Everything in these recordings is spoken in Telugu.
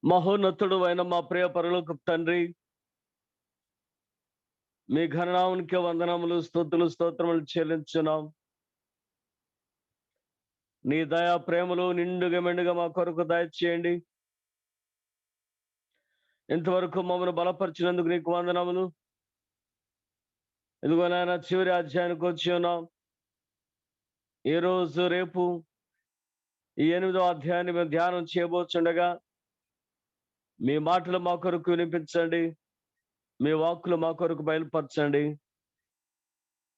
మహోన్నతుడు అయిన మా ప్రియ పరలోకపు తండ్రి, మీ ఘననామానికి వందనములు, స్తుతులు, స్తోత్రములు చెల్లించున్నాం. నీ దయా ప్రేమలు నిండుగా మెండుగా మా కొరకు దయచేయండి. ఇంతవరకు మమ్మల్ని బలపరిచినందుకు నీకు వందనములు. ఇదిగో నాయన, చివరి అధ్యాయానికి వచ్చి ఉన్నాం. ఈ రోజు రేపు ఈ 8వ అధ్యాయాన్ని మేము ధ్యానం చేయబోతుండగా మీ మాటలు మా కొరకు వినిపించండి, మీ వాక్కులు మా కొరకు బయలుపరచండి.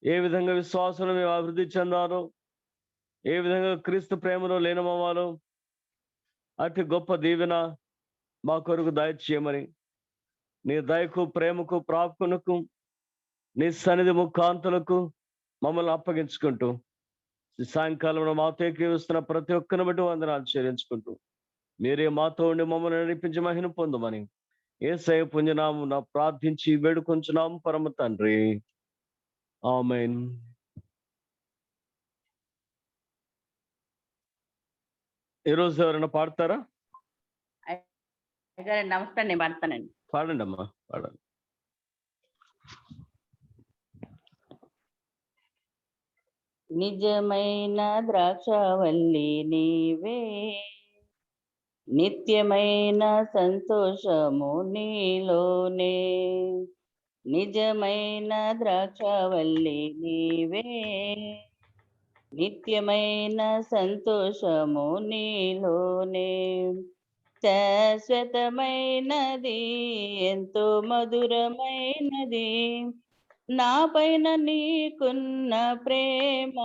ఏ విధంగా విశ్వాసంలో మేము అభివృద్ధి చెందాలో, ఏ విధంగా క్రీస్తు ప్రేమలో లీనమవ్వాలో అతి గొప్ప దీవెన మా కొరకు దయచేయమని, నీ దయకు, ప్రేమకు, ప్రాప్తునకు, నీ సన్నిధి ముఖాంతులకు మమ్మల్ని అప్పగించుకుంటూ ఈ సాయంకాలంలో మాతో ఏకీవిస్తున్న ప్రతి ఒక్కరిని బట్టి వందనాలు చెల్లించుకుంటూ మీరే మాతో ఉండి మమ్మల్ని నడిపించి మహిమ పొందమని యేసయ్య పుణ్యనామమున ప్రార్థించి వేడుకొంచున్నాం పరమ తండ్రి. ఆమేన్. ఈరోజు ఎవరైనా పాడతారా? నమస్తే, నేను పాడతానండి. పాడండి అమ్మా, పాడండి. నిజమైన ద్రాక్షవల్లి నీవే, నిత్యమైన సంతోషము నీలోనే. నిజమైన ద్రాక్షవల్లి నీవే, నిత్యమైన సంతోషము నీలోనే. శాశ్వతమైనది, ఎంతో మధురమైనది నా పైన నీకున్న ప్రేమ,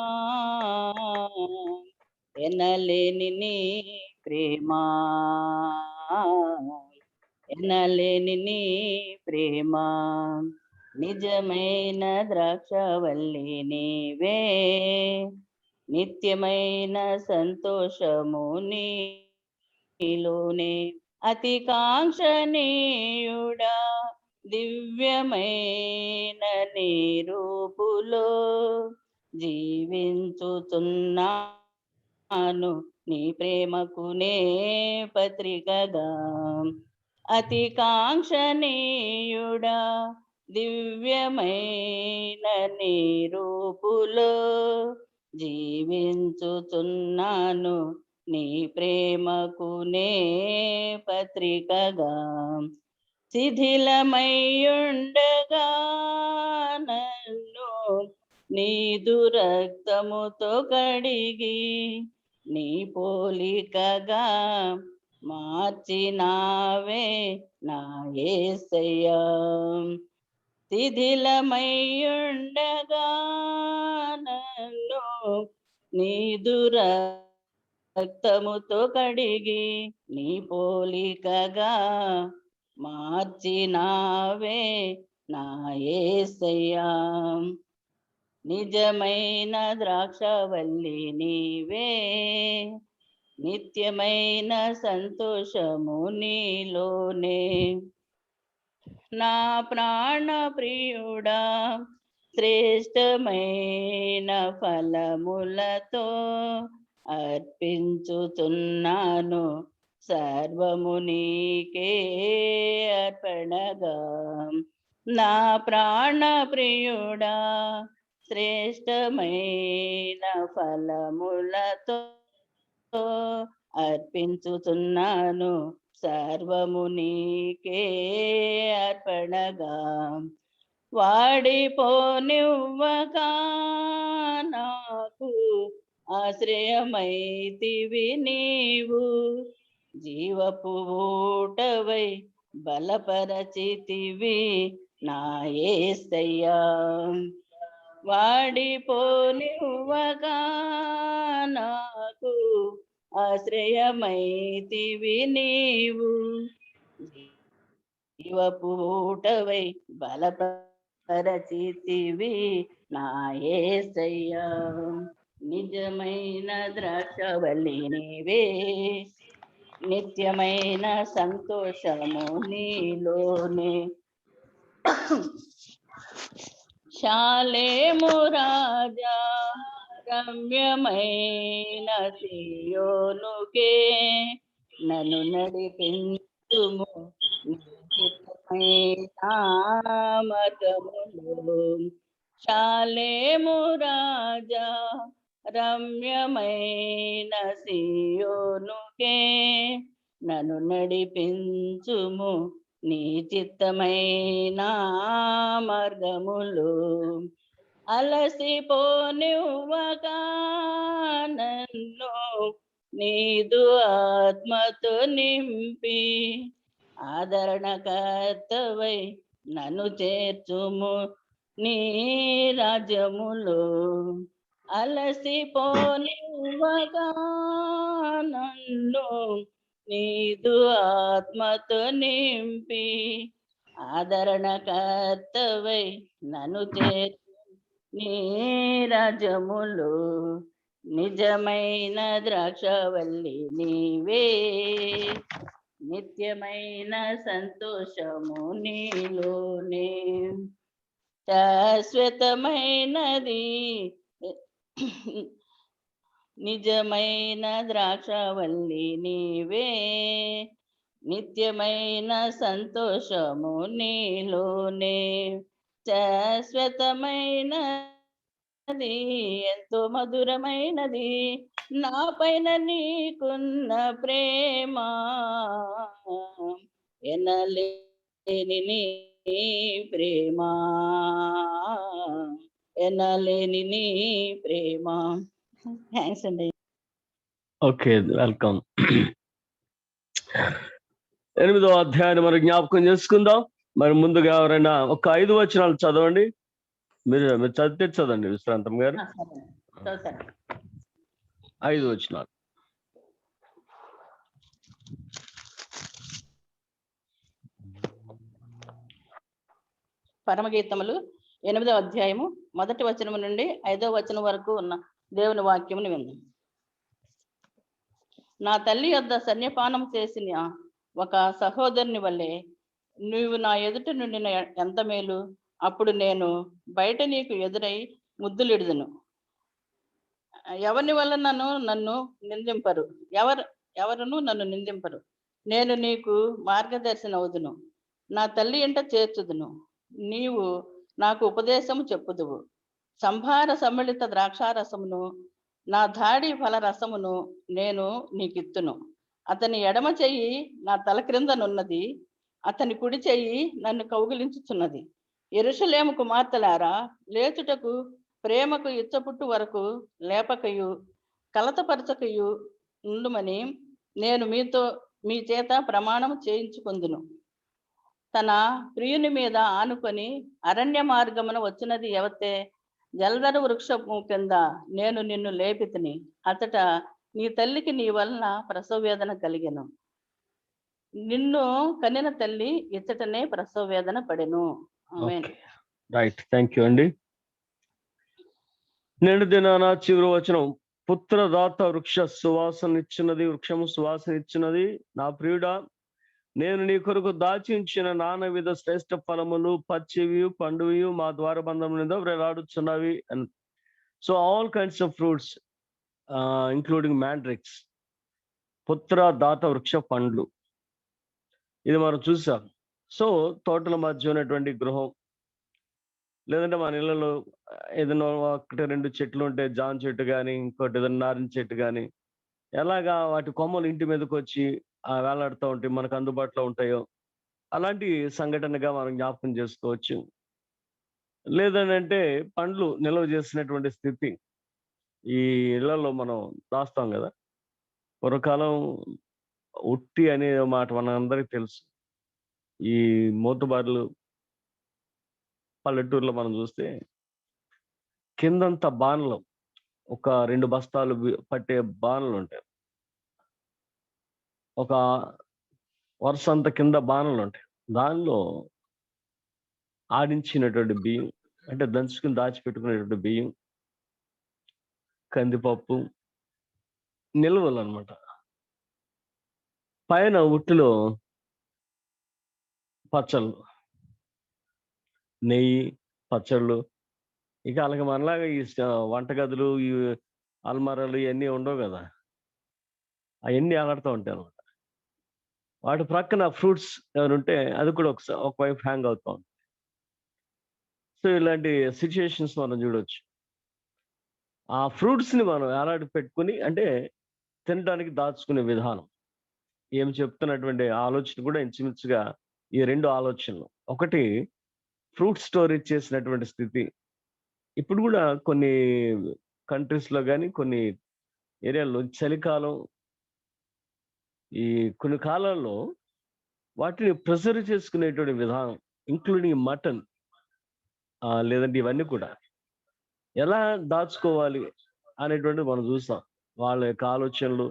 ఎనలేని నీ ప్రేమ, ఎనలేని నీ ప్రేమ. నిజమైన ద్రాక్షవల్లి నీవే, నిత్యమైన సంతోషము నీలోనే. అతి కాంక్షణీయుడా, దివ్యమైన నీ రూపులో జీవించుతున్నాను నీ ప్రేమకు నే పత్రికగా. అతి కాంక్షణీయుడా, దివ్యమైన నీ రూపులో జీవించుతున్నాను నీ ప్రేమకు నే పత్రికగా. శిథిలమయ్యుండగా నన్ను నీదు రక్తముతో కడిగి నీ పోలికగా మార్చినావే నా యేసయ్యా. శిథిలమయ్యుండగా నన్ను నీదు రక్తముతో కడిగి నీ పోలికగా మార్చినావే నా యేసయ్యా. నిజమైన ద్రాక్షవల్లి నీవే, నిత్యమైన సంతోషము నీలోనే. నా ప్రాణ ప్రియుడా, శ్రేష్టమైన ఫలములతో అర్పించుతున్నాను సర్వము నీకే అర్పణగా. నా ప్రాణ ప్రియుడా, శ్రేష్టమైన ఫలములతో అర్పించుతున్నాను సర్వము నీకే అర్పణగా. వాడిపోనివ్వక నాకు ఆశ్రయమైతివి నీవు, జీవపు ఊటవై బలపరచితివి నా యేసయ్యా. వాడిపోనివ్వక నాకు ఆశ్రయమైతివి నీవు, జీవపు ఊటవై బలపరచితివి నా యేసయ్యా. నిజమైన ద్రాక్షవల్లి నీవే, నిత్యమైన సంతోషము నీలోనే. శాలేము రాజా, రమ్యమైన సియోనుకే నన్ను నడిపించు తుము మార్గములు శాలేము రాజా రమ్యమైన సియోనుకే నన్ను నడిపించుము నీ చిత్తమైన మార్గములు అలసిపోనివ్వక నన్ను నీదు ఆత్మతో నింపి ఆదరణకర్తవై నన్ను చేర్చుము నీ రాజ్యములో అలసిపోనివ్వక నన్ను నీదు ఆత్మతో నింపి ఆదరణకర్తవై నన్ను చేర్చు నీ రాజ్యములో నిజమైన ద్రాక్షవల్లి నీవే నిత్యమైన సంతోషము నీలోనే శాశ్వతమైనది నిజమైన ద్రాక్షవల్లి నీవే నిత్యమైన సంతోషము నీలోనే శాశ్వతమైనది ఎంతో మధురమైనది నా పైన నీకున్న ప్రేమ ఎనలేని నీ ప్రేమ ఎనలేని నీ ప్రేమ. థ్యాంక్స్ అండి. Okay, welcome. 8వ అధ్యాయాన్ని మనం జ్ఞాపకం చేసుకుందాం. మరి ముందుగా ఎవరైనా ఒక 5 వచనాలు చదవండి. మీరు చదివితే చదవండి విశ్రాంతం గారు. 5 వచనాలు. పరమగీతములు 8వ అధ్యాయము 1వ వచనము నుండి 5వ వచనం వరకు ఉన్న దేవుని వాక్యమును విందాం. నా తల్లి యొద్ద సన్యపానం చేసిన ఒక సహోదరుని వల్లే నీవు నా ఎదుట నుండిన ఎంత మేలు. అప్పుడు నేను బయట నీకు ఎదురై ముద్దులిడుదును. ఎవరిని వల్ల నన్ను నిందింపరు, ఎవరును నన్ను నిందింపరు. నేను నీకు మార్గదర్శన అవుదును, నా తల్లి ఇంట చేర్చుదును. నీవు నాకు ఉపదేశము చెప్పుదువు. సంభార సమ్మిళిత ద్రాక్షారసమును నా ధాడి ఫల రసమును నేను నీకిత్తును. అతని ఎడమ చెయ్యి నా తల క్రిందనున్నది, అతని కుడి చెయ్యి నన్ను కౌగిలించుచున్నది. యెరూషలేము కుమార్తెలారా, లేచుటకు ప్రేమకు ఇచ్చపుట్టు వరకు లేపకయు కలతపరచకయు ఉండుమని నేను మీ చేత ప్రమాణం చేయించుకొందును. తన ప్రియుని మీద ఆనుకొని అరణ్య మార్గమున వచ్చినది ఎవతే? జలధర వృక్షము కింద నేను నిన్ను లేపితిని. అతట నీ తల్లికి నీ వలన ప్రసవ వేదన కలిగెను. నిన్ను కనిన తల్లి ఇచ్చటనే ప్రసవ వేదన పడెను. రైట్, థ్యాంక్ యూ అండి. నేడు దినాన చివరి వచనం, పుత్రదాత వృక్ష సువాసనిచ్చినది, వృక్షము సువాసనిచ్చినది. నా ప్రియుడా, నేను నీ కొరకు దాచించిన నానవిధ శ్రేష్ఠ ఫలములు పచ్చివి పండువి మా ద్వారబంధం మీద వేలాడుచున్నవి. And so all kinds of fruits including mandrakes, పుత్రదాత వృక్ష పండ్లు, ఇది మనం చూసాం. సో తోటల మధ్య ఉన్నటువంటి గృహం, లేదంటే మన ఇళ్ళలో ఏదైనా 1-2 చెట్లు ఉంటే జామ చెట్టు కానీ, ఇంకోటి ఏదైనా నారింజ చెట్టు కానీ, ఎలాగా వాటి కొమ్మలు ఇంటి మీదకి వచ్చి వేలాడుతూ ఉంటాయి, మనకు అందుబాటులో ఉంటాయో అలాంటి సంఘటనగా మనం జ్ఞాపకం చేసుకోవచ్చు. లేదంటే పండ్లు నిల్వ చేసినటువంటి స్థితి ఈ ఇళ్లలో మనం దాస్తాం కదా. పూర్వకాలం ఉట్టి అనే మాట మనందరికీ తెలుసు. ఈ మోతుబార్లు పల్లెటూరులో మనం చూస్తే కిందంత బాణలు, ఒక 2 బస్తాలు పట్టే బాణలు ఉంటాయి, ఒక వరుస అంత కింద బాణలు ఉంటాయి. దానిలో ఆడించినటువంటి బియ్యం, అంటే దంచుకుని దాచిపెట్టుకునేటువంటి బియ్యం, కందిపప్పు నిల్వలు అనమాట. పైన ఉట్టిలో పచ్చళ్ళు, నెయ్యి, పచ్చళ్ళు. ఇక అలాగే మనలాగా ఈ వంటగదులు, ఈ అల్మారాలు ఇవన్నీ ఉండవు కదా, అవన్నీ ఆడుతూ ఉంటాయి అనమాట. వాటి ప్రక్కన ఫ్రూట్స్ ఏమైనా ఉంటే అది కూడా ఒకవైపు హ్యాంగ్ అవుతా ఉంది. సో ఇలాంటి సిచ్యుయేషన్స్ మనం చూడొచ్చు. ఆ ఫ్రూట్స్ని మనం ఏలాడి పెట్టుకుని అంటే తినడానికి దాచుకునే విధానం. ఏమి చెప్తున్నటువంటి ఆలోచన కూడా ఇంచుమించుగా ఈ 2 ఆలోచనలు. ఒకటి ఫ్రూట్ స్టోరేజ్ చేసినటువంటి స్థితి. ఇప్పుడు కూడా కొన్ని కంట్రీస్‌లో గాని, కొన్ని ఏరియాల్లో చలికాలం, ఈ కొన్ని కాలాల్లో వాటిని ప్రిజర్వ్ చేసుకునేటువంటి విధానం. ఇంక్లూడింగ్ మటన్ లేదంటే ఇవన్నీ కూడా. ఎలా దాచుకోవాలి అనేటువంటిది మనం చూసాం. వాళ్ళ యొక్క ఆలోచనలు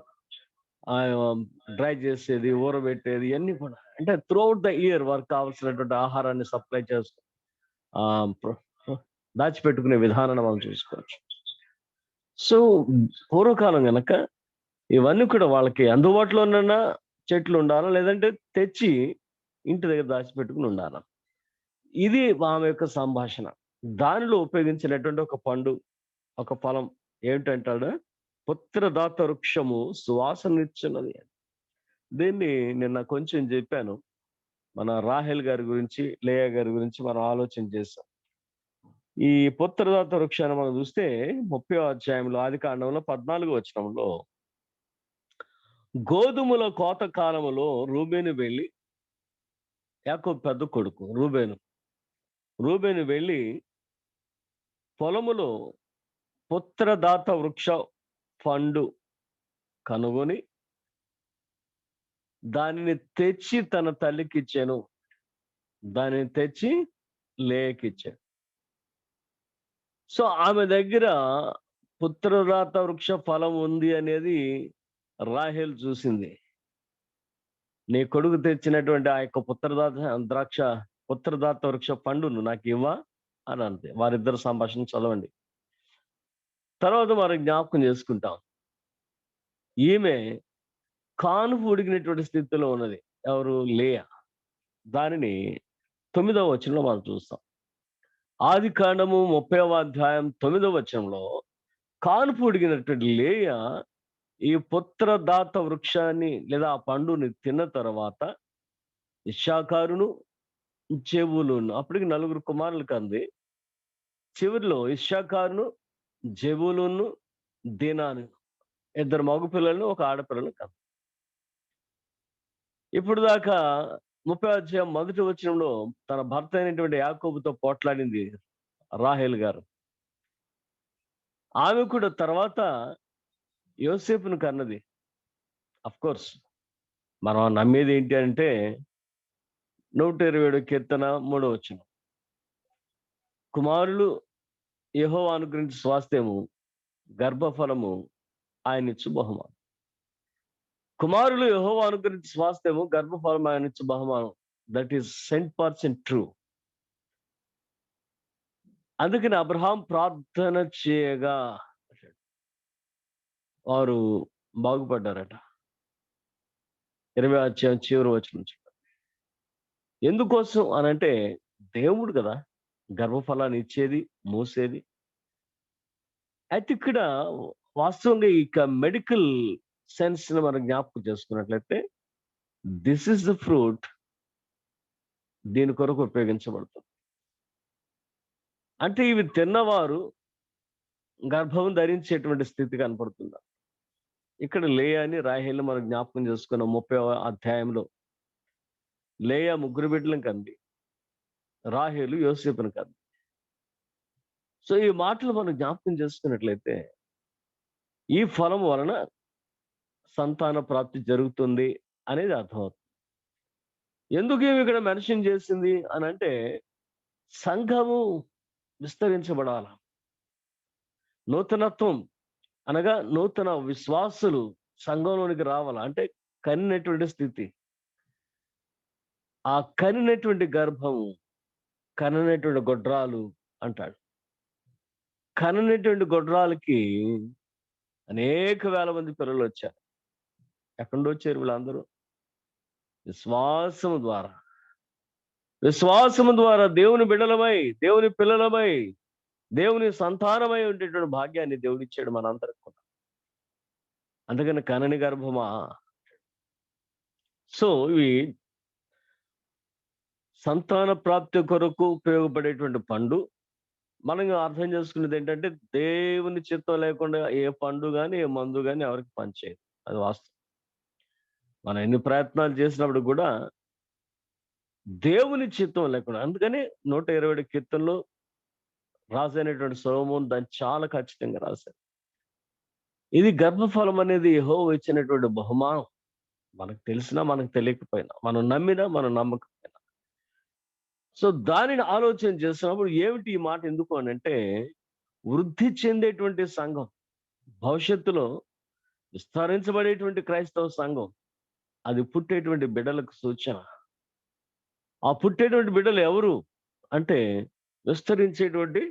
డ్రై చేసేది, ఊరబెట్టేది ఇయన్నీ కూడా. అంటే త్రూఅవుట్ ద ఇయర్ వారికి కావాల్సినటువంటి ఆహారాన్ని సప్లై చేస్తూ ఆహ్, ప్ర ప్ర దాచిపెట్టుకునే విధానాన్ని మనం చూసుకోవచ్చు. సో, పూర్వకాలం గనక ఇవన్నీ కూడా వాళ్ళకి అందుబాటులోనన్నా చెట్లు ఉండాలా, లేదంటే తెచ్చి ఇంటి దగ్గర దాచిపెట్టుకొని ఉండాలా. ఇది ఆమె యొక్క సంభాషణ. దానిలో ఉపయోగించినటువంటి ఒక పండు, ఒక ఫలం ఏమిటంటాడు? పుత్రదాత వృక్షము సువాసననిచ్చున్నది. దీన్ని నిన్న కొంచెం చెప్పాను. మన రాహేల్ గారి గురించి, లేయా గారి గురించి మనం ఆలోచన చేసాం. ఈ పుత్రదాత వృక్షాన్ని మనం చూస్తే 30వ అధ్యాయంలో ఆదికాండంలో 14వ వచనంలో గోధుమల కోత కాలములో రూబేను వెళ్ళి, యాకోబు పెద్ద కొడుకు రూబేను వెళ్ళి పొలములో పుత్రదాత వృక్ష పండు కనుగొని దానిని తెచ్చి తన తల్లికిచ్చాను. దానిని తెచ్చి లేయాకిచ్చాడు. సో ఆమె దగ్గర పుత్రదాత వృక్ష ఫలం ఉంది అనేది రాహేల్ చూసింది. నీ కొడుకు తెచ్చినటువంటి ఆ యొక్క పుత్రదాత వృక్ష పండును నాకు ఇవ్వా అని అంతే. వారిద్దరు సంభాషణ చదవండి. తర్వాత మనం జ్ఞాపకం చేసుకుంటాం. ఈమె కానుపు ఉడికినటువంటి స్థితిలో ఉన్నది. ఎవరు? లేయా. దానిని 9వ వచనంలో మనం చూస్తాం. ఆదికాండము 30వ అధ్యాయం 9వ వచనంలో కానుపు ఉడికినటువంటి లేయా ఈ పుత్రదాత వృక్షాన్ని లేదా ఆ పండుని తిన్న తర్వాత ఇశ్శాఖారును, జెబూలూను అప్పటికి 4 కుమారులు కంది. చివరిలో ఇశ్శాఖారును, జెబూలూను, దీనాను 2 మగపిల్లలను, 1 ఆడపిల్లను కంది. ఇప్పుడు దాకా 30వ అధ్యాయం మొదటి వచనంలో తన భర్త అయినటువంటి యాకోబుతో పోట్లాడింది రాహేల్ గారు. ఆమె కూడా తర్వాత యోసేపును కన్నది. అఫ్‌కోర్స్ మనం నమ్మేది ఏంటి అంటే 127 కీర్తన 3వ వచనం. కుమారులు యెహోవా అనుగ్రహించు స్వాస్థ్యము, గర్భఫలము ఆయనిచ్చు బహుమానం. కుమారులు యెహోవా అనుగ్రహించు స్వాస్థ్యము, గర్భఫలం ఆయనిచ్చు బహుమానం. That is 100% true. అందుకని అబ్రహాం ప్రార్థన చేయగా వారు బాగుపడ్డారట. 20వ అధ్యాయం చివరి వచనం నుంచి. ఎందుకోసం అనంటే దేవుడు కదా గర్భఫలాన్ని ఇచ్చేది, మోసేది. అయితే ఇక్కడ వాస్తవంగా ఇక మెడికల్ సెన్స్ ని మనం జ్ఞాపకం చేసుకున్నట్లయితే దిస్ ఇస్ ద ఫ్రూట్ దీని కొరకు ఉపయోగించబడుతుంది. అంటే ఇవి తిన్నవారు గర్భం ధరించేటువంటి స్థితి కనపడుతుంది. ఇక్కడ లేయాని రాహేల్ని మనం జ్ఞాపకం చేసుకున్న 30వ అధ్యాయంలో లేయా 3 బిడ్డలను కంది, రాహేలు యోసేపును కంది. సో ఈ మాటలు మనం జ్ఞాపకం చేసుకున్నట్లయితే ఈ ఫలం వలన సంతాన ప్రాప్తి జరుగుతుంది అనేది అర్థమవుతుంది. ఎందుకు ఏమి ఇక్కడ మెన్షన్ చేసింది అని అంటే సంఘము విస్తరించబడాల. నూతనత్వం అనగా నూతన విశ్వాసులు సంఘంలోనికి రావాల. అంటే కనినటువంటి స్థితి. ఆ కనినటువంటి గర్భము, కనినటువంటి గొడ్రాలు అంటాడు. కనినటువంటి గొడ్రాలకి అనేక వేల మంది పిల్లలు వచ్చారు. ఎక్కడి నుండి వచ్చారు వీళ్ళందరూ? విశ్వాసము ద్వారా. విశ్వాసము ద్వారా దేవుని బిడ్డలమై, దేవుని పిల్లలమై, దేవుని సంతానమై ఉండేటువంటి భాగ్యాన్ని దేవుడిచ్చాడు మనందరికి కూడా. అందుకని కనని గర్భమా, సో ఇవి సంతాన ప్రాప్తి కొరకు ఉపయోగపడేటువంటి పండు. మనం అర్థం చేసుకునేది ఏంటంటే, దేవుని చిత్తం లేకుండా ఏ పండు గాని, ఏ మందు గాని ఎవరికి పనిచేయదు. అది వాస్తవం. మనం ఎన్ని ప్రయత్నాలు చేసినప్పుడు కూడా దేవుని చిత్తం లేకుండా, అందుకని 127 కీర్తనలు రాసైనటువంటి సొలొమోను దాన్ని చాలా ఖచ్చితంగా రాశారు. ఇది గర్భఫలం అనేది యెహోవా ఇచ్చినటువంటి బహుమానం. మనకు తెలిసినా, మనకు తెలియకపోయినా, మనం నమ్మినా, మనం నమ్మకపోయినా. సో దానిని ఆలోచన చేస్తున్నప్పుడు ఏమిటి ఈ మాట ఎందుకు అనంటే, వృద్ధి చెందేటువంటి సంఘం, భవిష్యత్తులో విస్తరించబడేటువంటి క్రైస్తవ సంఘం, అది పుట్టేటువంటి బిడ్డలకు సూచన. ఆ పుట్టేటువంటి బిడ్డలు ఎవరు అంటే, విస్తరించేటువంటి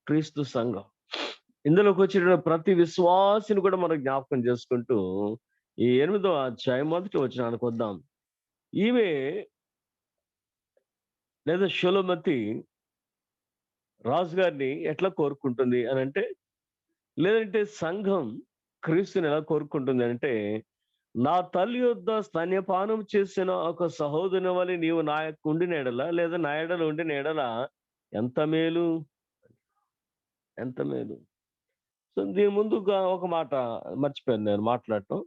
క్రీస్తు సంఘం. ఇందులోకి వచ్చేటువంటి ప్రతి విశ్వాసిని కూడా మనం జ్ఞాపకం చేసుకుంటూ ఈ 8వ అధ్యాయం మొదటి వచనానికి వద్దాం. ఈమె లేదా షులమతి రాజుగారిని ఎట్లా కోరుకుంటుంది అని అంటే, లేదంటే సంఘం క్రీస్తుని ఎలా కోరుకుంటుంది అంటే, నా తల్లి యొద్ద స్తన్యపానం చేసిన ఒక సహోదరుని వలె నీవు నా యొక్క ఉండిన ఎడల, లేదా నా ఎడల ఉండిన ఎడల ఎంత మేలు, ఎంత మేలు. సో దీని ముందుగా ఒక మాట మర్చిపోయాను నేను మాట్లాడటం.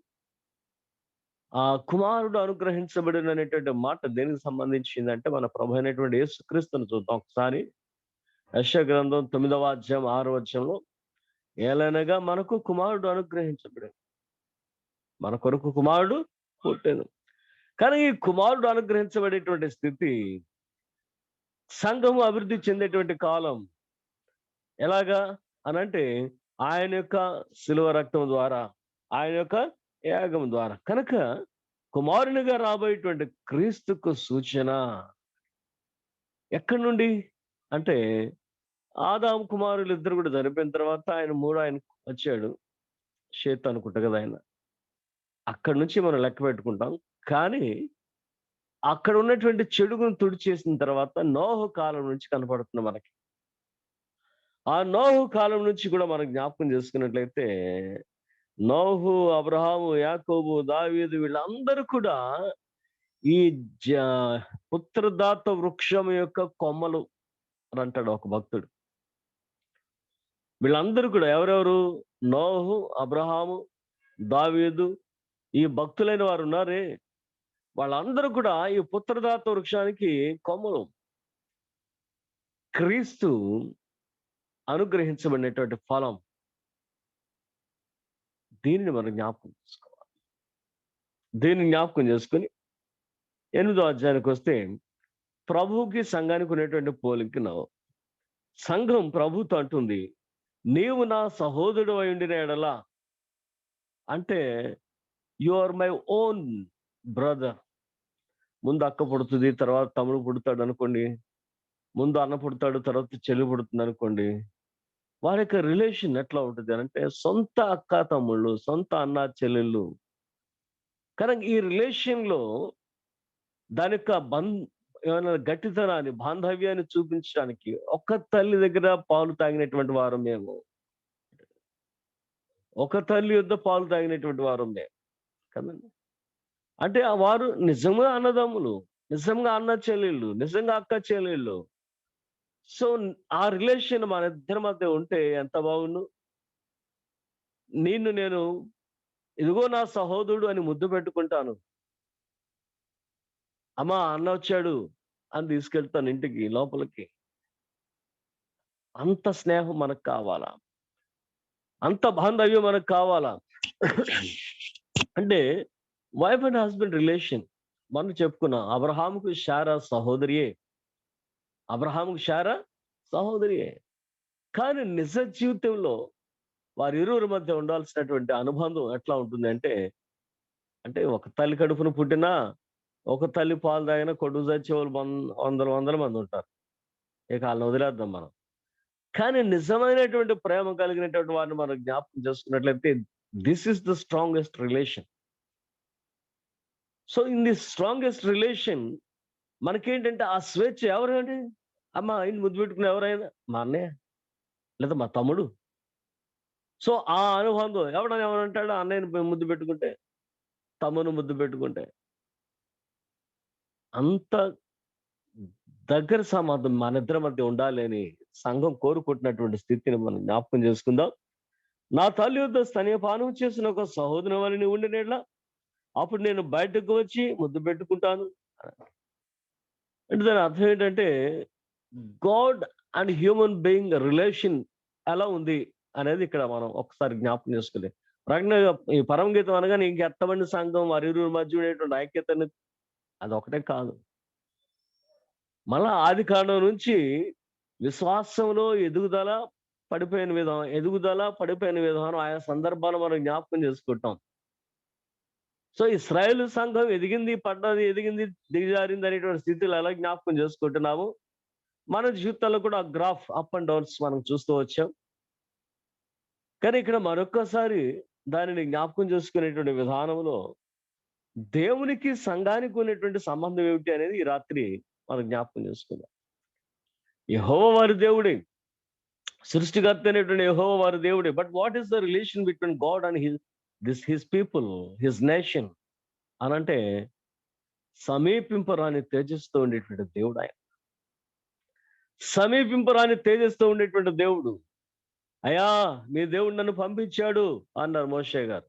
ఆ కుమారుడు అనుగ్రహించబడిన అనేటువంటి మాట దేనికి సంబంధించిందంటే, మన ప్రభు అయినటువంటి యేసుక్రీస్తుని చూద్దాం ఒకసారి. యెషయా గ్రంథం 9వ అధ్యాయం 6వ వచనంలో, ఏలనగా మనకు కుమారుడు అనుగ్రహించబడాడు, మన కొరకు కుమారుడు పుట్టెను. కానీ ఈ కుమారుడు అనుగ్రహించబడేటువంటి స్థితి, సంఘము అభివృద్ధి చెందేటువంటి కాలం ఎలాగా అనంటే, ఆయన యొక్క శిలువ రక్తం ద్వారా, ఆయన యొక్క యాగం ద్వారా. కనుక కుమారునిగా రాబోయేటువంటి క్రీస్తుకు సూచన ఎక్కడి నుండి అంటే, ఆదాము కుమారులు ఇద్దరు కూడా చనిపోయిన తర్వాత ఆయన వచ్చాడు. షేత్ అనుకుంటా కదా ఆయన. అక్కడి నుంచి మనం లెక్క పెట్టుకుంటాం. కానీ అక్కడ ఉన్నటువంటి చెడుగును తుడిచేసిన తర్వాత నోహు కాలం నుంచి కనపడుతుంది మనకి. ఆ నోహు కాలం నుంచి కూడా మనం జ్ఞాపకం చేసుకున్నట్లయితే, నోహు, అబ్రహాము, యాకోబు, దావీదు వీళ్ళందరూ కూడా ఈ జ పుత్రదాత వృక్షం యొక్క కొమ్మలు అని అంటాడు ఒక భక్తుడు. వీళ్ళందరూ కూడా ఎవరెవరు? నోహు, అబ్రహాము, దావీదు, ఈ భక్తులైన వారు ఉన్నారే, వాళ్ళందరూ కూడా ఈ పుత్రదాత వృక్షానికి కొమ్మలు. క్రీస్తు అనుగ్రహించబడినటువంటి ఫలం. దీనిని మనం జ్ఞాపకం చేసుకోవాలి. దీన్ని జ్ఞాపకం చేసుకుని 8వ అధ్యాయానికి వస్తే, ప్రభువుకి సంఘానికి ఉన్నటువంటి పోలికను సంఘం ప్రభుతో అంటుంది, నీవు నా సహోదరుడు అయి ఉండిన ఎడల, అంటే you are my own brother. ముందు అక్క పుడుతుంది, తర్వాత తమ్ముడు పుడతాడు అనుకోండి, ముందు అన్న పుడతాడు, తర్వాత చెల్లి పుడుతుంది అనుకోండి. వారి యొక్క రిలేషన్ ఎట్లా ఉంటుంది అంటే, సొంత అక్క తమ్ముళ్ళు, సొంత అన్న చెల్లెళ్ళు. కానీ ఈ రిలేషన్ లో దాని యొక్క ఏమైనా గట్టితనాన్ని, బాంధవ్యాన్ని చూపించడానికి ఒక తల్లి దగ్గర పాలు తాగినటువంటి వారం మేము, ఒక తల్లి యొద్ద పాలు తాగినటువంటి వారం మేము కదండి. అంటే ఆ వారు నిజంగా అన్నదమ్ములు, నిజంగా అన్న చెల్లెళ్ళు, నిజంగా అక్క చెల్లెళ్ళు. సో ఆ రిలేషన్ మన ఇద్దరి మధ్య ఉంటే ఎంత బాగుండు. నేను ఇదిగో నా సహోదరుడు అని ముద్దు పెట్టుకుంటాను. అమ్మా అన్న వచ్చాడు అని తీసుకెళ్తాను ఇంటికి లోపలికి. అంత స్నేహం మనకు కావాలా? అంత బాంధవ్యం మనకు కావాలా? అంటే వైఫ్ అండ్ హస్బెండ్ రిలేషన్ మనం చెప్పుకున్నాం. అబ్రహాముకు శారా సహోదరియే, అబ్రహాముకు శారా సహోదరియే. కానీ నిజ జీవితంలో వారి ఇరువురి మధ్య ఉండాల్సినటువంటి అనుబంధం ఎట్లా ఉంటుంది అంటే, ఒక తల్లి కడుపున పుట్టినా, ఒక తల్లి పాలు తాగిన కొడుకు చచ్చే వాళ్ళు వందల మంది ఉంటారు. ఇక వాళ్ళని వదిలేద్దాం మనం. కానీ నిజమైనటువంటి ప్రేమ కలిగినటువంటి వారిని మనం జ్ఞాపకం చేసుకున్నట్లయితే, this is the strongest relation. So in the strongest relation మనకేంటంటే ఆ స్వేచ్ఛ. ఎవరండి? అమ్మ ఆయన ముద్దు పెట్టుకున్న ఎవరైనా మా అన్నయ్య లేదా మా తమ్ముడు. సో ఆ అనుబంధం ఎవడంటాడు? అన్నయ్యని ముద్దు పెట్టుకుంటే, తమ్ముని ముద్దు పెట్టుకుంటే. అంత దగ్గర సంబంధం మన ఇద్దరి మధ్య ఉండాలి అని సంఘం కోరుకుంటున్నటువంటి స్థితిని మనం జ్ఞాపకం చేసుకుందాం. నా తల్లి యొద్ద స్తన్యపానం చేసిన ఒక సహోదరుని వలన ఉండినట్ల అప్పుడు నేను బయటకు వచ్చి ముద్దు పెట్టుకుంటాను. అంటే దాని అర్థం ఏంటంటే God and human being relation ఎలా ఉంది అనేది ఇక్కడ మనం ఒకసారి జ్ఞాపకం చేసుకుంది. ప్రజ్ఞ ఈ పరమ గీతం అనగానే ఇంక ఎత్తబండి సంఘం వారిరువురి మధ్య ఉండేటువంటి ఐక్యతని అది ఒకటే కాదు. మళ్ళా ఆది కాండం నుంచి విశ్వాసంలో ఎదుగుదల పడిపోయిన విధానం ఆయా సందర్భాలు మనం జ్ఞాపకం చేసుకుంటాం. సో ఇశ్రాయేలు సంఘం ఎదిగింది, పడ్డది, ఎదిగింది, దిగజారింది అనేటువంటి స్థితిలో ఎలా జ్ఞాపకం చేసుకుంటున్నాము. మన జీవితాల్లో కూడా ఆ గ్రాఫ్ అప్ అండ్ డౌన్స్ మనం చూస్తూ వచ్చాం. కానీ ఇక్కడ మరొక్కసారి దానిని జ్ఞాపకం చేసుకునేటువంటి విధానంలో దేవునికి సంఘానికి ఉన్నటువంటి సంబంధం ఏమిటి అనేది ఈ రాత్రి మనం జ్ఞాపకం చేసుకుందాం. యెహోవా వారి దేవుడే, సృష్టికర్త అనేటువంటి యెహోవా వారి దేవుడే. But what is the relation between God and his people, his nation అనంటే సమీపింపరాని తేజస్తో ఉండేటువంటి దేవుడు ఆయన. సమీపింపరాని తేజస్తో ఉండేటువంటి దేవుడు. అయ్యా మీ దేవుడు నన్ను పంపించాడు అన్నారు మోషే గారు.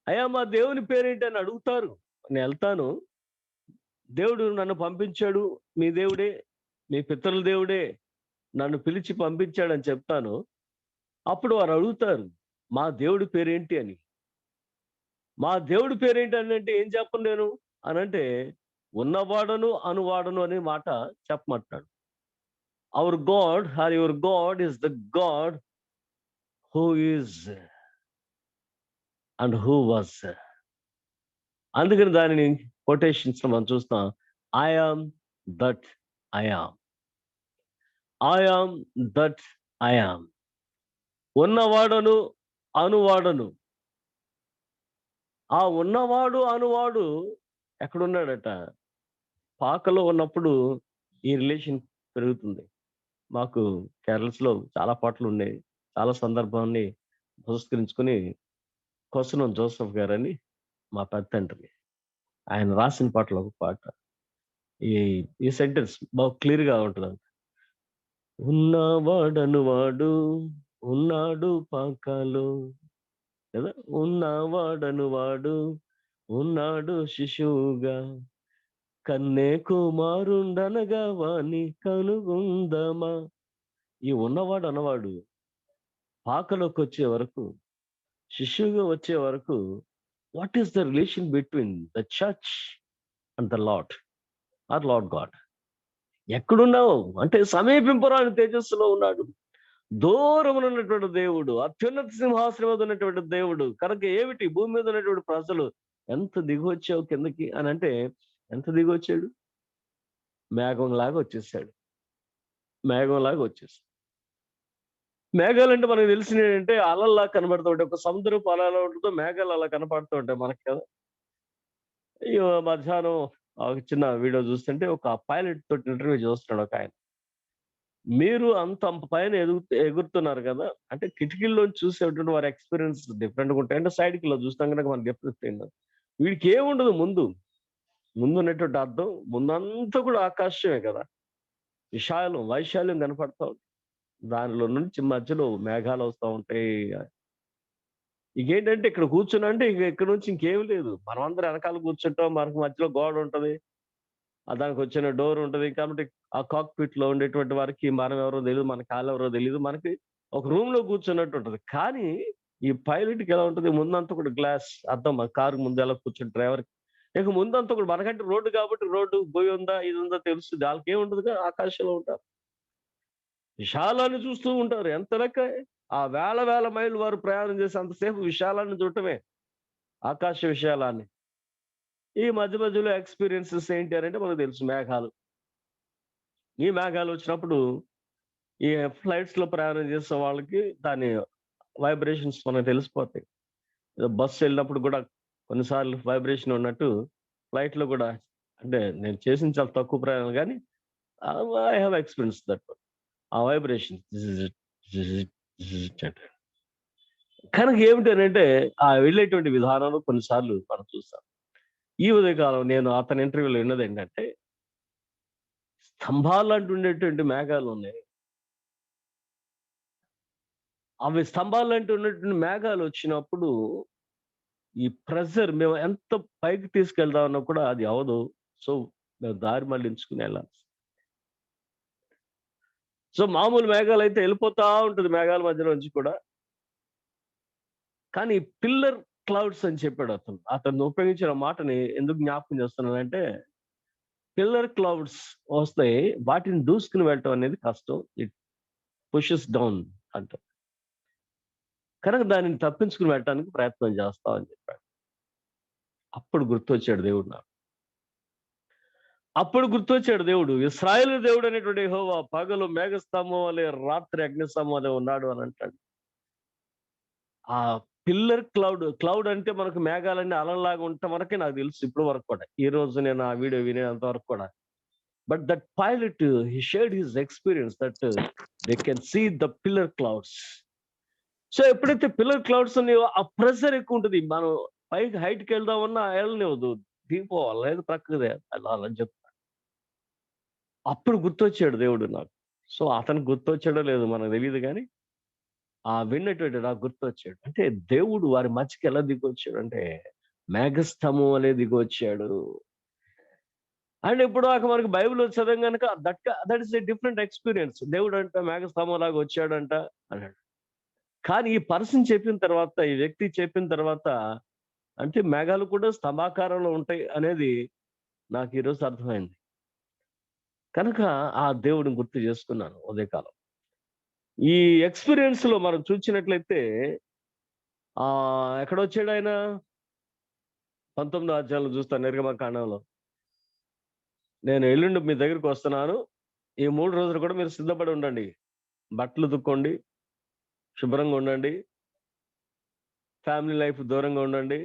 అయ్యా మా దేవుని పేరేంటి అని అడుగుతారు. నేను వెళ్తాను, దేవుడు నన్ను పంపించాడు, మీ దేవుడే, మీ పితరుల దేవుడే నన్ను పిలిచి పంపించాడని చెప్తాను. అప్పుడు వారు అడుగుతారు మా దేవుడి పేరేంటి అని. మా దేవుడి పేరేంటి అని అంటే ఏం చెప్పను నేను అనంటే ఉన్నవాడను అనువాడను అనే మాట చెప్పమంటున్నాడు. Our God or your God is the God who is and who was. అందుకని దానిని కొటేషన్స్ మనం చూస్తాం. I am that I am, I am that I am. ఉన్నవాడను అనువాడను. ఆ ఉన్నవాడు అనువాడు ఎక్కడున్నాడట? పాకలో ఉన్నప్పుడు ఈ రిలేషన్ పెరుగుతుంది. మాకు కేరళలో చాలా పాటలు ఉన్నాయి. చాలా సందర్భాన్ని పురస్కరించుకొని కొసనం జోసెఫ్ గారని మా పెద్దండ్రి, ఆయన రాసిన పాటలు ఒక పాట. ఈ సెంటెన్స్ బాగా క్లియర్ గా ఉంటుందంట. ఉన్నవాడను వాడు ఉన్నాడు పాకలో కదా, ఉన్నవాడను వాడు ఉన్నాడు శిశువుగా, కన్నే కుమారుండనగా వాణి కనుగొందమా. ఈ ఉన్నవాడు అన్నవాడు పాకలోకి వచ్చే వరకు, శిశువుగా వచ్చే వరకు, what is the relation between the church and the Lord or Lord God? ఎక్కడున్నావు అంటే సమీపింపరాని తేజస్సులో ఉన్నాడు. దూరమున ఉన్నటువంటి దేవుడు, అత్యున్నత సింహాసనం మీద ఉన్నటువంటి దేవుడు. కనుక ఏమిటి భూమి మీద ఉన్నటువంటి ప్రజలు ఎంత దిగొచ్చావు కిందకి అని అంటే ఎంత దిగొచ్చాడు? మేఘంలాగా వచ్చేసాడు. మేఘంలాగా వచ్చేసాడు. మేఘాలంటే మనకు తెలిసిన ఏంటంటే అలల్లా కనబడుతూ ఉంటాయి. ఒక సముద్రపు అలా ఉంటుందో మేఘాలు అలా కనపడుతూ ఉంటాయి మనకి కదా. ఈ మధ్యాహ్నం ఒక చిన్న వీడియో చూస్తుంటే ఒక పైలట్ తోటి ఇంటర్వ్యూ చూస్తున్నాడు ఒక ఆయన. మీరు అంత పైన ఎగురుతున్నారు కదా, అంటే కిటికీల్లోంచి చూసేటువంటి వారి ఎక్స్పీరియన్స్ డిఫరెంట్గా ఉంటాయి. అంటే సైడ్కి ఇలా చూస్తాం కనుక మనకి డిఫరెన్స్ ఏంటో. వీడికి ఏముండదు ముందు ఉన్నటువంటి అర్థం, ముందంతా కూడా ఆకాశమే కదా, విశాలం వైశాల్యం కనపడతా ఉంటుంది. దానిలో నుంచి మధ్యలో మేఘాలు వస్తూ ఉంటాయి. ఇంకేంటంటే ఇక్కడ కూర్చున్నా అంటే ఇక్కడ నుంచి ఇంకేం లేదు. మనం అందరం వెనకాల కూర్చుంటాం, మనకు మధ్యలో గోడ ఉంటది, దానికి వచ్చిన డోర్ ఉంటది. కాబట్టి ఆ కాక్పిట్ లో ఉండేటువంటి వారికి మనం ఎవరో తెలియదు, మన కాళ్ళు ఎవరో తెలియదు, మనకి ఒక రూమ్ లో కూర్చున్నట్టు ఉంటది. కానీ ఈ పైలట్ కి ఎలా ఉంటుంది, ముందంతా కూడా గ్లాస్ అద్దం, మన కారు ముందు ఎలా కూర్చుని డ్రైవర్ ఇక ముందంతా కూడా, మనకంటే రోడ్డు కాబట్టి రోడ్డు పోయి ఉందా ఇది ఉందా తెలుస్తుంది. వాళ్ళకి ఏముంటది, ఆకాశంలో ఉంటారు, విశాలాన్ని చూస్తూ ఉంటారు. ఎంత లెక్క ఆ వేల వేల మైళ్ళు వారు ప్రయాణం చేసి అంతసేపు విశాలాన్ని చూడటమే, ఆకాశ విశాలాన్ని. ఈ మధ్య మధ్యలో ఎక్స్పీరియన్సెస్ ఏంటి అని అంటే మనకు తెలుసు, మేఘాలు. ఈ మేఘాలు వచ్చినప్పుడు ఈ ఫ్లైట్స్ లో ప్రయాణం చేసే వాళ్ళకి దాని వైబ్రేషన్స్ మనకు తెలిసిపోతాయి. బస్సు వెళ్ళినప్పుడు కూడా కొన్నిసార్లు వైబ్రేషన్ ఉన్నట్టు ఫ్లైట్ లో కూడా, అంటే నేను చేసిన చాలా తక్కువ ప్రయాణం కానీ ఐ హ్యావ్ ఎక్స్పీరియన్స్ దట్. ఆ వైబ్రేషన్ కనుక ఏమిటనంటే ఆ వెళ్ళేటువంటి విధానంలో కొన్నిసార్లు మనం చూస్తాం. ఈ ఉదయకాలం నేను అతని ఇంటర్వ్యూలో విన్నది ఏంటంటే, స్తంభాలు అంటూ ఉండేటువంటి మేఘాలు ఉన్నాయి. అవి స్తంభాలు అంటూ ఉన్నటువంటి మేఘాలు వచ్చినప్పుడు ఈ ప్రెషర్ మేము ఎంత పైకి తీసుకెళ్దామన్నా కూడా అది అవ్వదు. సో, మేము దారి మళ్లించుకుని వెళ్ళాలి. సో, మామూలు మేఘాలైతే వెళ్ళిపోతా ఉంటుంది మేఘాల మధ్యలో నుంచి కూడా. కానీ పిల్లర్ క్లౌడ్స్ అని చెప్పాడు అతను. అతను ఉపయోగించిన మాటని ఎందుకు జ్ఞాపకం చేస్తున్నానంటే, పిల్లర్ క్లౌడ్స్ వస్తాయి. వాటిని దూసుకుని వెళ్ళటం అనేది కష్టం. ఇట్ పుషెస్ డౌన్ అంటారు. కనుక దానిని తప్పించుకుని వెళ్ళటానికి ప్రయత్నం చేస్తాం అని చెప్పాడు. అప్పుడు గుర్తొచ్చాడు దేవుడు నాకు. అప్పుడు గుర్తొచ్చాడు దేవుడు. ఇశ్రాయేలు దేవుడు అనేటువంటి యెహోవా పగలు మేఘస్తంభం వలె, రాత్రి అగ్నిస్తంభం వలె ఉన్నాడు అని అంటాడు. ఆ పిల్లర్ క్లౌడ్ అంటే మనకు మేఘాలన్నీ అలలాగా ఉండటం వరకే నాకు తెలుసు ఇప్పుడు వరకు కూడా. ఈ రోజు నేను ఆ వీడియో వినేంత వరకు కూడా. But that pilot he shared his experience that they can see the pillar clouds. So ఎప్పుడైతే పిల్లర్ క్లౌడ్స్ ఉన్నాయో ఆ ప్రెషర్ ఎక్కువ ఉంటుంది. మనం పైకి హైట్‌కి వెళ్దామన్నా వెళ్ళనివ్వదు. దిగిపోవాలి లేదు ప్రక్కకి వెళ్ళాలని చెప్తాడు. అప్పుడు గుర్తొచ్చాడు దేవుడు నాకు. సో అతనికి గుర్తొచ్చాడో లేదో మనకు తెలీదు గానీ, ఆ విన్నటువంటి నాకు గుర్తొచ్చాడు. అంటే దేవుడు వారి మధ్యకి ఎలా దిగొచ్చాడంటే, మేఘస్తంభం వలె దిగొచ్చాడు. అండ్ ఇప్పటిదాకా మనకి బైబిల్ చదివాం గనుక that is a different experience. దేవుడంట మేఘస్తంభంలాగా వచ్చాడంట అన్నాడు. కానీ ఈ పర్సన్ చెప్పిన తర్వాత, ఈ వ్యక్తి చెప్పిన తర్వాత, అంటే మేఘాలు కూడా స్తంభాకారంలో ఉంటాయి అనేది నాకు ఈరోజు అర్థమైంది. కనుక ఆ దేవుడిని గుర్తు చేసుకున్నాను ఉదయకాలం. ఈ ఎక్స్‌పీరియన్స్‌లో మనం చూసినట్లయితే ఎక్కడొచ్చాడాయన? 19వ అధ్యాయంలో చూస్తాను నిర్గమకాండంలో. నేను ఎల్లుండి మీ దగ్గరికి వస్తున్నాను. ఈ 3 రోజులు కూడా మీరు సిద్ధపడి ఉండండి. బట్టలు ఉతుక్కోండి, శుభ్రంగా ఉండండి, ఫ్యామిలీ లైఫ్ దూరంగా ఉండండి,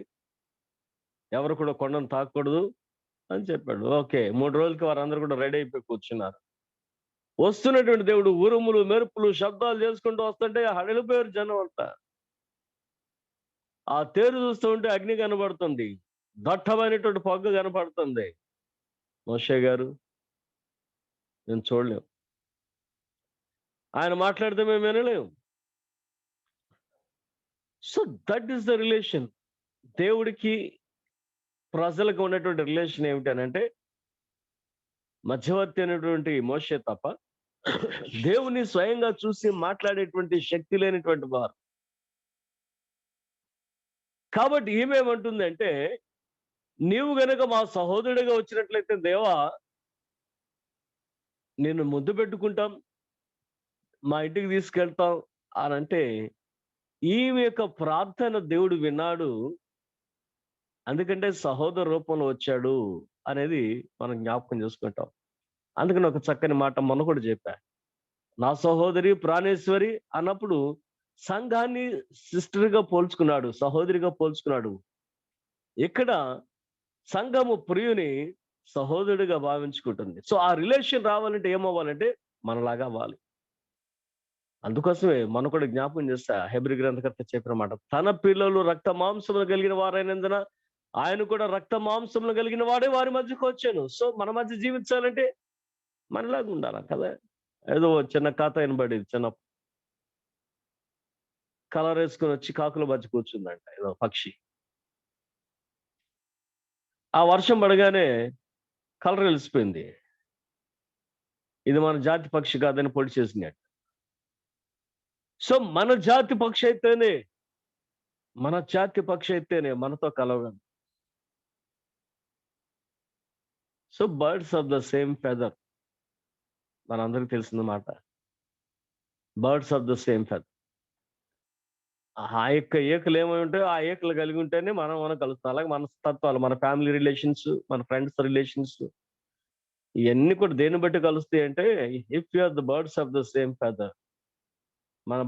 ఎవరు కూడా కొండను తాకకూడదు అని చెప్పాడు. ఓకే. 3 రోజులకి వారందరూ కూడా రెడీ అయిపోయి కూర్చున్నారు. వస్తున్నటువంటి దేవుడు ఉరుములు, మెరుపులు, శబ్దాలు చేసుకుంటూ వస్తుంటే హడలిపోయారు జనం అంతా. ఆ తేరు చూస్తూ ఉంటే అగ్ని కనబడుతుంది. దట్టమైనటువంటి పొగ కనపడుతుంది. మోషే గారు నేను చూడలేం. ఆయన మాట్లాడితే మేము వినలేం. So that is the relation. దేవుడికి ప్రజలకు ఉన్నటువంటి రిలేషన్ ఏమిటి అనంటే, మధ్యవర్తి అయినటువంటి మోషే తప్ప దేవుని స్వయంగా చూసి మాట్లాడేటువంటి శక్తి లేనటువంటి వారు. కాబట్టి ఈమెమంటుందంటే, నీవు గనక మా సహోదరుడిగా వచ్చినట్లయితే దేవా నిన్ను ముద్దు పెట్టుకుంటాం, మా ఇంటికి తీసుకెళ్తాం అనంటే, ఈమె యొక్క ప్రార్థన దేవుడు విన్నాడు. అందుకంటే సహోదర రూపంలో వచ్చాడు అనేది మనం జ్ఞాపకం చేసుకుంటాం. అందుకని ఒక చక్కని మాట మొన్న కూడా చెప్పా. నా సహోదరి ప్రాణేశ్వరి అన్నప్పుడు సంఘాన్ని సిస్టర్‌గా పోల్చుకున్నాడు, సహోదరిగా పోల్చుకున్నాడు. ఇక్కడ సంఘము ప్రియుని సహోదరుడిగా భావించుకుంటుంది. సో ఆ రిలేషన్ రావాలంటే ఏమవ్వాలంటే మనలాగా అవ్వాలి. అందుకోసమే మనం కూడా జ్ఞాపకం చేస్తా హెబ్రీ గ్రంథకర్త చెప్పిన మాట. తన పిల్లలు రక్త మాంసములు కలిగిన వారైనందున ఆయన కూడా రక్త మాంసములు కలిగిన వాడే వారి మధ్యకు వచ్చాను. సో మన మధ్య జీవించాలంటే మనలాగా ఉండాలా కదా! ఏదో చిన్న కథ వినబడేది చిన్నప్పుడు. కలర్ వేసుకొని వచ్చి కాకుల మధ్య కూర్చుందంట ఏదో పక్షి. ఆ వర్షం పడగానే కలర్ వెలిసిపోయింది. ఇది మన జాతి పక్షి కాదని పొడి చేసినట్టు. సో మన జాతి పక్షి అయితేనే మనతో కలవగలదు. So birds of the same feather మనందరికి తెలిసిన మాట. Birds of the same feather. ఆ యొక్క ఏకలు ఏమై ఉంటాయో ఆ ఏకలు కలిగి ఉంటేనే మనం కలుస్తాం. అలాగే మనస్తత్వాలు, మన ఫ్యామిలీ రిలేషన్స్, మన ఫ్రెండ్స్ రిలేషన్స్ ఇవన్నీ కూడా దేన్ని బట్టి కలుస్తాయి అంటే, if you are the birds of the same feather. మన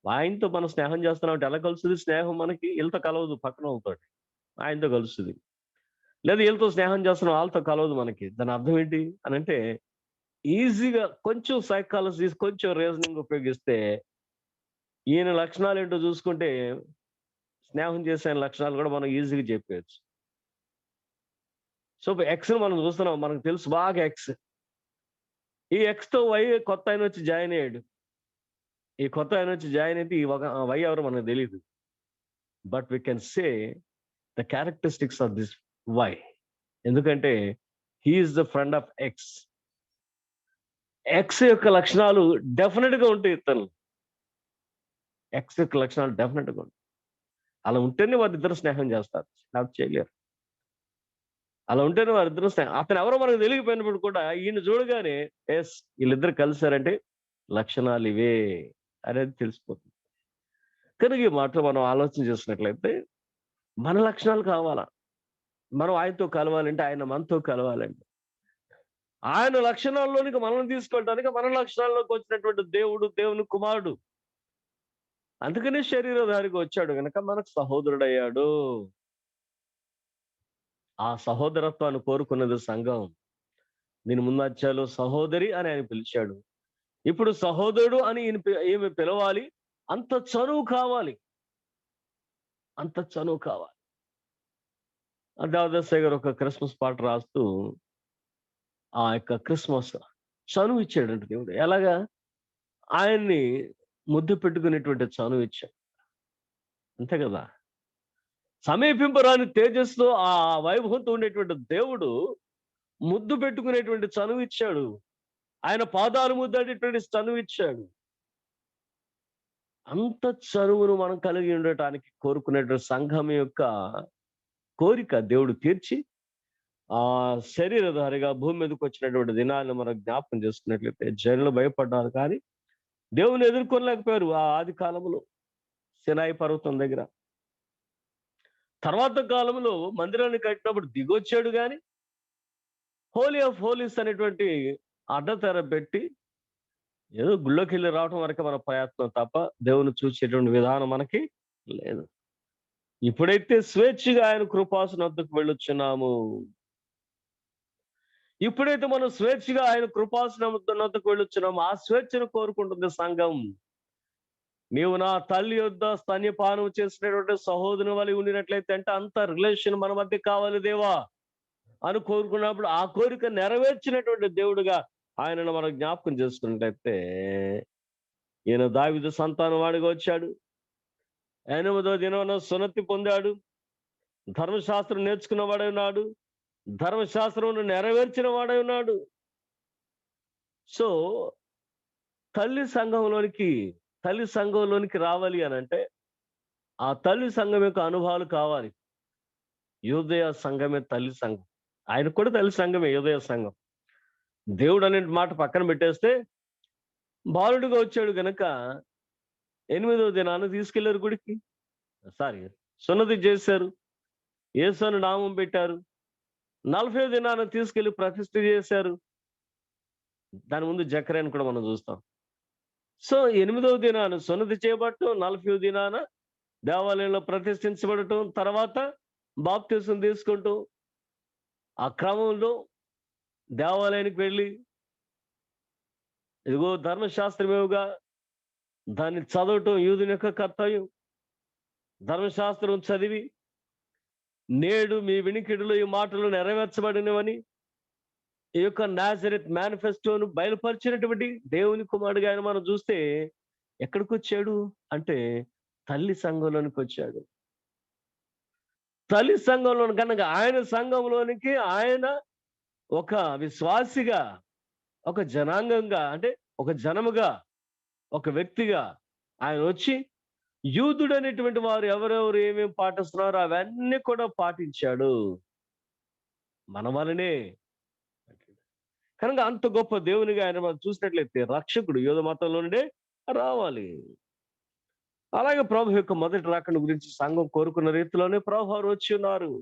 ఆయనతో మనం స్నేహం చేస్తున్నాం అంటే ఎలా కలుస్తుంది స్నేహం? మనకి వీళ్ళతో కలవదు, పక్కన వాళ్ళతోటి ఆయనతో కలుస్తుంది. లేదా వీళ్ళతో స్నేహం చేస్తున్నాం వాళ్ళతో కలవదు మనకి. దాని అర్థం ఏంటి అని అంటే, ఈజీగా కొంచెం సైకాలజీ, కొంచెం రీజనింగ్ ఉపయోగిస్తే ఈయన లక్షణాలు ఏంటో చూసుకుంటే స్నేహం చేసే లక్షణాలు కూడా మనం ఈజీగా చెప్పేయచ్చు. సో ఎక్స్ మనం చూస్తున్నాం, మనకు తెలుసు బాగా ఎక్స్. ఈ ఎక్స్ తో వై కొత్త ఆయన వచ్చి జాయిన్ అయ్యాడు. ఈ కొత్త ఆయన వచ్చి జాయిన్ అయితే ఈ వై ఎవరో మనకు తెలియదు. But we can say the characteristics of this Y. ఎందుకంటే he is the friend of X. X యొక్క లక్షణాలు డెఫినెట్ గా ఉంటాయి ఇతను. ఎక్స్ యొక్క లక్షణాలు డెఫినెట్ గా ఉంటాయి. అలా ఉంటేనే వారిద్దరు స్నేహం చేస్తారు, నాకు చేయలేరు. అలా ఉంటేనే వారిద్దరు స్నేహం. అతను ఎవరో మనకు తెలియకపోయినప్పుడు కూడా ఈయన చూడగానే ఎస్ వీళ్ళిద్దరు కలిసారంటే లక్షణాలు ఇవే అనేది తెలిసిపోతుంది. కనుక ఈ మాటలు మనం ఆలోచన చేసినట్లయితే మన లక్షణాలు కావాలా? మనం ఆయనతో కలవాలంటే, ఆయన మనతో కలవాలంటే, ఆయన లక్షణాల్లోనికి మనం తీసుకెళ్ళడానికి మన లక్షణాల్లోకి వచ్చినటువంటి దేవుడు, దేవుని కుమారుడు. అందుకనే శరీరధారికి వచ్చాడు గనక మనకు సహోదరుడయ్యాడు. ఆ సహోదరత్వాన్ని కోరుకున్నది సంఘం. దీని ముందు అధ్యాయంలో సహోదరి అని ఆయన పిలిచాడు. ఇప్పుడు సహోదరుడు అని ఈమె పిలవాలి. అంత చనువు కావాలి, అంత చనువు కావాలి. దేవదాసయ్య గారు ఒక క్రిస్మస్ పాట రాస్తూ ఆ యొక్క క్రిస్మస్ చనువు ఇచ్చాడంట దేవుడు. ఎలాగా? ఆయన్ని ముద్దు పెట్టుకునేటువంటి చనువు ఇచ్చాడు. అంతే కదా? సమీపింపరాని తేజస్సులో ఆ వైభవంతో ఉండేటువంటి దేవుడు ముద్దు పెట్టుకునేటువంటి చనువు ఇచ్చాడు. ఆయన పాదాలు ముద్దాడేటువంటి చనువు ఇచ్చాడు. అంత చనువును మనం కలిగి ఉండటానికి కోరుకునేటువంటి సంఘం యొక్క కోరిక దేవుడు తీర్చి ఆ శరీరధారిగా భూమి మీదకి వచ్చినటువంటి దినాలను మనం జ్ఞాపకం చేసుకున్నట్లయితే జనులు భయపడ్డారు, కానీ దేవుని ఎదుర్కొనలేకపోయారు. ఆ ఆది కాలంలో సినాయి పర్వతం దగ్గర. తర్వాత కాలంలో మందిరాన్ని కట్టినప్పుడు దిగొచ్చాడు, కానీ హోలీ ఆఫ్ హోలీస్ అనేటువంటి అడ్డతెర పెట్టి ఏదో గుళ్ళోకి వెళ్ళి రావడం వరకే మన ప్రయత్నం తప్ప దేవుని చూసేటువంటి విధానం మనకి లేదు. ఇప్పుడైతే స్వేచ్ఛగా ఆయన కృపాసనం వద్దకు వెళ్ళొచ్చున్నాము. ఇప్పుడైతే మనం స్వేచ్ఛగా ఆయన కృపాసనం వద్దకు వెళ్ళొచ్చున్నాము. ఆ స్వేచ్ఛను కోరుకుంటుంది సంఘం. నీవు నా తల్లి యొద్ద స్తన్యపానం చేసినటువంటి సహోదరుని వలె ఉండినట్లయితే అంటే అంత రిలేషన్ మన మధ్య కావాలి దేవా అని కోరుకున్నప్పుడు ఆ కోరిక నెరవేర్చినటువంటి దేవుడుగా ఆయనను మనం జ్ఞాపకం చేసుకున్నట్లయితే ఈయన దావీదు సంతానం వాడిగా వచ్చాడు. 8వ దినమున సున్నతి పొందాడు. ధర్మశాస్త్రం నేర్చుకున్న వాడై ఉన్నాడు. ధర్మశాస్త్రం నెరవేర్చిన వాడై ఉన్నాడు. సో తల్లి సంఘంలోనికి రావాలి అని అంటే ఆ తల్లి సంఘం యొక్క అనుభవాలు కావాలి. యూదయ సంఘమే తల్లి సంఘం. ఆయన కూడా తల్లి సంఘమే యూదయ సంఘం. దేవుడు అనే మాట పక్కన పెట్టేస్తే బాలుడిగా వచ్చాడు గనక 8వ దినాన్ని తీసుకెళ్లారు గుడికి. సున్నతి చేశారు, యేసు అని నామం పెట్టారు. 40వ దినాన్ని తీసుకెళ్లి ప్రతిష్ఠ చేశారు. దాని ముందు జకర్యాను కూడా మనం చూస్తాం. సో 8వ దినాన్ని సున్నతి చేయబడటం, 40వ దినాన దేవాలయంలో ప్రతిష్ఠించబడటం, తర్వాత బాప్తిసం తీసుకుంటూ ఆ క్రమంలో దేవాలయానికి వెళ్ళి ఇదిగో ధర్మశాస్త్రమేవుగా దాన్ని చదవటం యూదుని యొక్క కర్తవ్యం. ధర్మశాస్త్రం చదివి నేడు మీ వినికిడిలో ఈ మాటలు నెరవేర్చబడినవని ఈ యొక్క నాజరేత్ మేనిఫెస్టోను బయలుపరిచినటువంటి దేవుని కుమారుడిగా ఆయన మనం చూస్తే ఎక్కడికి వచ్చాడు అంటే తల్లి సంఘంలోనికి వచ్చాడు. తల్లి సంఘంలో కనుక ఆయన సంఘంలోనికి ఆయన ఒక విశ్వాసిగా, ఒక జనాంగంగా, అంటే ఒక జనముగా, ఒక వ్యక్తిగా ఆయన వచ్చి యూదుడు అనేటువంటి వారు ఎవరెవరు ఏమేమి పాటిస్తున్నారో అవన్నీ కూడా పాటించాడు మన వలనే. కనుక అంత గొప్ప దేవునిగా ఆయన మనం చూసినట్లయితే రక్షకుడు యూద మతంలో నుండే రావాలి. అలాగే ప్రభు యొక్క మొదటి రాకడ గురించి సంఘం కోరుకున్న రీతిలోనే ప్రభు వారు వచ్చి ఉన్నారు.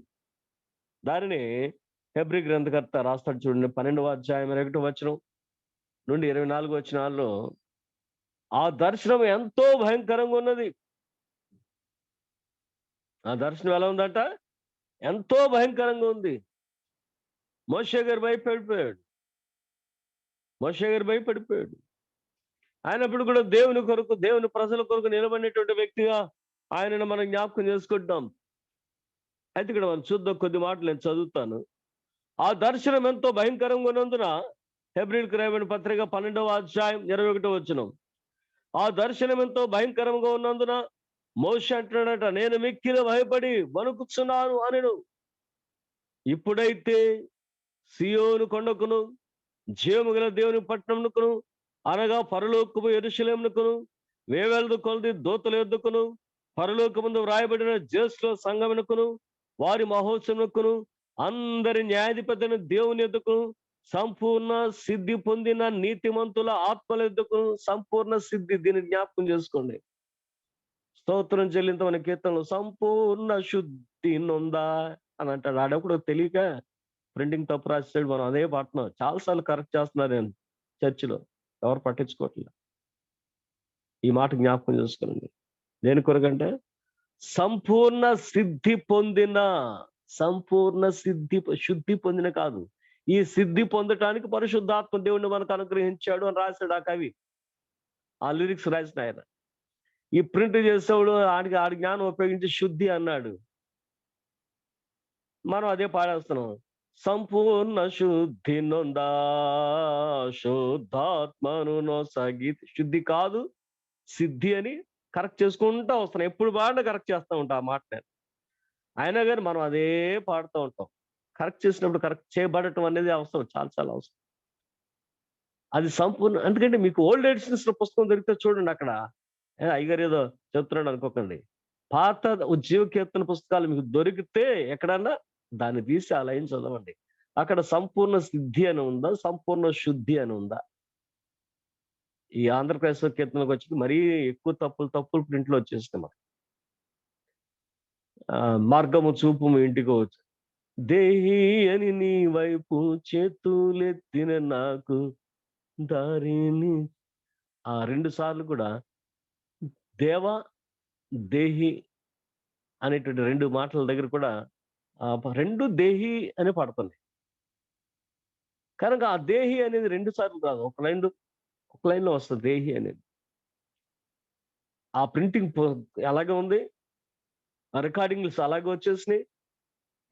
దానిని హెబ్రీ గ్రంథకర్త రాస్తాడు చూడండి. 12వ అధ్యాయం 1వ వచనం నుండి 24వ వచనాల్లో ఆ దర్శనం ఎంతో భయంకరంగా ఉన్నది. ఆ దర్శనం ఎలా ఉందంట? ఎంతో భయంకరంగా ఉంది. మోషే గారు భయపడిపోయాడు. ఆయనప్పుడు కూడా దేవుని కొరకు, దేవుని ప్రజల కొరకు నిలబడినటువంటి వ్యక్తిగా ఆయనను మనం జ్ఞాపకం చేసుకుంటాం. అయితే ఇక్కడ మనం చూద్దాం, కొద్ది మాటలు నేను చదువుతాను. ఆ దర్శనం ఎంతో భయంకరంగా ఉన్నందున హెబ్రీయులకు రాయబడిన పత్రిక 12వ అధ్యాయం 21వ వచనం. ఆ దర్శనం ఎంతో భయంకరంగా ఉన్నందున మోషే అంటున్నాడట, నేను మిక్కిలి భయపడి వణుకుచున్నాను అనెను. ఇప్పుడైతే సియోను కొండకును జీవము గల దేవుని పట్టణమునకును అనగా పరలోకము యెరూషలేమునకును వేవేల కొలది దూతల యొద్దకును పరలోకమందు వ్రాయబడిన జ్యేష్ఠుల సంఘమునకును వారి మహోత్సవమునకును అందరి న్యాయాధిపతిని దేవుని యొద్దకును సంపూర్ణ సిద్ధి పొందిన నీతిమంతుల ఆత్మల యొద్దకును సంపూర్ణ సిద్ధి. దీన్ని జ్ఞాపకం చేసుకోండి. స్తోత్రం చెల్లింతమైన కీర్తనలు సంపూర్ణ శుద్ధి నొందా అని అంటాడు. ఆడప్పుడు తెలియక ప్రింటింగ్ తప్పు రాసాడు. మనం అదే పాడుతున్నాం. చాలాసార్లు కరెక్ట్ చేస్తున్నారు నేను చర్చిలో, ఎవరు పట్టించుకోవట్లేదు. ఈ మాట జ్ఞాపకం చేసుకోండి. దేని కొరకంటే సంపూర్ణ సిద్ధి పొందిన, సంపూర్ణ సిద్ధి శుద్ధి పొందిన కాదు, ఈ సిద్ధి పొందటానికి పరిశుద్ధాత్మ దేవుడిని మనకు అనుగ్రహించాడు అని రాశాడు ఆ కవి. ఆ లిరిక్స్ రాసిన ఆయన. ఈ ప్రింట్ చేసేవాడు ఆడి జ్ఞానం ఉపయోగించి శుద్ధి అన్నాడు. మనం అదే పాడేస్తున్నాం. సంపూర్ణ శుద్ధి నొందా శుద్ధాత్మను నొసగితి. శుద్ధి కాదు సిద్ధి అని కరెక్ట్ చేసుకుంటూ వస్తున్నాం. ఎప్పుడు పాడినా కరెక్ట్ చేస్తూ ఉంటాం ఆ మాట నేను. అయినా కానీ మనం అదే పాడుతూ ఉంటాం. కరెక్ట్ చేసినప్పుడు కరెక్ట్ చేయబడటం అనేది అవసరం, చాలా చాలా అవసరం. అది సంపూర్ణ. ఎందుకంటే మీకు ఓల్డ్ ఎడిషన్స్ లో పుస్తకం దొరికితే చూడండి, అక్కడ అయ్యగారు ఏదో చెప్తున్నాడు అనుకోకండి. పాత ఉజ్జీవ కీర్తన పుస్తకాలు మీకు దొరికితే ఎక్కడన్నా దాన్ని తీసి ఆ లైన్ చదవండి. అక్కడ సంపూర్ణ సిద్ధి అని ఉందా, సంపూర్ణ శుద్ధి అని ఉందా? ఈ ఆంధ్రప్రదేశ్ కీర్తనకు వచ్చి మరీ ఎక్కువ తప్పులు ప్రింట్లో వచ్చేస్తాయి మనకి. మార్గము చూపు మీ ఇంటికి వచ్చు, దేహి అని నీ వైపు చేతులెత్తిన నాకు దారిని. ఆ 2 సార్లు కూడా దేవ దేహి అనేటువంటి 2 మాటల దగ్గర కూడా 2 దేహి అని పడుతుంది. కనుక ఆ దేహి అనేది 2 సార్లు కాదు, ఒక లైన్లో వస్తుంది దేహి అనేది. ఆ ప్రింటింగ్ అలాగే ఉంది, ఆ రికార్డింగ్స్ అలాగే వచ్చేసినాయి.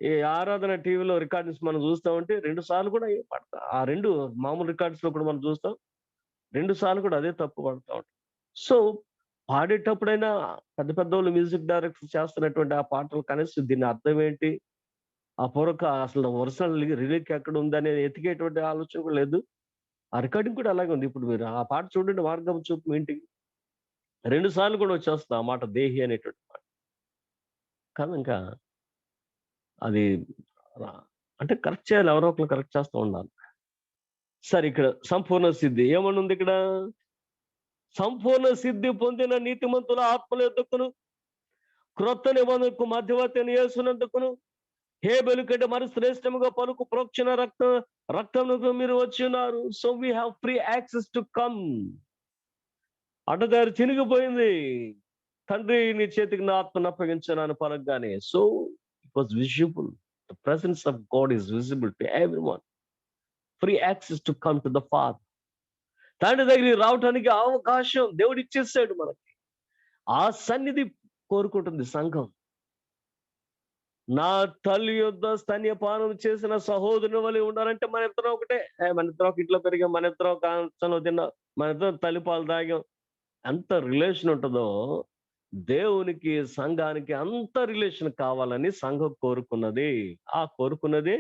ఈ ఆరాధన టీవీలో రికార్డింగ్స్ మనం చూస్తామంటే 2 సార్లు కూడా పడతా. ఆ 2 మామూలు రికార్డ్స్ లో కూడా మనం చూస్తాం, 2 సార్లు కూడా అదే తప్పు పడతా ఉంటాం. సో పాడేటప్పుడైనా పెద్ద వాళ్ళు మ్యూజిక్ డైరెక్టర్ చేస్తున్నటువంటి ఆ పాటలు కనీసం దీని అర్థం ఏంటి, ఆ పూర్వక అసలు ఒరిజినల్ లిరిక్ ఎక్కడ ఉంది అనేది ఎతికేటువంటి ఆలోచన కూడా లేదు. ఆ రికార్డింగ్ కూడా అలాగే ఉంది. ఇప్పుడు మీరు ఆ పాట చూడండి, మార్గం చూపు మీ ఇంటికి, 2 సార్లు కూడా వచ్చేస్తుంది ఆ మాట దేహి అనేటువంటి మాట. కనుక అది అంటే కరెక్ట్ చేయాలి, ఎవరో ఒకరు కరెక్ట్ చేస్తూ ఉండాలి. సరే, ఇక్కడ సంపూర్ణ సిద్ధి ఏమని ఉంది? ఇక్కడ సంపూర్ణ సిద్ధి పొందిన నీతిమంతుల ఆత్మల యొద్దకును క్రొత్త నిబంధనకు మధ్యవర్తి అయిన యేసునందుకును హేబెలు కంటే మరి శ్రేష్టముగా పలుకు ప్రోక్షణ రక్తమునకు మీరు వచ్చి ఉన్నారు. So we have free access to come. అడ్డదారి చినిగిపోయింది, తండ్రి నీ చేతికి నా ఆత్మను అప్పగించాను పలకగానే. So it was visible, the presence of God is visible to everyone. Free access to come to the Father. తండ్రి దగ్గరికి రావటానికి అవకాశం దేవుడు ఇచ్చేసాడు మనకి. ఆ సన్నిధి కోరుకుంటుంది సంఘం. నా తల్లి యొద్ద స్తన్యపానం చేసిన సహోదరుని వలె ఉండాలంటే మన ఇద్దరం ఒకటే. మన ఇద్దరం ఒక ఇంట్లో పెరిగాం, మన ఇద్దరం కాంచంలో తిన్నాం, మన ఇద్దరం తల్లిపాలు తాగాం. ఎంత రిలేషన్ ఉంటుందో దేవునికి సంఘానికి అంత రిలేషన్ కావాలని సంఘం కోరుకున్నది. ఆ కోరుకున్నది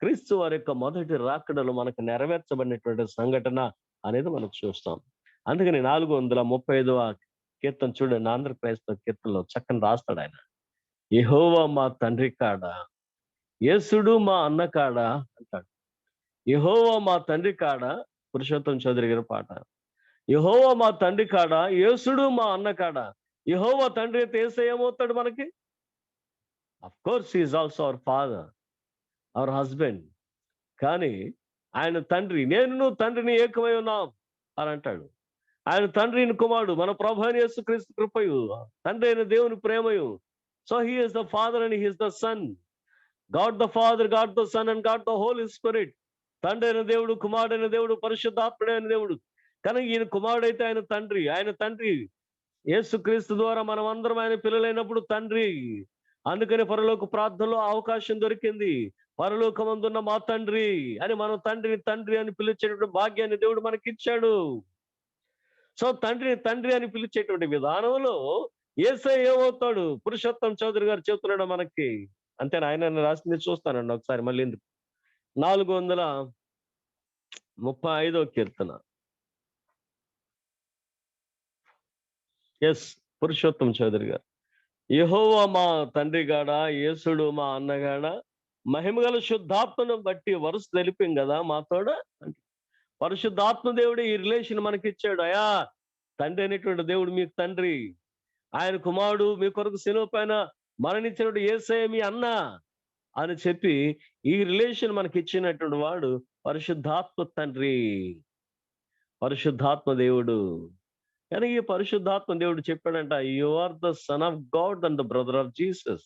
క్రీస్తు వారి యొక్క మొదటి రాకడలో మనకు నెరవేర్చబడినటువంటి సంఘటన అనేది మనం చూస్తాం. అందుకని 435వ కీర్తన చూడండి, ఆంధ్రప్రదేశ్ కీర్తనలో చక్కని రాస్తాడు ఆయన. యెహోవా మా తండ్రి కాడ, యేసుడు మా అన్న కాడ అంటాడు. యెహోవా మా తండ్రి కాడ, పురుషోత్తం చౌదరి గారి పాట. యెహోవా మా తండ్రి కాడ, యేసుడు మా అన్న కాడ. యెహోవా తండ్రి అయితే యేసయ్య ఏమవుతాడు మనకి? Of course he is also our father, hour husband. కానీ ఆయన తండ్రి, నేను తండ్రిని ఏకమై ఉన్నాం అని అంటాడు. ఆయన తండ్రిని కుమారుడు, మన ప్రభు అయిన యేసుక్రీస్తు కృపయు, తండ్రి అయిన దేవుని ప్రేమయు. So he is the Father and he is the Son. God the Father, God the Son and God the Holy Spirit. తండ్రి అయిన దేవుడు, కుమారుడైన దేవుడు, పరిశుద్ధాత్ముడైన దేవుడు. కనుక ఈయన కుమారుడైతే ఆయన తండ్రి. ఆయన తండ్రి యేసుక్రీస్తు ద్వారా మనం అందరం ఆయన పిల్లలైనప్పుడు తండ్రి. అందుకని పరలోక ప్రార్థనలో అవకాశం దొరికింది. పరలోకమందున్న మా తండ్రి అని మనం తండ్రి తండ్రి అని పిలిచేటువంటి భాగ్యాన్ని దేవుడు మనకిచ్చాడు. సో తండ్రిని తండ్రి అని పిలిచేటువంటి విధానంలో యేసయ్య ఏమవుతాడు? పురుషోత్తం చౌదరి గారు చెబుతున్నాడు మనకి. అంతేనా? ఆయన రాసింది చూస్తానండి ఒకసారి మళ్ళీ. 435 కీర్తన. ఎస్, పురుషోత్తం చౌదరి గారు. యెహోవా మా తండ్రి గాడ, యేసుడు మా అన్నగాడ, మహిమగల శుద్ధాత్మను బట్టి వరుస తెలిపాం కదా మాతోడ. పరిశుద్ధాత్మ దేవుడు ఈ రిలేషన్ మనకిచ్చాడు. అయా తండ్రి అనేటువంటి దేవుడు మీకు తండ్రి, ఆయన కుమారుడు మీ కొరకు శిలువ పైన మరణించినటువంటి యేసయ్య మీ అన్న అని చెప్పి ఈ రిలేషన్ మనకి ఇచ్చినటువంటి వాడు పరిశుద్ధాత్మ తండ్రి, పరిశుద్ధాత్మ దేవుడు. కానీ ఈ పరిశుద్ధాత్మ దేవుడు చెప్పాడంట, you are the son of God and the brother of Jesus.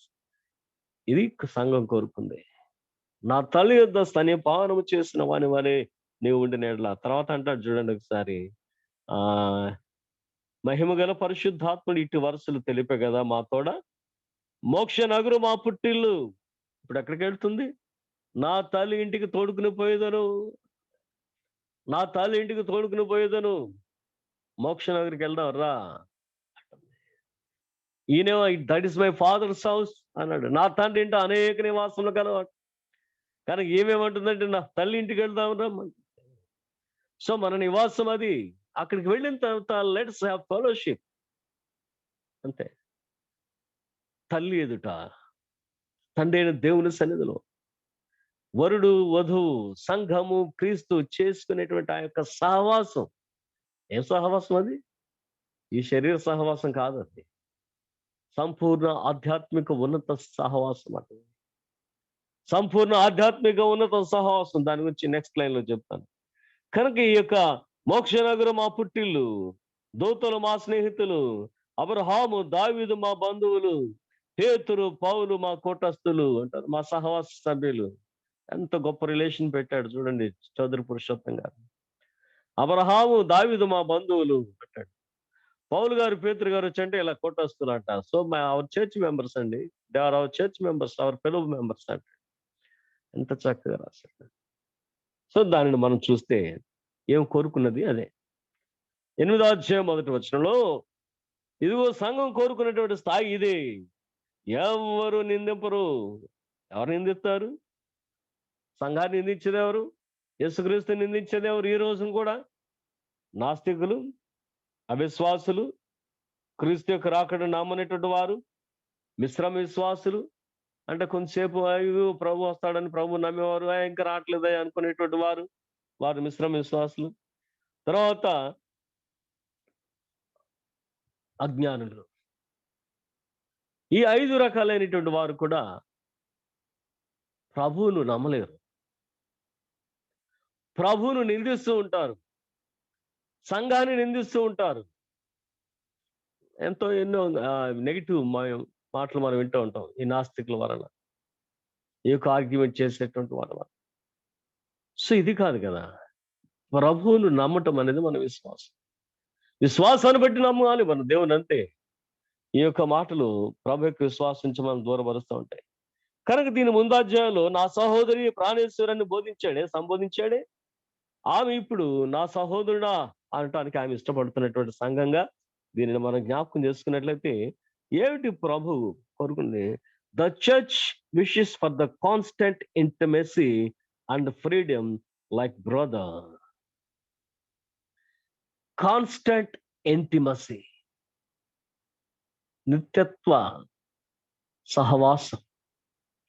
ఇది సంఘం కోరుకుంది. నా తల్లి యొద్ద స్తన్యపానము చేసిన వాని వలె నీవు ఉండిన యెడల. తర్వాత అంటాడు చూడండి ఒకసారి, ఆ మహిమ గల పరిశుద్ధాత్ముడు ఇటు వరుసలు తెలిపే కదా మా తోడ, మోక్ష నగరు మా పుట్టిల్లు. ఇప్పుడు ఎక్కడికి వెళ్తుంది? నా తల్లి ఇంటికి తోడుకుని పోయేదను, నా తల్లి ఇంటికి తోడుకుని పోయేదను, మోక్ష నగరికి వెళ్దాం రా. ఈయనేమో that is my father's house అన్నాడు. నా తండ్రి ఇంట అనేక నివాసములు కలవాడు. కానీ ఏమేమంటుందంటే నా తల్లి ఇంటికి వెళ్దాం రా. సో మన నివాసం అది. అక్కడికి వెళ్ళిన తర్వాత లెట్స్ హ్యావ్ ఫెలోషిప్. అంతే. తల్లి ఎదుట, తండ్రి అయిన దేవుని సన్నిధిలో వరుడు వధువు సంఘము క్రీస్తు చేసుకునేటువంటి ఆ యొక్క సహవాసం. ఏం సహవాసం అది? ఈ శరీర సహవాసం కాదు, అది సంపూర్ణ ఆధ్యాత్మిక ఉన్నత సహవాసం. అంటే సంపూర్ణ ఆధ్యాత్మిక ఉన్నత సహవాసం. దాని గురించి నెక్స్ట్ లైన్ లో చెప్తాను. కనుక ఈ యొక్క మోక్షనగరు మా పుట్టిల్లు, దూతలు మా స్నేహితులు, అబ్రహాము దావీదు మా బంధువులు, పేతురు పౌలు మా కూటస్థులు అంటారు, మా సహవాస సభ్యులు. ఎంత గొప్ప రిలేషన్ పెట్టాడు చూడండి చౌదరి పురుషోత్తం గారు. అబ్రహాము దావీదు మా బంధువులు పెట్టాడు. పౌలు గారు పేతురు గారు వచ్చి అంటే ఇలా కూటస్థులు అంట. సో అవర్ చర్చ్ మెంబర్స్ అండి, they are our church members, our fellow members అంట. ఎంత చక్కగా రాశాడు. సో దానిని మనం చూస్తే ఏం కోరుకున్నది అదే. 8వ అధ్యాయం 1వ వచనంలో, ఇదిగో సంఘం కోరుకున్నటువంటి స్థాయి ఇది, ఎవరు నిందింపరు. ఎవరు నిందిస్తారు? సంఘాన్ని నిందించేది ఎవరు? యేసుక్రీస్తు నిందించేది ఎవరు? ఈ రోజు కూడా నాస్తికులు, అవిశ్వాసులు, క్రీస్తు యొక్క రాకడ నమ్మనేటువంటి వారు, మిశ్రమ విశ్వాసులు. అంటే కొంతసేపు అయ్యో ప్రభు వస్తాడని ప్రభు నమ్మేవారు, ఇంకా రావట్లేదా అనుకునేటువంటి వారు, వారు మిశ్రమ విశ్వాసులు. తర్వాత అజ్ఞానులు. ఈ 5 రకాలైనటువంటి వారు కూడా ప్రభువును నమ్మలేరు, ప్రభువును నిందిస్తూ ఉంటారు, సంఘాన్ని నిందిస్తూ ఉంటారు. ఎన్నో నెగిటివ్ మాటలు మనం వింటూ ఉంటాం ఈ నాస్తికుల వలన, ఈ యొక్క ఆర్గ్యుమెంట్ చేసేటువంటి వాళ్ళ వలన. సో ఇది కాదు కదా, ప్రభువును నమ్మటం అనేది మన విశ్వాసం. విశ్వాసాన్ని బట్టి నమ్మాలి మన దేవుని. అంతే. ఈ యొక్క మాటలు ప్రభు యొక్క విశ్వాసం నుంచి మనం దూరపరుస్తూ ఉంటాయి. కనుక దీని ముందాధ్యాయంలో నా సహోదరి ప్రాణేశ్వరాన్ని సంబోధించాడే. ఆమె ఇప్పుడు నా సహోదరుడా అనటానికి ఆమె ఇష్టపడుతున్నటువంటి సంఘంగా దీనిని మనం జ్ఞాపకం చేసుకున్నట్లయితే ఏమిటి ప్రభు కోరుకుంది? The church wishes for the constant intimacy and freedom like brother. Constant intimacy, నిత్యత్వ సహవాసం.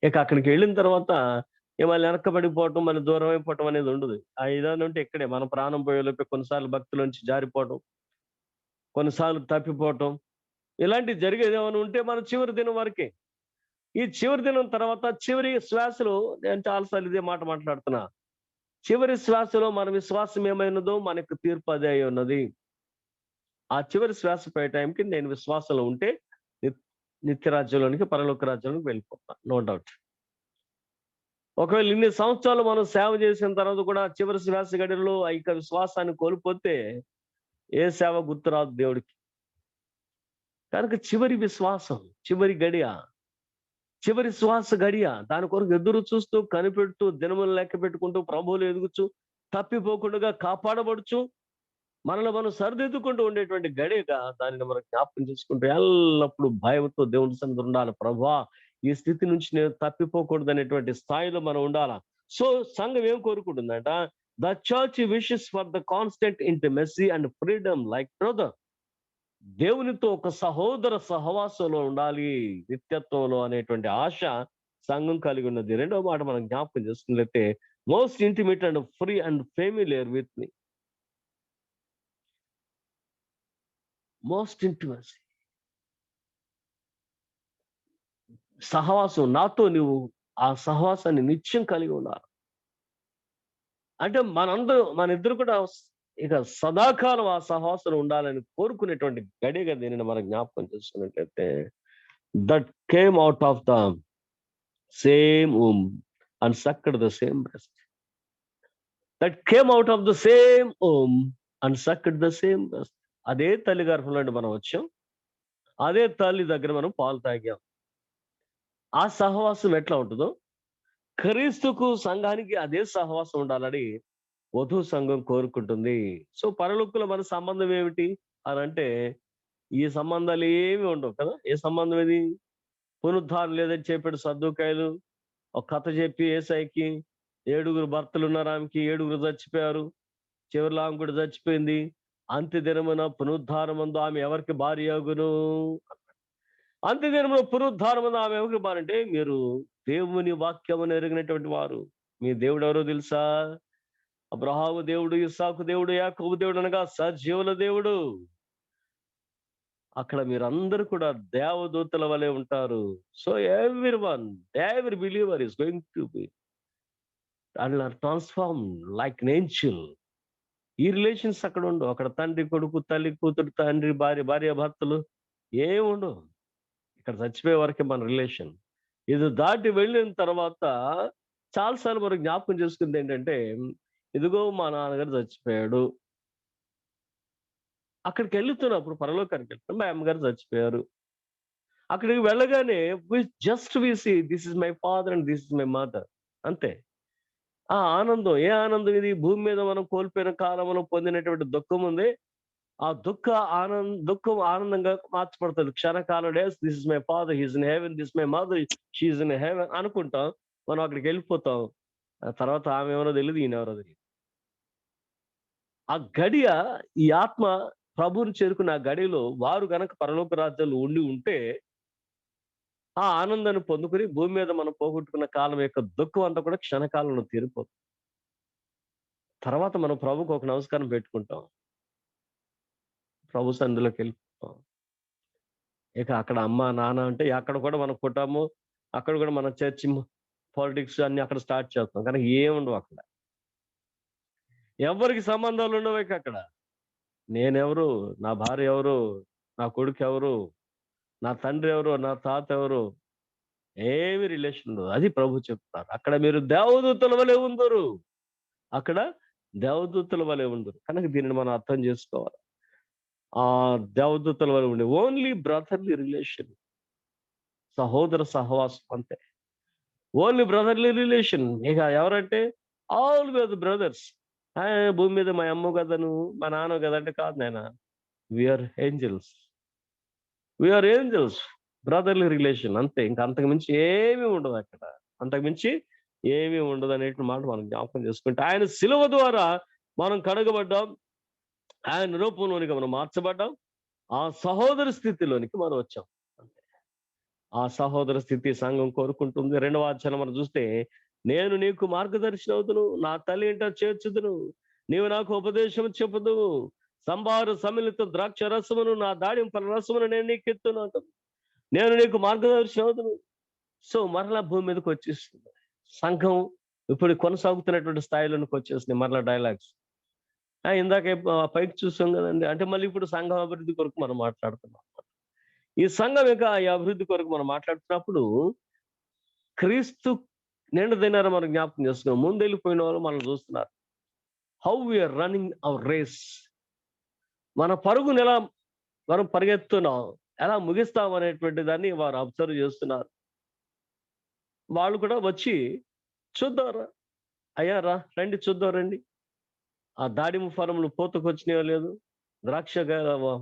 ఇక అక్కడికి వెళ్ళిన తర్వాత మళ్ళీ వెనక్కబడిపోవటం, మన దూరం అయిపోవటం అనేది ఉండదు. ఆ ఇదాన్ని ఉంటే ఇక్కడే మన ప్రాణం పోయేలోపే కొన్నిసార్లు భక్తులోంచి జారిపోవటం, కొన్నిసార్లు తప్పిపోవటం, ఇలాంటివి జరిగేది ఏమైనా ఉంటే మన చివరి దినం వరకే. ఈ చివరి దినం తర్వాత చివరి శ్వాసలో, నేను చాలాసార్లు ఇదే మాట మాట్లాడుతున్నా, చివరి శ్వాసలో మన విశ్వాసం ఏమైనదో మనకు తీర్పు అదే అయి ఉన్నది. ఆ చివరి శ్వాస పోయే టైంకి నేను విశ్వాసంలో ఉంటే నిత్య రాజ్యంలోనికి, పరలోక రాజ్యంలోకి వెళ్ళిపోతా, నో డౌట్. ఒకవేళ ఇన్ని సంవత్సరాలు మనం సేవ చేసిన తర్వాత కూడా చివరి శ్వాస గడిలో ఇక విశ్వాసాన్ని కోల్పోతే ఏ సేవ గుర్తురాదు దేవుడికి. కనుక చివరి విశ్వాసం, చివరి గడియ చివరి శ్వాస గడియ, దాని కొరకు ఎదురు చూస్తూ కనిపెడుతూ దినములు లెక్క పెట్టుకుంటూ ప్రభువులు ఎదుగుచు తప్పిపోకుండా కాపాడబడుచు మనల్ని మనం సరిదిద్దుకుంటూ ఉండేటువంటి గడియగా దానిని మనం జ్ఞాపకం చేసుకుంటూ ఎల్లప్పుడూ భయంతో దేవుని సన్నిధిలో ఉండాలి. ప్రభువా, ఈ స్థితి నుంచి నేను తప్పిపోకూడదు అనేటువంటి స్థాయిలో మనం ఉండాలా. సో సంఘం ఏం కోరుకుంటుందంట? The church wishes for the constant intimacy and freedom like brother. దేవునితో ఒక సహోదర సహవాసంలో ఉండాలి నిత్యత్వంలో అనేటువంటి ఆశ సంఘం కలిగి ఉన్నది. రెండో మాట మనం జ్ఞాపకం చేసుకున్నట్లయితే, most intimate and free and familiar with me. Most intimacy, సహవాసం, నాతో నువ్వు ఆ సహవాసాన్ని నిత్యం కలిగి ఉండాలి. అంటే మన ఇద్దరు కూడా ఇక సదాకాలం ఆ సహవాసం ఉండాలని కోరుకునేటువంటి గడిగా దీనిని మనం జ్ఞాపకం చేసుకున్నట్లయితే, that came out of the same womb and sucked the same breast. That came out of the same womb and sucked the same breast. అదే తల్లి గర్భంలో నుండి మనం వచ్చాం, అదే తల్లి దగ్గర మనం పాలు తాగాం. ఆ సహవాసం ఎట్లా ఉంటుందో క్రీస్తుకు సంఘానికి అదే సహవాసం ఉండాలని వధు సంఘం కోరుకుంటుంది. సో పరలోకంలో మన సంబంధం ఏమిటి అని అంటే, ఈ సంబంధాలు ఏమి ఉండవు కదా. ఏ సంబంధం ఇది? పునరుద్ధారం లేదని చెప్పాడు సద్దూకాయలు. ఒక కథ చెప్పి ఏసాయికి 7 భర్తలు ఉన్నారు, ఆమెకి 7 చచ్చిపోయారు, చివరిలో ఆమె కూడా చచ్చిపోయింది. అంత్య దినమున పునరుద్ధారమందు ఆమె ఎవరికి భార్య అగును? అంత్య దినమున పునరుద్ధారమందు ఆమె ఎవరికి భార్య అంటే, మీరు దేవుని వాక్యమును ఎరిగినటువంటి వారు. మీ దేవుడు ఎవరో తెలుసా? అబ్రహాము దేవుడు, ఇస్సాకు దేవుడు, యాకోబు దేవుడు అనగా సజీవుల దేవుడు. అక్కడ మీరందరూ కూడా దేవదూతల వలె ఉంటారు. So every believer is going to be and are transformed like an angel. ఈ రిలేషన్స్ అక్కడ ఉండవు. అక్కడ తండ్రి కొడుకు, తల్లి కూతురు, తండ్రి భార్య, భార్య భర్తలు ఏముండవు. ఇక్కడ చచ్చిపోయే వరకే మన రిలేషన్. ఇది దాటి వెళ్ళిన తర్వాత చాలాసార్లు మనం జ్ఞాపకం చేసుకుంది ఏంటంటే, ఇదిగో మా నాన్నగారు చచ్చిపోయాడు. అక్కడికి వెళ్తున్నప్పుడు, పరలోకానికి వెళ్తున్నా, మా అమ్మగారు చచ్చిపోయారు. అక్కడికి వెళ్ళగానే we see this is my father and this is my mother, అంతే. ఆ ఆనందం, ఏ ఆనందం ఇది? భూమి మీద మనం కోల్పోయిన కాలంలో పొందినటువంటి దుఃఖం ఉంది, ఆ దుఃఖం ఆనందంగా మార్చబడుతుంది. క్షణకాలం days, this is my father, he's in heaven, this my mother, she is in heaven అనుకుంటాం. మనం అక్కడికి వెళ్ళిపోతాం. ఆ తర్వాత ఆమె ఎవరో తెలియదు, ఈయన ఎవరో తెలియదు. ఆ గడియ, ఈ ఆత్మ ప్రభువుని చేరుకున్న ఆ గడిలో వారు గనక పరలోక రాజ్యాలు ఉండి ఉంటే ఆ ఆనందాన్ని పొందుకుని భూమి మీద మనం పోగొట్టుకున్న కాలం యొక్క దుఃఖం అంతా కూడా క్షణకాలంలో తీరిపోతుంది. తర్వాత మనం ప్రభుకు ఒక నమస్కారం పెట్టుకుంటాం, ప్రభు సన్నిధిలోకి వెళ్ళిపోతాం. ఇక అక్కడ అమ్మ నాన్న అంటే అక్కడ కూడా మనం పుట్టాము, అక్కడ కూడా మన చర్చి పాలిటిక్స్ అన్ని అక్కడ స్టార్ట్ చేస్తాం. కానీ ఏముండవు అక్కడ, ఎవరికి సంబంధాలు ఉండవు. ఇక అక్కడ నేనెవరు, నా భార్య ఎవరు, నా కొడుకు ఎవరు, నా తండ్రి ఎవరు, నా తాత ఎవరు, ఏమి రిలేషన్ ఉండదు. అది ప్రభు చెప్తారు. అక్కడ మీరు దేవదూతల వలె ఉందరు, అక్కడ దేవదూతల వలె ఉందరు. కనుక దీనిని మనం అర్థం చేసుకోవాలి. ఆ దేవదూతల వలె ఉండే ఓన్లీ బ్రదర్లీ రిలేషన్, సహోదర సహవాసం, అంతే. Only brotherly relation. ఇక ఎవరంటే ఆల్వేస్ బ్రదర్స్. భూమి మీద మా అమ్మ కదను, మా నాన్న కదంటే కాదు నాయన, వీఆర్ ఏంజల్స్, బ్రదర్లీ రిలేషన్, అంతే. ఇంకా అంతకు మించి ఏమీ ఉండదు అక్కడ, అంతకు మించి ఏమీ ఉండదు అనేటువంటి మాట మనం జ్ఞాపకం చేసుకుంటే, ఆయన శిలువ ద్వారా మనం కడగబడ్డాం, ఆయన రూపంలోనికి మనం మార్చబడ్డాం, ఆ సహోదర స్థితిలోనికి మనం వచ్చాం, అంతే. ఆ సహోదర స్థితి సంఘం కోరుకుంటుంది. 2వ అధ్యాయం మనం చూస్తే, నేను నీకు మార్గదర్శనం అవుతును, నా తల్లి ఇంట చేర్చుదును, నీవు నాకు ఉపదేశం చెప్పుదువు, సంభార సమిళిత ద్రాక్ష రసమును, నా దాడింపల రసమును నేను నీకు ఎత్తును అంటుంది. నేను నీకు మార్గదర్శనం అవుతును. సో మరలా భూమి మీదకి వచ్చేస్తుంది సంఘం. ఇప్పుడు కొనసాగుతున్నటువంటి స్థాయిలోనికి వచ్చేసింది మరలా డైలాగ్స్. ఇందాక పైకి చూసాం కదండి. అంటే మళ్ళీ ఇప్పుడు సంఘం అభివృద్ధి కొరకు మనం మాట్లాడుతున్నాం. ఈ సంఘం యొక్క ఈ అభివృద్ధి కొరకు మనం మాట్లాడుతున్నప్పుడు క్రీస్తు నిండు దినాన్ని మనం జ్ఞాపకం చేస్తున్నాం. ముందెళ్ళిపోయిన వాళ్ళు మనం చూస్తున్నారు. How we are running our race, మన పరుగును ఎలా మనం పరిగెత్తున్నాం, ఎలా ముగిస్తాం అనేటువంటి దాన్ని వారు అబ్జర్వ్ చేస్తున్నారు. వాళ్ళు కూడా వచ్చి చూద్దాంరా, అయ్యా రా, రండి చూద్దాం రండి, ఆ దాడిమ ఫలములు పూతకొచ్చినాయో లేదు, ద్రాక్ష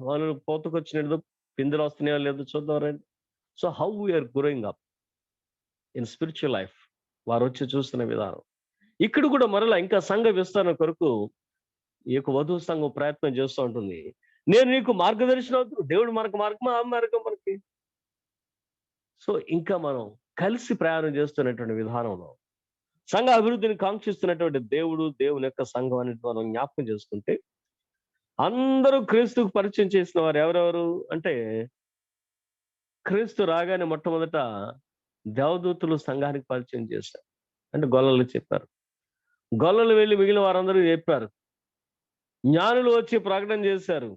వాళ్ళు పూతకొచ్చినదో పిందెలు వస్తున్నాయో లేదు చూద్దాం రండి. So how we are growing up in spiritual life, వారు వచ్చి చూస్తున్న విధానం. ఇక్కడ కూడా మరలా ఇంకా సంఘ విస్తరణ కొరకు ఈ యొక్క వధువు సంఘం ప్రయత్నం చేస్తూ ఉంటుంది. నేను నీకు మార్గదర్శనం అవుతుంది, దేవుడు మనకు మార్గం, ఆ మార్గం మనకి. సో ఇంకా మనం కలిసి ప్రయాణం చేస్తున్నటువంటి విధానంలో సంఘ అభివృద్ధిని కాంక్షిస్తున్నటువంటి దేవుడు, దేవుని యొక్క సంఘం అనేది మనం జ్ఞాపకం చేసుకుంటే, అందరూ క్రీస్తుకు పరిచయం చేసిన వారు ఎవరెవరు అంటే, క్రీస్తు రాగానే మొట్టమొదట దేవదూతులు సంఘానికి పరిచయం చేశారు, అంటే గొల్లలు చెప్పారు. గొల్లలు వెళ్ళి మిగిలిన వారందరూ చెప్పారు. జ్ఞానులు వచ్చి ప్రకటన చేశారు.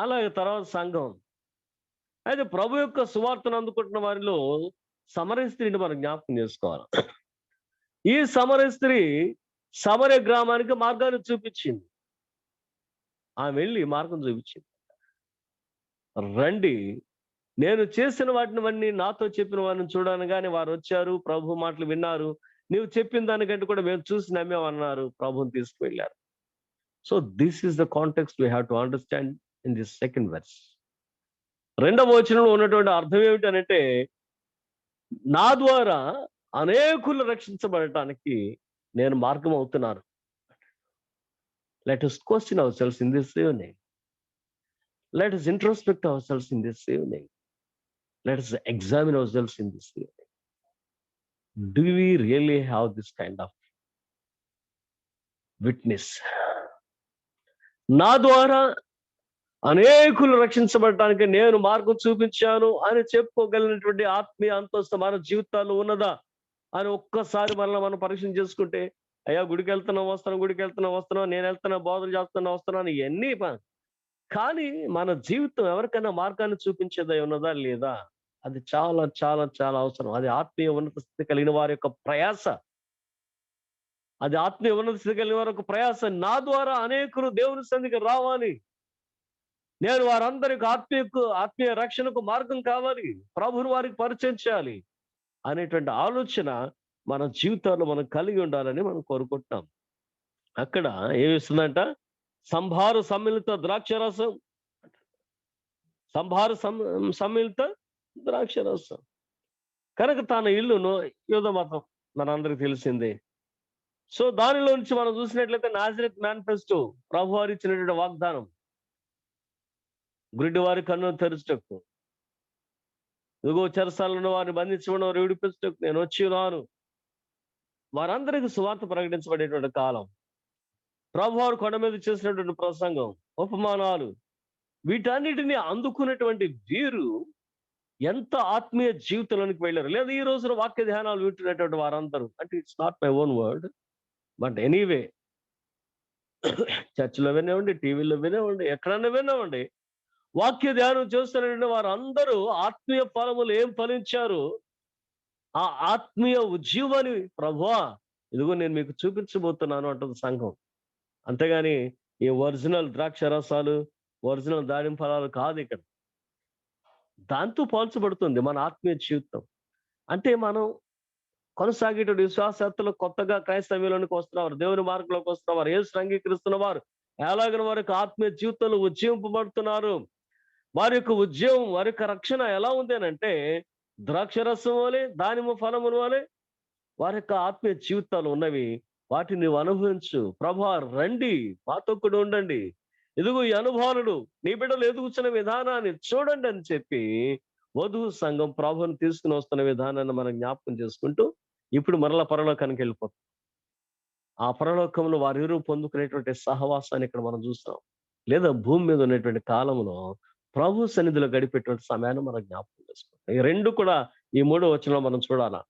అలాగే తర్వాత సంఘం. అయితే ప్రభు యొక్క సువార్తను అందుకుంటున్న వారిలో సమరయ స్త్రీని మనం జ్ఞాపకం చేసుకోవాలి. ఈ సమరయ స్త్రీ సమరయ గ్రామానికి మార్గాన్ని చూపించింది. ఆమె వెళ్ళి మార్గం చూపించింది. రండి, నేను చేసిన వాటిని నాతో చెప్పిన వారిని చూడనగానే వారు వచ్చారు, ప్రభు మాటలు విన్నారు, నీవు చెప్పిన దానికంటే కూడా మేము చూసి నమ్మేమన్నారు, ప్రభుని తీసుకువెళ్ళారు. So this is the context we have to understand in this second verse. రెండవ వచనంలో ఉన్నటువంటి అర్థం ఏమిటనంటే, నా ద్వారా అనేకులు రక్షించబడటానికి నేను మార్గం అవుతున్నాను. Let us question ourselves in this evening. Let us introspect ourselves in this evening. Let us examine ourselves in this evening. Do we really have this kind of witness? నా ద్వారా అనేకులు రక్షించబడటానికి నేను మార్గం చూపించాను అని చెప్పుకోగలిగినటువంటి ఆత్మీయ అంతస్తు మన జీవితాల్లో ఉన్నదా అని ఒక్కసారి మనం పరీక్షణ చేసుకుంటే, అయ్యా గుడికి వెళ్తున్నాం వస్తున్నాం, నేను వెళ్తున్నా, బోధన చేస్తున్నా వస్తున్నాను, ఇవన్నీ కానీ మన జీవితం ఎవరికైనా మార్గాన్ని చూపించేదై ఉన్నదా లేదా? అది చాలా చాలా చాలా అవసరం. అది ఆత్మీయ ఉన్నత స్థితి కలిగిన వారి యొక్క ప్రయాస. అది ఆత్మీయ ఉన్నత స్థితి కలిగిన వారి యొక్క ప్రయాస. నా ద్వారా అనేకులు దేవుని సన్నిధికి రావాలి, నేను వారందరికి ఆత్మీయ రక్షణకు మార్గం కావాలి, ప్రభువుని వారికి పరిచయం చేయాలి అనేటువంటి ఆలోచన మన జీవితాల్లో మనం కలిగి ఉండాలని మనం కోరుకుంటున్నాం. అక్కడ ఏమిస్తుందంట, సంభారు సమ్మిళిత ద్రాక్షరసం, సమ్మిళిత ద్రాక్షరసం. కనుక తన ఇల్లును యూద మతం మనందరికి తెలిసిందే. సో దానిలో నుంచి మనం చూసినట్లయితే నాజరేత్ మేనిఫెస్టో, ప్రభు వారు ఇచ్చినటువంటి వాగ్దానం, గుడ్డి వారి కన్ను తెరుచుటకు, ఇదిగో చెరసాలను వారిని బంధించబడిన వారు విడిపించుటకు నేను వచ్చి ఉన్నాను. వారందరికీ సువార్త ప్రకటించబడేటువంటి కాలం. ప్రభు వారు కొండ మీద చేసినటువంటి ప్రసంగం, ఉపమానాలు, వీటన్నిటిని అందుకున్నటువంటి వీరు ఎంత ఆత్మీయ జీవితంలోనికి వెళ్ళారు. లేదా ఈ రోజున వాక్య ధ్యానాలు వింటున్నటువంటి వారందరూ, అంటే it's not my own word, but anyway చర్చిలో వినేవండి, టీవీలో వినేవండి, ఎక్కడన్నా వినేవండి, వాక్య ధ్యానం చేస్తున్నటువంటి వారందరూ ఆత్మీయ ఫలములు ఏం ఫలించారు, ఆ ఆత్మీయ ఉజ్జీవాన్ని ప్రభువా ఇదిగో నేను మీకు చూపించబోతున్నాను అంటుంది సంఘం. అంతేగాని ఈ ఒరిజినల్ ద్రాక్ష రసాలు, ఒరిజినల్ దానిమ్మ ఫలాలు కాదు ఇక్కడ. దాంతో పోల్చబడుతుంది మన ఆత్మీయ జీవితం. అంటే మనం కొనసాగేటువంటి విశ్వాసతలు కొత్తగా క్రైస్తవ్యంలోనికి వస్తున్నవారు, దేవుని మార్గంలోకి వస్తున్నవారు, యేసు అంగీకరిస్తున్న వారు ఎలాగని వారి యొక్క ఆత్మీయ జీవితంలో ఉజ్జీవింపబడుతున్నారు. వారి యొక్క ఉద్యమం, వారి యొక్క రక్షణ ఎలా ఉంది అని అంటే, ద్రాక్షరసం వలె, దానిమ్మ ఫలముల వలె వారి యొక్క ఆత్మీయ జీవితాలు ఉన్నవి. వాటిని నువ్వు అనుభవించు. ప్రభువా రండి, మాతో కూడా ఉండండి, ఇదిగో ఈ అనుభవాలు నీ బిడ్డలు ఎదుగుతున్న విధానాన్ని చూడండి అని చెప్పి వధువు సంఘం ప్రభువుని తీసుకుని వస్తున్న విధానాన్ని మనం జ్ఞాపకం చేసుకుంటూ ఇప్పుడు మరలా పరలోకానికి వెళ్ళిపోతాం. ఆ పరలోకంలో వారిరువురు పొందుకునేటువంటి సహవాసాన్ని ఇక్కడ మనం చూస్తాం. లేదా భూమి మీద ఉన్నటువంటి కాలంలో ప్రభు సన్నిధిలో గడిపేటువంటి సమయాన్ని మనం జ్ఞాపకం చేసుకుంటాం. ఈ రెండు కూడా ఈ 3వ వచనంలో మనం చూడాలా.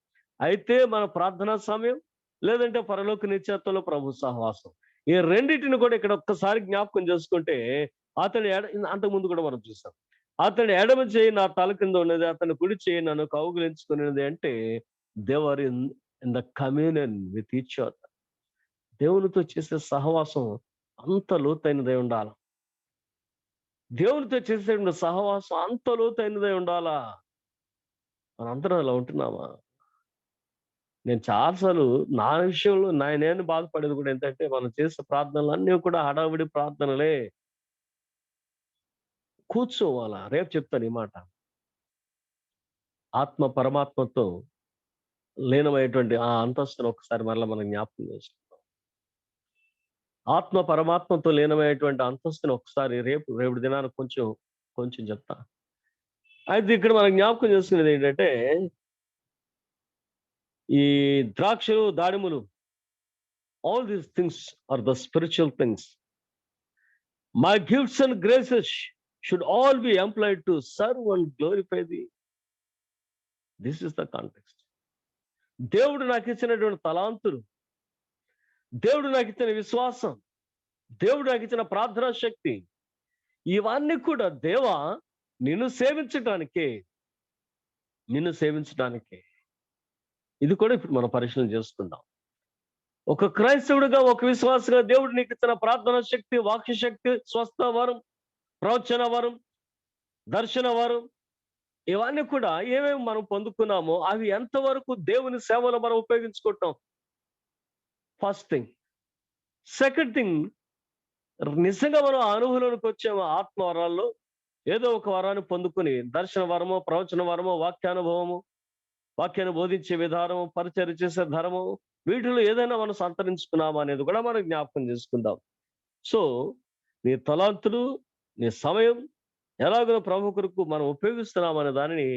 అయితే మన ప్రార్థనా సమయం, లేదంటే పరలోక నిత్యత్వంలో ప్రభు సహవాసం, ఈ రెండింటిని కూడా ఇక్కడ ఒక్కసారి జ్ఞాపకం చేసుకుంటే, అతని అంతకుముందు కూడా మనం చూసాం, అతని ఎడమ చేయి నా తల కింద ఉన్నది, అతని కుడి చేయి నన్ను కౌగిలించుకునేది. అంటే they were in the communion with each other. దేవునితో చేసే సహవాసం అంత లోతైనదై ఉండాలి. దేవునితో చేసే సహవాసం అంత లోతైనదై ఉండాలా. మనందరం అలా ఉంటున్నామా? నేను చాలాసార్లు నా విషయంలో నేను బాధపడేది కూడా ఏంటంటే, మనం చేసే ప్రార్థనలు అన్నీ కూడా హడావిడి ప్రార్థనలే. కూర్చోవాలా. రేపు చెప్తాను ఈ మాట. ఆత్మ పరమాత్మతో లీనమైనటువంటి ఆ అంతస్తును ఒకసారి మరలా మనం జ్ఞాపకం చేసుకుందాం. ఆత్మ పరమాత్మతో లీనమైనటువంటి అంతస్తును ఒకసారి రేపటి దినాన కొంచెం కొంచెం చెప్తా. అయితే ఇక్కడ మనం జ్ఞాపకం చేసుకునేది ఏంటంటే, ఈ ద్రాక్షలు, దాడిమలు, all these things are the spiritual things. My gifts and graces should all be employed to serve and glorify thee. This is the context. దేవుడు నాకు ఇచ్చినటువంటి తలాంతులు, దేవుడు నాకు ఇచ్చిన విశ్వాసం, దేవుడు నాకు ఇచ్చిన ప్రార్థనా శక్తి, ఇవన్నీ కూడా దేవా నిన్ను సేవించడానికే. ఇది కూడా ఇప్పుడు మనం పరిశీలన చేసుకుందాం. ఒక క్రైస్తవుడిగా, ఒక విశ్వాసగా దేవుడు నీకు ఇచ్చిన ప్రార్థనా శక్తి, వాక్య శక్తి, స్వస్థ వరం, ప్రవచన వరం, దర్శన వరం, ఇవన్నీ కూడా ఏమేమి మనం పొందుకున్నామో అవి ఎంతవరకు దేవుని సేవలో మనం ఉపయోగించుకుంటాం. First thing. సెకండ్ థింగ్, నిజంగా మనం అనుభవంలోకి వచ్చాము ఆత్మ వరాల్లో. ఏదో ఒక వరాన్ని పొందుకుని దర్శన వరము, ప్రవచన వరము, వాక్యానుభవము, వాక్యాన్ని బోధించే విధానము, పరిచర్య చేసే ధర్మము, వీటిలో ఏదైనా మనం సంతరించుకున్నామా అనేది కూడా మనం జ్ఞాపకం చేసుకుందాం. సో నీ తలాంతులు, నీ సమయం ఎలాగో ప్రభు కొరకు మనం ఉపయోగిస్తున్నాం అనే దానిని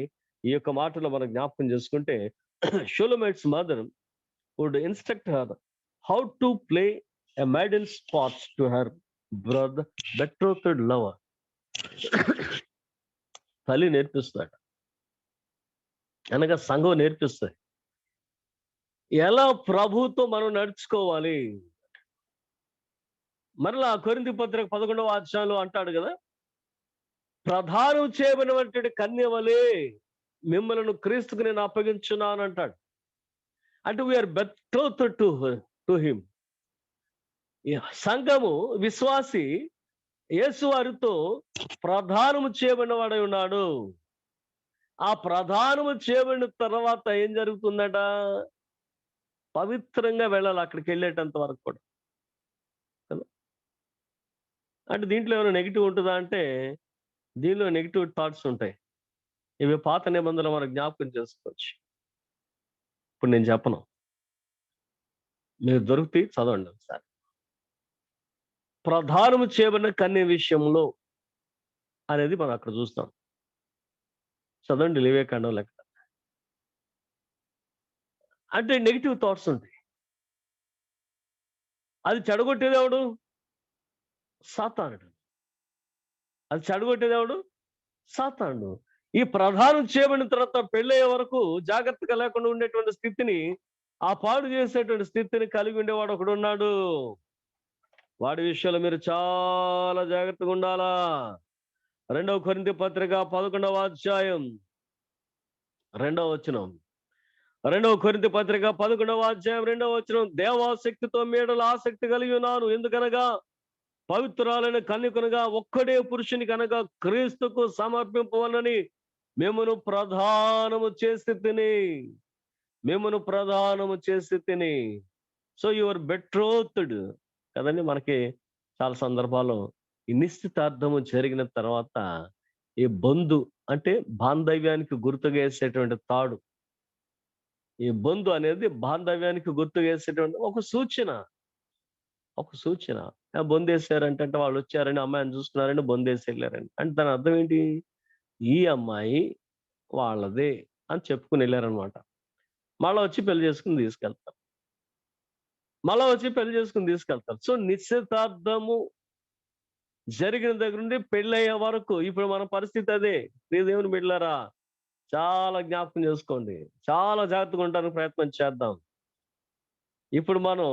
ఈ యొక్క మాటలో మనం జ్ఞాపకం చేసుకుంటే, Shulamite's mother would instruct her how to play a maiden spots to her brother betrothed lover. తల్లి నేర్పిస్తాడు, అనగా సంఘం నేర్పిస్తాయి ఎలా ప్రభుతో మనం నడుచుకోవాలి. మరలా కొరింథీ పత్రిక 11వ అధ్యాయంలో అంటాడు కదా, ప్రదానం చేయబడినటువంటి కన్య వలె మిమ్మల్ని క్రీస్తుకు నేను అప్పగించున్నాను అంటాడు. అంటే వీఆర్ బెట్రోత్డ్ టు హిమ్. సంఘము, విశ్వాసి యేసు వారితో ప్రదానము చేయబడిన వాడై ఉన్నాడు. ఆ ప్రదానము చేయబడిన తర్వాత ఏం జరుగుతుందట? పవిత్రంగా వెళ్ళాలి అక్కడికి వెళ్ళేటంత వరకు కూడా. అంటే దీంట్లో ఏమైనా నెగిటివ్ ఉంటుందా అంటే, దీనిలో నెగిటివ్ థాట్స్ ఉంటాయి. ఇవి పాత నిబంధనలు మనం జ్ఞాపకం చేసుకోవచ్చు. ఇప్పుడు నేను చెప్పను, మీరు దొరికితే చదవండి ఒకసారి. ప్రధానము చేయబడిన కన్య విషయంలో అనేది మనం అక్కడ చూస్తాం. చదవండి లేవియకాండం లెక్క. అంటే నెగిటివ్ థాట్స్ ఉంటాయి. అది చెడగొట్టేది ఎవడు? సాతానుడు. అది చెడగొట్టేది ఎవడు? సాతానుడు. ఈ ప్రధానం చేయబడిన తర్వాత పెళ్ళయ్యే వరకు జాగ్రత్తగా లేకుండా ఉండేటువంటి స్థితిని, ఆ పాడు చేసేటువంటి స్థితిని కలిగి ఉండేవాడు ఒకడు ఉన్నాడు. వాడి విషయంలో మీరు చాలా జాగ్రత్తగా ఉండాలా. 2వ కొరింథీ పత్రిక 11వ అధ్యాయం 2వ వచనం. 2వ కొరింథీ పత్రిక 11వ అధ్యాయం 2వ వచనం. దేవాశక్తితో మీడల ఆసక్తి కలిగి ఉన్నాను, ఎందుకనగా పవిత్రాలైన కన్యకనుగా ఒక్కడే పురుషుని కనుక క్రీస్తుకు సమర్పింపవలని మేమును ప్రధానము చేసి తిని. సో యువర్ బెట్రోత్డ్ కదండి. మనకి చాలా సందర్భాల్లో ఈ నిశ్చితార్థము జరిగిన తర్వాత ఈ బంధు అంటే బాంధవ్యానికి గుర్తుగా వేసేటువంటి తాడు. ఈ బంధు అనేది బాంధవ్యానికి గుర్తుగా వేసేటువంటి ఒక సూచన. బొందేశారంటే వాళ్ళు వచ్చారని, అమ్మాయిని చూసుకున్నారని బొందేసి వెళ్ళారని. అంటే దాని అర్థం ఏంటి? ఈ అమ్మాయి వాళ్ళదే అని చెప్పుకుని వెళ్ళారనమాట. మళ్ళా వచ్చి పెళ్లి చేసుకుని తీసుకెళ్తారు. సో నిశ్చితార్థము జరిగిన దగ్గర నుండి పెళ్ళయ్యే వరకు ఇప్పుడు మన పరిస్థితి అదే. దేవుని బిడ్డలారా, చాలా జ్ఞాపకం చేసుకోండి, చాలా జాగ్రత్తగా ఉండడానికి ప్రయత్నం చేద్దాం. ఇప్పుడు మనం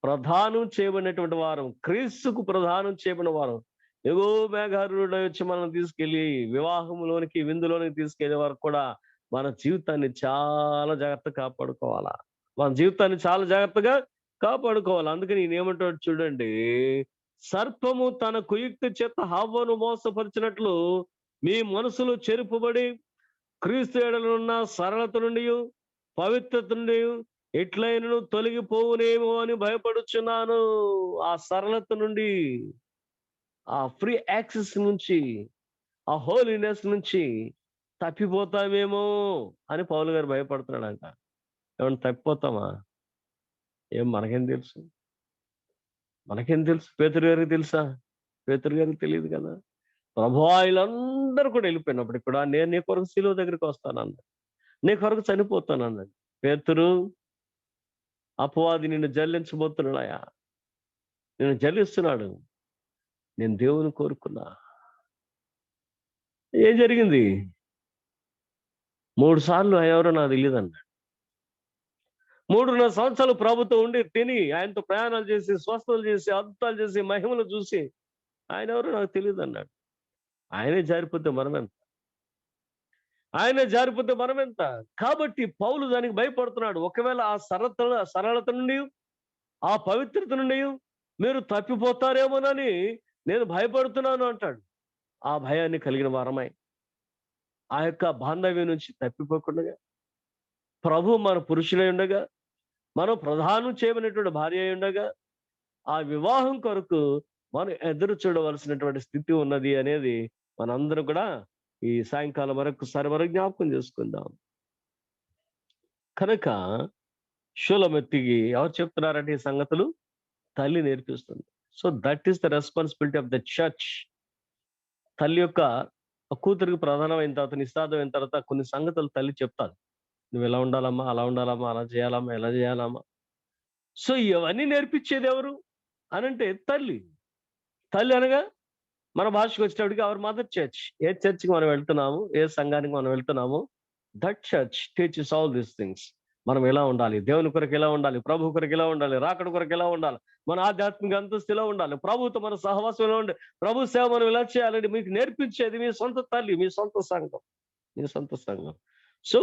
ప్రధానం చేయబడినటువంటి వారం, క్రీస్తుకు ప్రధానం చేయబడిన వారం. ఎగో మేఘారుడు వచ్చి మనం తీసుకెళ్లి వివాహంలోనికి, విందులోనికి తీసుకెళ్లే వరకు కూడా మన జీవితాన్ని చాలా జాగ్రత్తగా కాపాడుకోవాలా. అందుకని నేను ఏమంటాడు చూడండి, సర్పము తన కుయుక్తి చేత హవ్వను మోసపరిచినట్లు మీ మనసులు చెరుపుబడి క్రీస్తు ఎడలున్న సరళత నుండి, పవిత్రత నుండి, ఎట్లయినను తొలగిపోవునేమో అని భయపడుచున్నాను. ఆ సరళత నుండి, ఆ ఫ్రీ యాక్సెస్ నుంచి, ఆ హోలీనెస్ నుంచి తప్పిపోతామేమో అని పౌలు గారు భయపడుతున్నాడంట. ఏమన్నా తప్పిపోతామా? ఏం మనకేం తెలుసు? మనకేం తెలుసు? పేతురు గారికి తెలుసా? పేతురు గారికి తెలియదు కదా! ప్రభువా వీళ్ళందరూ కూడా వెళ్ళిపోయినప్పుడు కూడా నేను నీ కొరకు సిలువ దగ్గరికి వస్తానన్నాడు. నీ కొరకు చనిపోతానన్నాడు. పేతురు, అపవాది నిన్ను జల్లించబోతున్నాడయా, నిన్ను జల్లిస్తున్నాడు. నేను దేవుని కోరుకున్నా. ఏం జరిగింది? 3 సార్లు ఎవరో నాకు తెలీదన్నాడు. 3.5 సంవత్సరాలు ప్రభుతో ఉండి తిని, ఆయనతో ప్రయాణాలు చేసి, స్వస్థతలు చేసి, అద్భుతాలు చేసి, మహిమలు చూసి, ఆయన ఎవరో నాకు తెలీదన్నాడు. ఆయనే జారిపోతే మనమెంత? ఆయనే జారిపోతే మనమెంత? కాబట్టి పౌలు దానికి భయపడుతున్నాడు. ఒకవేళ ఆ సరళత నుండి, ఆ పవిత్రత నుండి మీరు తప్పిపోతారేమోనని నేను భయపడుతున్నాను అంటాడు. ఆ భయాన్ని కలిగిన వారమై, ఆ యొక్క బాంధవ్యం నుంచి తప్పిపోకుండా, ప్రభు మన పురుషులై ఉండగా, మనం ప్రధానం చేయబడినటువంటి భార్య అయి ఉండగా, ఆ వివాహం కొరకు మనం ఎదురు చూడవలసినటువంటి స్థితి ఉన్నది అనేది మనందరం కూడా ఈ సాయంకాలం మరొకసారి మనం జ్ఞాపకం చేసుకుందాం. కనుక షూలమెత్తికి ఎవరు చెప్తున్నారంటే ఈ సంగతులు? తల్లి నేర్పిస్తుంది. So that is the responsibility of the church. తల్లి యొక్క కూతురికి ప్రధానమైన తర్వాత, నిస్తార్థం అయిన తర్వాత కొన్ని సంగతులు తల్లి చెప్తాది. నువ్వు ఎలా ఉండాలమ్మా, అలా ఉండాలమ్మా, అలా చేయాలమ్మా, ఎలా చేయాలమ్మా. సో ఇవన్నీ నేర్పించేది ఎవరు అనంటే తల్లి. తల్లి అనగా మన భాషకు వచ్చేటప్పటికి అవర్ మదర్ చర్చ్. ఏ చర్చ్‌కి మనం వెళ్తున్నాము, ఏ సంఘానికి మనం వెళ్తున్నాము, that church teaches all these things. మనం ఎలా ఉండాలి, దేవుని కొరకు ఎలా ఉండాలి, ప్రభు కొరకు ఎలా ఉండాలి, రాకడ కొరకు ఎలా ఉండాలి, మన ఆధ్యాత్మిక అంతస్తు ఎలా ఉండాలి, ప్రభుతో మన సహవాసం ఎలా ఉండాలి, ప్రభు సేవ మనం ఎలా చేయాలని మీకు నేర్పించేది మీ సొంత తల్లి, మీ సొంత సంఘం, మీ సొంత సంఘం. So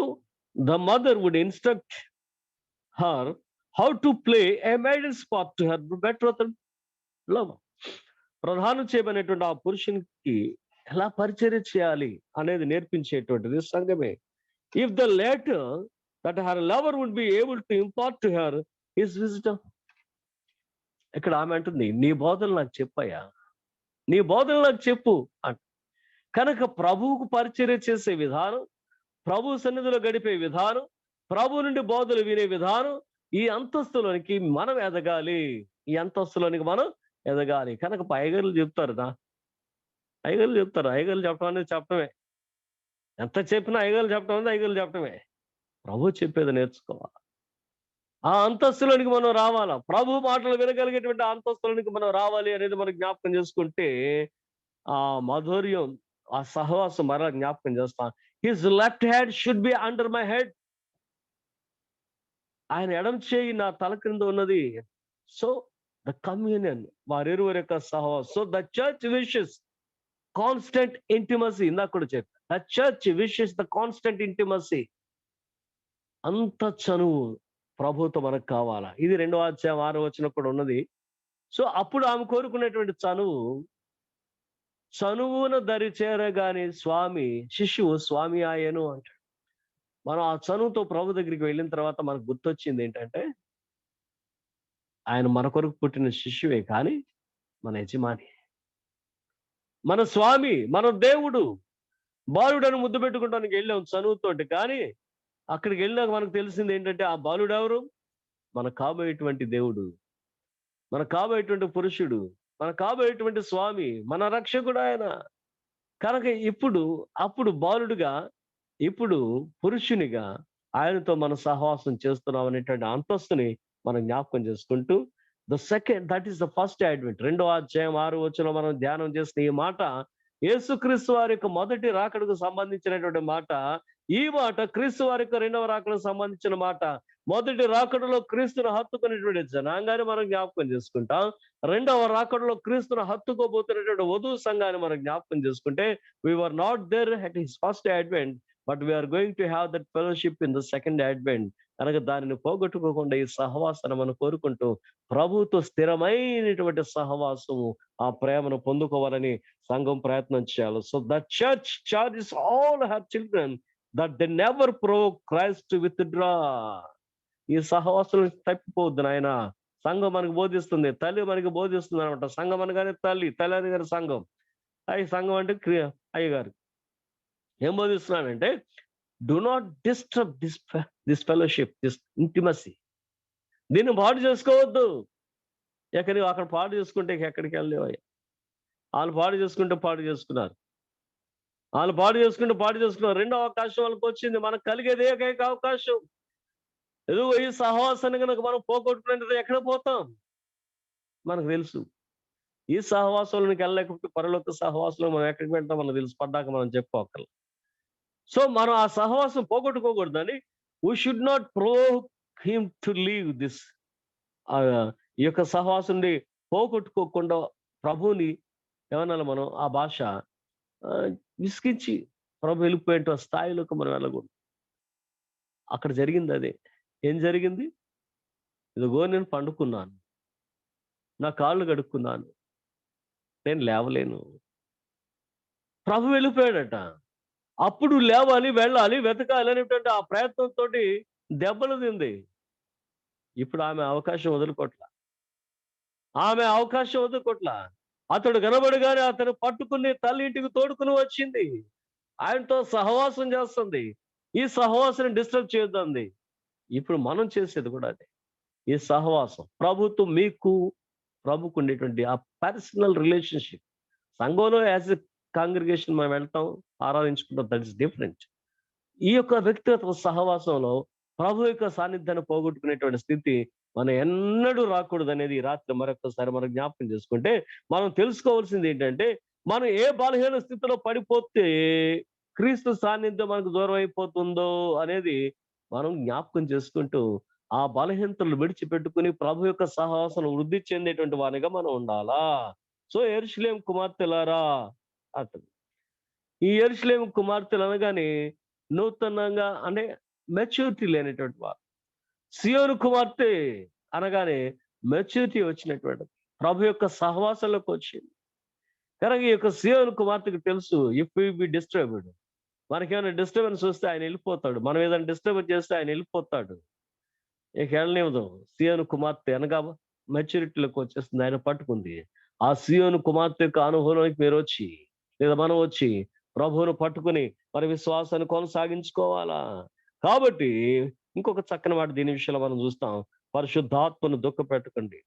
the mother would instruct her how to play a maiden part to her betrothed lover. ప్రధానం చేయబడినటువంటి ఆ పురుషునికి ఎలా పరిచర్య చేయాలి అనేది నేర్పించేటువంటిది సంఘమే. If the latter that her lover would be able to impart to her his wisdom. ఇక్కడ ఆమె అంటుంది, నీ బోధలు నాకు చెప్పయ్యా, నీ బోధలు నాకు చెప్పు అంట. కనుక ప్రభువుకు పరిచర్య చేసే విధానం, ప్రభు సన్నిధిలో గడిపే విధానం, ప్రభు నుండి బోధలు వినే విధానం, ఈ అంతస్తులోనికి మనం ఎదగాలి. ఈ అంతస్తులోనికి మనం ఎదగాలి. కనుక అయ్యగారులు చెప్తారు, అయ్యగారులు చెప్పడం అనేది చెప్పడమే. ఎంత చెప్పినా అయ్యగారులు చెప్పడం అనేది అయ్యగారులు చెప్పడమే. ప్రభు చెప్పేది నేర్చుకోవాలి. ఆ అంతస్తులోనికి మనం రావాలా. ప్రభు మాటలు వినగలిగేటువంటి ఆ అంతస్తులోనికి మనం రావాలి అనేది మనం జ్ఞాపకం చేసుకుంటే, ఆ మాధుర్యం, ఆ సహవాసం మరలా జ్ఞాపకం చేస్తాం. His left hand should be under my head. ఆయన ఎడమ చేయి నా తల క్రింద ఉన్నది. సో ద కమ్యూనియన్, వారిరువురి యొక్క సహవాసం. So the church wishes constant intimacy. ఇందాక కూడా చెప్పా, the church wishes the constant intimacy. అంత చనువు ప్రభుతో మనకు కావాలా. ఇది 2వ అధ్యాయం 6వ వచనం కూడా ఉన్నది. సో అప్పుడు ఆమె కోరుకునేటువంటి చనువున దరి చేరగానే శిశువు స్వామి ఆయను అంటాడు. మనం ఆ చనువుతో ప్రభు దగ్గరికి వెళ్ళిన తర్వాత మనకు గుర్తొచ్చింది ఏంటంటే, ఆయన మన కొరకు పుట్టిన శిశువే కానీ మన యజమాని, మన స్వామి, మన దేవుడు. బాలుడని ముద్దు పెట్టుకోవడానికి వెళ్ళాం చనువుతోటి, కానీ అక్కడికి వెళ్ళాక మనకు తెలిసింది ఏంటంటే, ఆ బాలుడు ఎవరు? మన కాబోయేటువంటి దేవుడు, మన కాబోయేటువంటి పురుషుడు, మన కాబోయేటువంటి స్వామి, మన రక్షకుడు ఆయన. కనుక అప్పుడు బాలుడుగా, ఇప్పుడు పురుషునిగా ఆయనతో మన సహవాసం చేస్తున్నాం అనేటువంటి అంతస్తుని మనం జ్ఞాపకం చేసుకుంటూ, that is the first advent. 2వ అధ్యాయం 6వ వచనంలో మనం ధ్యానం చేసిన ఈ మాట యేసుక్రీస్తు వారి యొక్క మొదటి రాకడకు సంబంధించినటువంటి మాట. ఈ మాట క్రీస్తు వారి యొక్క 2వ రాకడకు సంబంధించిన మాట. మొదటి రాకడలో క్రీస్తును హత్తుకునేటువంటి జనాంగాన్ని మనం జ్ఞాపకం చేసుకుంటాం. 2వ రాకడలో క్రీస్తును హత్తుకోబోతున్నటువంటి వధువు సంఘాన్ని మనం జ్ఞాపకం చేసుకుంటే, we were not there at his first advent, but we are going to have that fellowship in the second advent. కనుక దానిని పోగొట్టుకోకుండా ఈ సహవాసాన్ని మనం కోరుకుంటూ ప్రభుతో స్థిరమైనటువంటి సహవాసము, ఆ ప్రేమను పొందుకోవాలని సంఘం ప్రయత్నం చేయాలి. So the church charges all her children that they never provoke Christ to withdraw. ఈ సహవాసం తప్పిపోవద్దు నాయన. సంఘం మనకు బోధిస్తుంది, తల్లి మనకి బోధిస్తుంది అనమాట. సంఘం అనగానే తల్లి, తల్లి అనగానే సంఘం. సంఘం అంటే అయ్యగారు ఏం బోధిస్తున్నానంటే, do not disturb this fellowship, this intimacy. దీన్ని పాడు చేసుకోవద్దు. అక్కడ పాడు చేసుకుంటే ఎక్కడికి వెళ్ళలేవయ్యా. వాళ్ళు పాడు చేసుకుంటే పాడు చేసుకున్నారు. వాళ్ళు పాడు చేసుకుంటే పాడు చేసుకున్నారు. రెండో అవకాశం వాళ్ళకి వచ్చింది. మనకు కలిగేది ఏకైక అవకాశం. ఎదుగో ఈ సహవాసాన్ని కనుక మనం పోగొట్టుకునేది ఎక్కడ పోతాం మనకు తెలుసు. ఈ సహవాసంలోకి వెళ్ళలేకపోతే పరలోక సహవాసంలో మనం ఎక్కడికి వెళ్తాం మనకు తెలుసు. పడ్డాక మనం చెప్పుకోగలం. సో మనం ఆ సహవాసం పోగొట్టుకోకూడదని we should not provoke him to leave this. ఈ యొక్క సహవాసం నుండి పోగొట్టుకోకుండా ప్రభువుని ఏమన్నా మనం ఆ భాష విసిగించి ప్రభు వెళ్ళిపోయేట స్థాయిలోకి మనం వెళ్ళకూడదు. అక్కడ జరిగింది అదే. ఏం జరిగింది? ఇదిగో నేను పండుకున్నాను, నా కాళ్ళు కడుక్కున్నాను, నేను లేవలేను. ప్రభు వెళ్ళిపోయాడట. అప్పుడు లేవాలి, వెళ్ళాలి, వెతకాలి అనేటువంటి ఆ ప్రయత్నంతో దెబ్బలు తింది. ఇప్పుడు ఆమె అవకాశం వదులుకోట్ల. అతడు కనబడగానే అతను పట్టుకుని తల్లి ఇంటికి తోడుకుని వచ్చింది. ఆయనతో సహవాసం చేస్తుంది. ఈ సహవాసాన్ని డిస్టర్బ్ చేయొద్దంది. ఇప్పుడు మనం చేసేది కూడా అదే. ఈ సహవాసం ప్రభుకు ఉండేటువంటి ఆ పర్సనల్ రిలేషన్షిప్. సంఘంలో యాజ్ ఎ కాంగ్రిగేషన్ మనం వెళ్తాం, ఆరాధించుకుంటాం, దట్ ఇస్ డిఫరెంట్. ఈ యొక్క వ్యక్తిగత సహవాసంలో ప్రభు యొక్క సాన్నిధ్యాన్ని పోగొట్టుకునేటువంటి స్థితి మనం ఎన్నడూ రాకూడదు అనేది ఈ రాత్రి మరొకసారి మనం జ్ఞాపకం చేసుకుంటే, మనం తెలుసుకోవాల్సింది ఏంటంటే, మనం ఏ బలహీన స్థితిలో పడిపోతే క్రీస్తు సాన్నిధ్యం మనకు దూరం అయిపోతుందో అనేది మనం జ్ఞాపకం చేసుకుంటూ ఆ బలహీనతలు విడిచిపెట్టుకుని ప్రభు యొక్క సహవాసం వృద్ధి చెందేటువంటి వారిగా మనం ఉండాలా. సో యెరూషలేము కుమార్తెలారా అంటుంది. ఈ యెరూషలేము కుమార్తెలు అనగానే నూతనంగా అంటే మెచ్యూరిటీ లేనటువంటి వారు. సియోను కుమార్తె అనగానే మెచ్యూరిటీ వచ్చినటువంటి ప్రభు యొక్క సహవాసంలోకి వచ్చింది. కనుక ఈ యొక్క సియోను కుమార్తెకు తెలుసు, ఇఫ్ వి బి డిస్టర్బ్డ్, మనకేమైనా డిస్టర్బెన్స్ వస్తే ఆయన వెళ్ళిపోతాడు. మనం ఏదైనా డిస్టర్బెన్స్ చేస్తే ఆయన వెళ్ళిపోతాడు. ఇక వెళ్ళనివ్వదు. సియోను కుమార్తె అనగా మెచ్యూరిటీలోకి వచ్చేస్తుంది. ఆయన పట్టుకుంది. ఆ సియోను కుమార్తె యొక్క అనుభవంలోకి మీరు వచ్చి, లేదా మనం వచ్చి ప్రభువును పట్టుకుని మన విశ్వాసాన్ని కొనసాగించుకోవాలా. కాబట్టి ఇంకొక చక్కని మాట దీని విషయంలో మనం చూస్తాం. పరిశుద్ధాత్మను దుఃఖపెట్టకండి.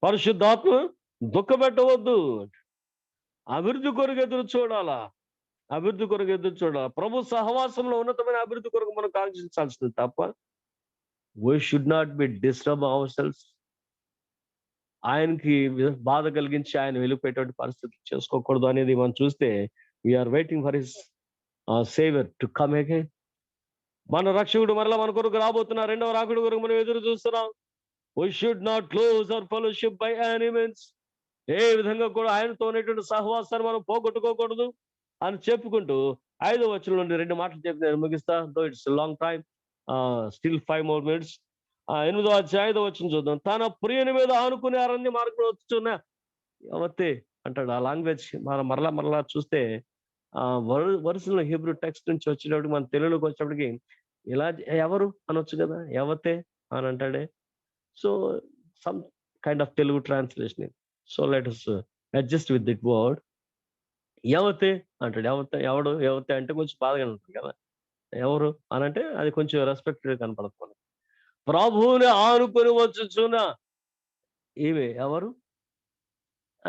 పరిశుద్ధాత్మ దుఃఖపెట్టవద్దు. అభివృద్ధి కొరకు ఎదురు చూడాలా. ప్రభు సహవాసంలో ఉన్నతమైన అభివృద్ధి కొరకు మనం కాంక్షించాల్సింది తప్ప we should not be disturb ourselves. ఆయనకి బాధ కలిగించి ఆయన వెళ్ళిపోయేటువంటి పరిస్థితి చేసుకోకూడదు అనేది మనం చూస్తే, we are waiting for his saviour to come again. మన రక్షకుడు మరలా మన కొరకు రాబోతున్న రెండవ రాకుడు కొరకు మనం ఎదురు చూస్తున్నాం. we should not close our fellowship by any means. ఏ విధంగా కూడా ఆయనతో ఉన్నటువంటి సహవాసాన్ని మనం పోగొట్టుకోకూడదు అని చెప్పుకుంటూ 5వ వచనం నుండి 2 మాటలు చెప్పి నేను ముగిస్తా. Though it's long time, still 5 more minutes. 8వ అధ్యాయం 5వ వచనం చూద్దాం. తన ప్రియుని మీద ఆనుకుని అరణ్య మార్గంలో వచ్చుచున్న యవతే అంటాడు. ఆ లాంగ్వేజ్ మరలా చూస్తే వరుసలో హీబ్రూ టెక్స్ట్ నుంచి వచ్చేటప్పటికి మన తెలుగులోకి వచ్చేటప్పటికి ఇలా ఎవరు అనొచ్చు కదా, యవతే అని అంటాడే. So some kind of Telugu translation. So let us adjust with that word. యవతే అంటాడు. యవతే అంటే కొంచెం బాధగా ఉంటుంది కదా. ఎవరు అని అంటే అది కొంచెం రెస్పెక్టెడ్ కనపడుతుంది. ప్రభువుని ఆనుకొని వచ్చుచున్న ఈమె ఎవరు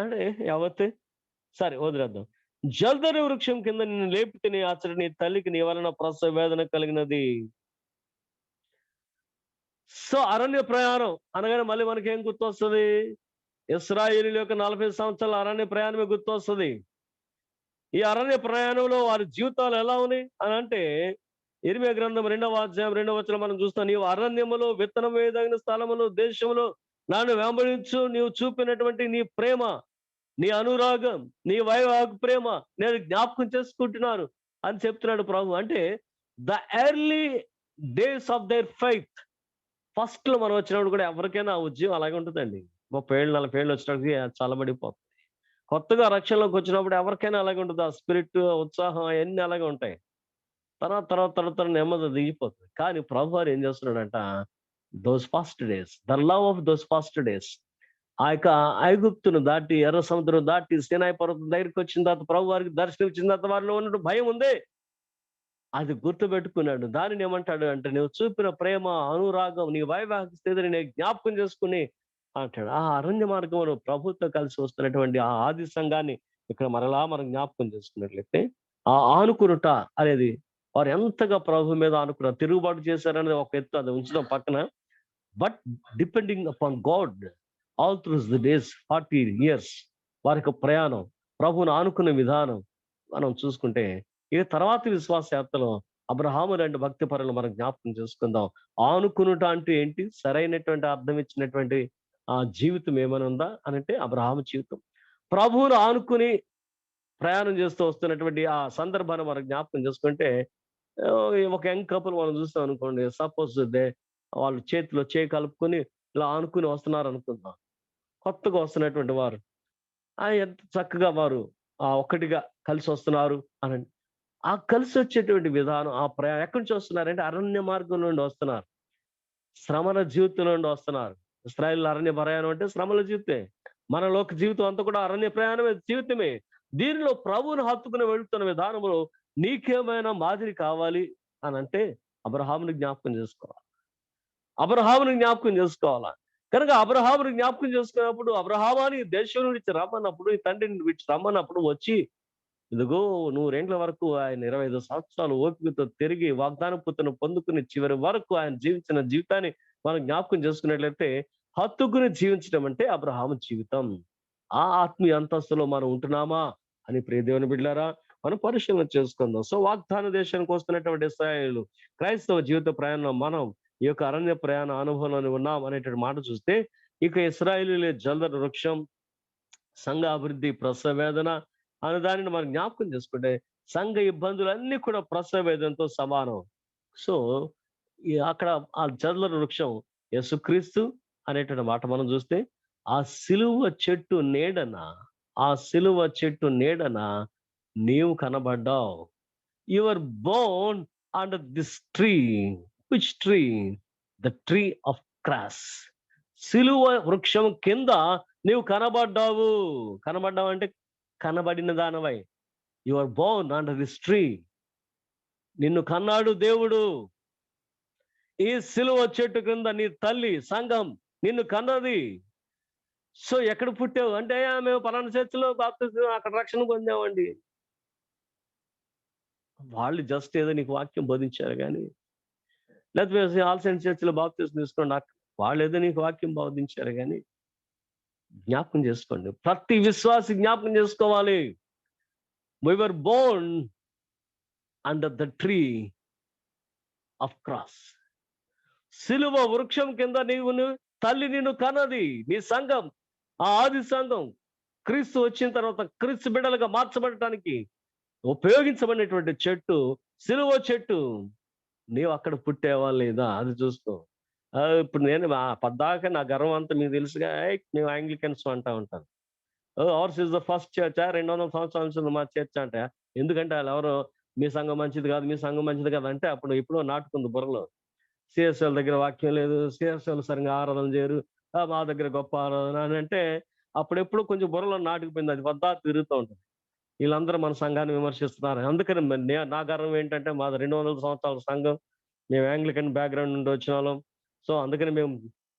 అంటే యవతే. సరే వదిలేద్దాం. జల్దరి వృక్షం కింద నిన్ను లేపితే నీ అతడు నీ తల్లికి నీ వలన ప్రసవ వేదన కలిగినది. సో అరణ్య ప్రయాణం అనగానే మళ్ళీ మనకేం గుర్తొస్తుంది? ఇశ్రాయేలీయుల యొక్క 40 సంవత్సరాల అరణ్య ప్రయాణమే గుర్తొస్తుంది. ఈ అరణ్య ప్రయాణంలో వారి జీవితాలు ఎలా ఉన్నాయి అని అంటే, ఇర్మియా గ్రంథం 2వ అధ్యాయం 2వ వచనం మనం చూస్తాం. నీవు అరణ్యములో విత్తనం వేయదగిన స్థలములో దేశంలో నన్ను వెంబడించు, నీవు చూపినటువంటి నీ ప్రేమ, నీ అనురాగం, నీ వైవాహ ప్రేమ నేను జ్ఞాపకం చేసుకుంటున్నాను అని చెప్తున్నాడు ప్రభు. అంటే the early days of their faith. First లో మనం వచ్చినప్పుడు కూడా ఎవరికైనా ఆ ఉద్యమం అలాగే ఉంటుందండి. 30 ఏళ్ళు 40 ఏళ్ళు వచ్చినప్పటికీ చల్లబడిపోతుంది. కొత్తగా రక్షణలోకి వచ్చినప్పుడు ఎవరికైనా అలాగే ఉంటుంది. ఆ స్పిరిట్, ఉత్సాహం అవన్నీ అలాగే ఉంటాయి. తర్వాత నెమ్మది దిగిపోతుంది. కానీ ప్రభువారు ఏం చేస్తున్నాడంట, those fast days, the love of those fast days, ఆ యొక్క ఐగుప్తును దాటి, ఎర్ర సముద్రం దాటి, సీనాయి పర్వతం దగ్గరికి వచ్చిన తర్వాత, ప్రభువారికి దర్శనం ఇచ్చిన తర్వాత వారిలో ఉన్నట్టు భయం ఉంది. అది గుర్తుపెట్టుకున్నాడు. దానిని ఏమంటాడు అంటే, నువ్వు చూపిన ప్రేమ, అనురాగం, నీ వైవాహిక స్థితిని నేను జ్ఞాపకం చేసుకుని అంటాడు. ఆ అరణ్య మార్గంలో ప్రభుతో కలిసి వస్తున్నటువంటి ఆ ఆది సంఘాన్ని ఇక్కడ మరలా మనం జ్ఞాపకం చేసుకున్నట్లయితే, ఆ ఆనుకునుట అనేది, వారు ఎంతగా ప్రభు మీద ఆనుకున్నారు. తిరుగుబాటు చేశారనేది ఒక ఎత్తు, అది ఉంచుదాం పక్కన. But depending upon God all throughs the days 40 years వారి యొక్క ప్రయాణం, ప్రభువును ఆనుకున్న విధానం మనం చూసుకుంటే, ఇక తర్వాత విశ్వాస యాత్రలో అబ్రహాము లాంటి భక్తి పరులు మనం జ్ఞాపకం చేసుకుందాం. ఆనుకునుట అంటే ఏంటి, సరైనటువంటి అర్థం ఇచ్చినటువంటి ఆ జీవితం ఏమైనా ఉందా అని అంటే, అబ్రహాము జీవితం ప్రభువును ఆనుకుని ప్రయాణం చేస్తూ వస్తున్నటువంటి ఆ సందర్భాన్ని మనం జ్ఞాపకం చేసుకుంటే, ఒక యంగ్ కపుల్ మనం చూస్తాం అనుకోండి. సపోజ్ వాళ్ళు చేతిలో చేయి కలుపుకొని ఇలా ఆనుకుని వస్తున్నారు అనుకుందాం. కొత్తగా వస్తున్నటువంటి వారు ఎంత చక్కగా వారు ఒక్కటిగా కలిసి వస్తున్నారు అనండి. ఆ కలిసి వచ్చేటువంటి విధానం, ఆ ప్రయాణం ఎక్కడి నుంచి వస్తున్నారంటే, అరణ్య మార్గం నుండి వస్తున్నారు, శ్రమల జీవితం నుండి వస్తున్నారు. ఇశ్రాయేలు అరణ్య ప్రయాణం అంటే శ్రమల జీవితమే. మన లోక జీవితం అంతా కూడా అరణ్య ప్రయాణమే, జీవితమే. దీనిలో ప్రభువును హత్తుకుని వెళ్తున్న విధానంలో నీకేమైనా మాదిరి కావాలి అని అంటే, అబ్రహాముని జ్ఞాపకం చేసుకోవాలి. అబ్రహాముని జ్ఞాపకం చేసుకోవాలా. కనుక అబ్రహాముని జ్ఞాపకం చేసుకున్నప్పుడు, అబ్రహామాని దేశం నుంచి రమ్మన్నప్పుడు, ఈ తండ్రిని విడిచి రమ్మన్నప్పుడు వచ్చి, ఇదిగో 100 వరకు ఆయన 25 సంవత్సరాలు ఓపికతో తిరిగి వాగ్దాన పుత్రను పొందుకుని చివరి వరకు ఆయన జీవించిన జీవితాన్ని మనం జ్ఞాపకం చేసుకున్నట్లయితే, హత్తుకుని జీవించడం అంటే అబ్రహాము జీవితం. ఆ ఆత్మీయ అంతస్తులో మనం ఉంటున్నామా అని ప్రియ దేవుని బిడ్డలారా మనం పరిశీలన చేసుకుందాం. సో వాగ్దాన దేశానికి వస్తున్నటువంటి ఇశ్రాయేలు క్రైస్తవ జీవిత ప్రయాణంలో మనం ఈ యొక్క అరణ్య ప్రయాణ అనుభవంలోనే ఉన్నాం అనేటువంటి మాట చూస్తే, ఇక ఇశ్రాయేలీయుల జల్దర వృక్షం, సంఘ అభివృద్ధి, ప్రసవ వేదన అనే దానిని మనం జ్ఞాపకం చేసుకుంటే, సంఘ ఇబ్బందులన్నీ కూడా ప్రసవ వేదనతో సమానం. సో అక్కడ ఆ జల్దర వృక్షం యేసుక్రీస్తు అనేటువంటి మాట మనం చూస్తే, ఆ సిలువ చెట్టు నీడన, ఆ సిలువ చెట్టు నీడన నీవు కనబడ్డావు. You are born under this tree. Which tree? The tree of cross. సిలువ వృక్షం కింద నీవు కనబడ్డావు. కనబడ్డావు అంటే కనబడిన దానవై. You are born under this tree. నిన్ను కన్నాడు దేవుడు. ఈ సిలువ చెట్టు కింద నీ తల్లి సంఘం నిన్ను కన్నది. సో ఎక్కడ పుట్టావు అంటే, మేము పలానా చర్చిలో బాప్తిసం అక్కడ రక్షణ పొందామండి. వాళ్ళు జస్ట్ ఏదో నీకు వాక్యం బోధించారు కానీ, లేకపోతే ఆల్ సెయింట్స్ చర్చిలో బాప్తిసం తీసుకోండి, వాళ్ళు ఏదో నీకు వాక్యం బోధించారు కానీ, జ్ఞాపకం చేసుకోండి. ప్రతి విశ్వాసి జ్ఞాపకం చేసుకోవాలి. We were born under the tree of cross. సిలువ వృక్షం కింద తల్లి నిన్ను కన్నది. నీ సంఘం, ఆ ఆది సంఘం క్రీస్తు వచ్చిన తర్వాత క్రీస్తు బిడ్డలుగా మార్చబడటానికి ఉపయోగించబడినటువంటి చెట్టు సిలువ చెట్టు. నీవు అక్కడ పుట్టేవా లేదా అది చూసుకో. ఇప్పుడు నేను పద్దాక నా గర్వం అంతా మీకు తెలుసుగా, మేము ఆంగ్లికన్స్ అంటా ఉంటాను. Hours is the first church, 200 సంవత్సరాల నుంచి మా చర్చ్ అంటే. ఎందుకంటే వాళ్ళు ఎవరో మీ సంఘం మంచిది కాదు, మీ సంఘం మంచిది కాదు అంటే, అప్పుడు ఎప్పుడో నాటుకుంది బుర్రలో. సిఎస్ఎల్ దగ్గర వాక్యం లేదు, సిఎస్ఎల్ సరిగా ఆరాధన చేయరు, మా దగ్గర గొప్ప ఆరాధన అని అంటే, అప్పుడెప్పుడు కొంచెం బుర్రలో నాటుకుపోయింది. అది వద్దా తిరుగుతూ ఉంటుంది. వీళ్ళందరూ మన సంఘాన్ని విమర్శిస్తున్నారు. అందుకని నా గర్వం ఏంటంటే, మాది 200 సంవత్సరాల సంఘం, మేము ఆంగ్లికన్ బ్యాక్గ్రౌండ్ నుండి వచ్చిన వాళ్ళం. సో అందుకని మేము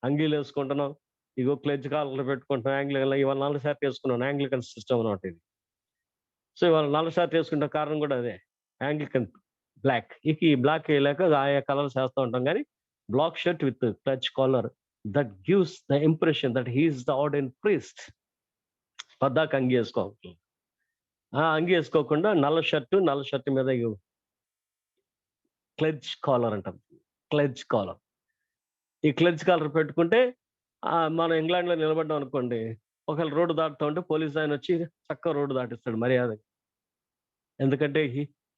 అంగీలు వేసుకుంటున్నాం, ఇగో క్లెడ్జ్ కాలర్లు పెట్టుకుంటున్నాం. ఆంగ్లికన్ ఇవాళ 4 షర్ట్ వేసుకున్నాం, ఆంగ్లికన్ సిస్టమ్ అనమాట ఇది. సో ఇవాళ 4 షర్ట్ వేసుకుంటే కారణం కూడా అదే, ఆంగ్లికన్ బ్లాక్. ఇక ఈ బ్లాక్ వేయలేక ఆయా కలర్స్ వేస్తూ ఉంటాం. కానీ black shirt with clutch collar, that gives the impression that he is the ordained priest. పద్దాక అంగి వేసుకోవాలి. అంగి వేసుకోకుండా నల్ల షర్ట్ మీద క్లెడ్జ్ కాలర్ అంటాం, క్లెడ్జ్ కాలర్. ఈ క్లెడ్జ్ కాలర్ పెట్టుకుంటే మనం ఇంగ్లాండ్ లో నిలబడ్డాం అనుకోండి, ఒకవేళ రోడ్డు దాటుతూ ఉంటే పోలీస్ ఆయన వచ్చి చక్కగా రోడ్డు దాటిస్తాడు మర్యాద. ఎందుకంటే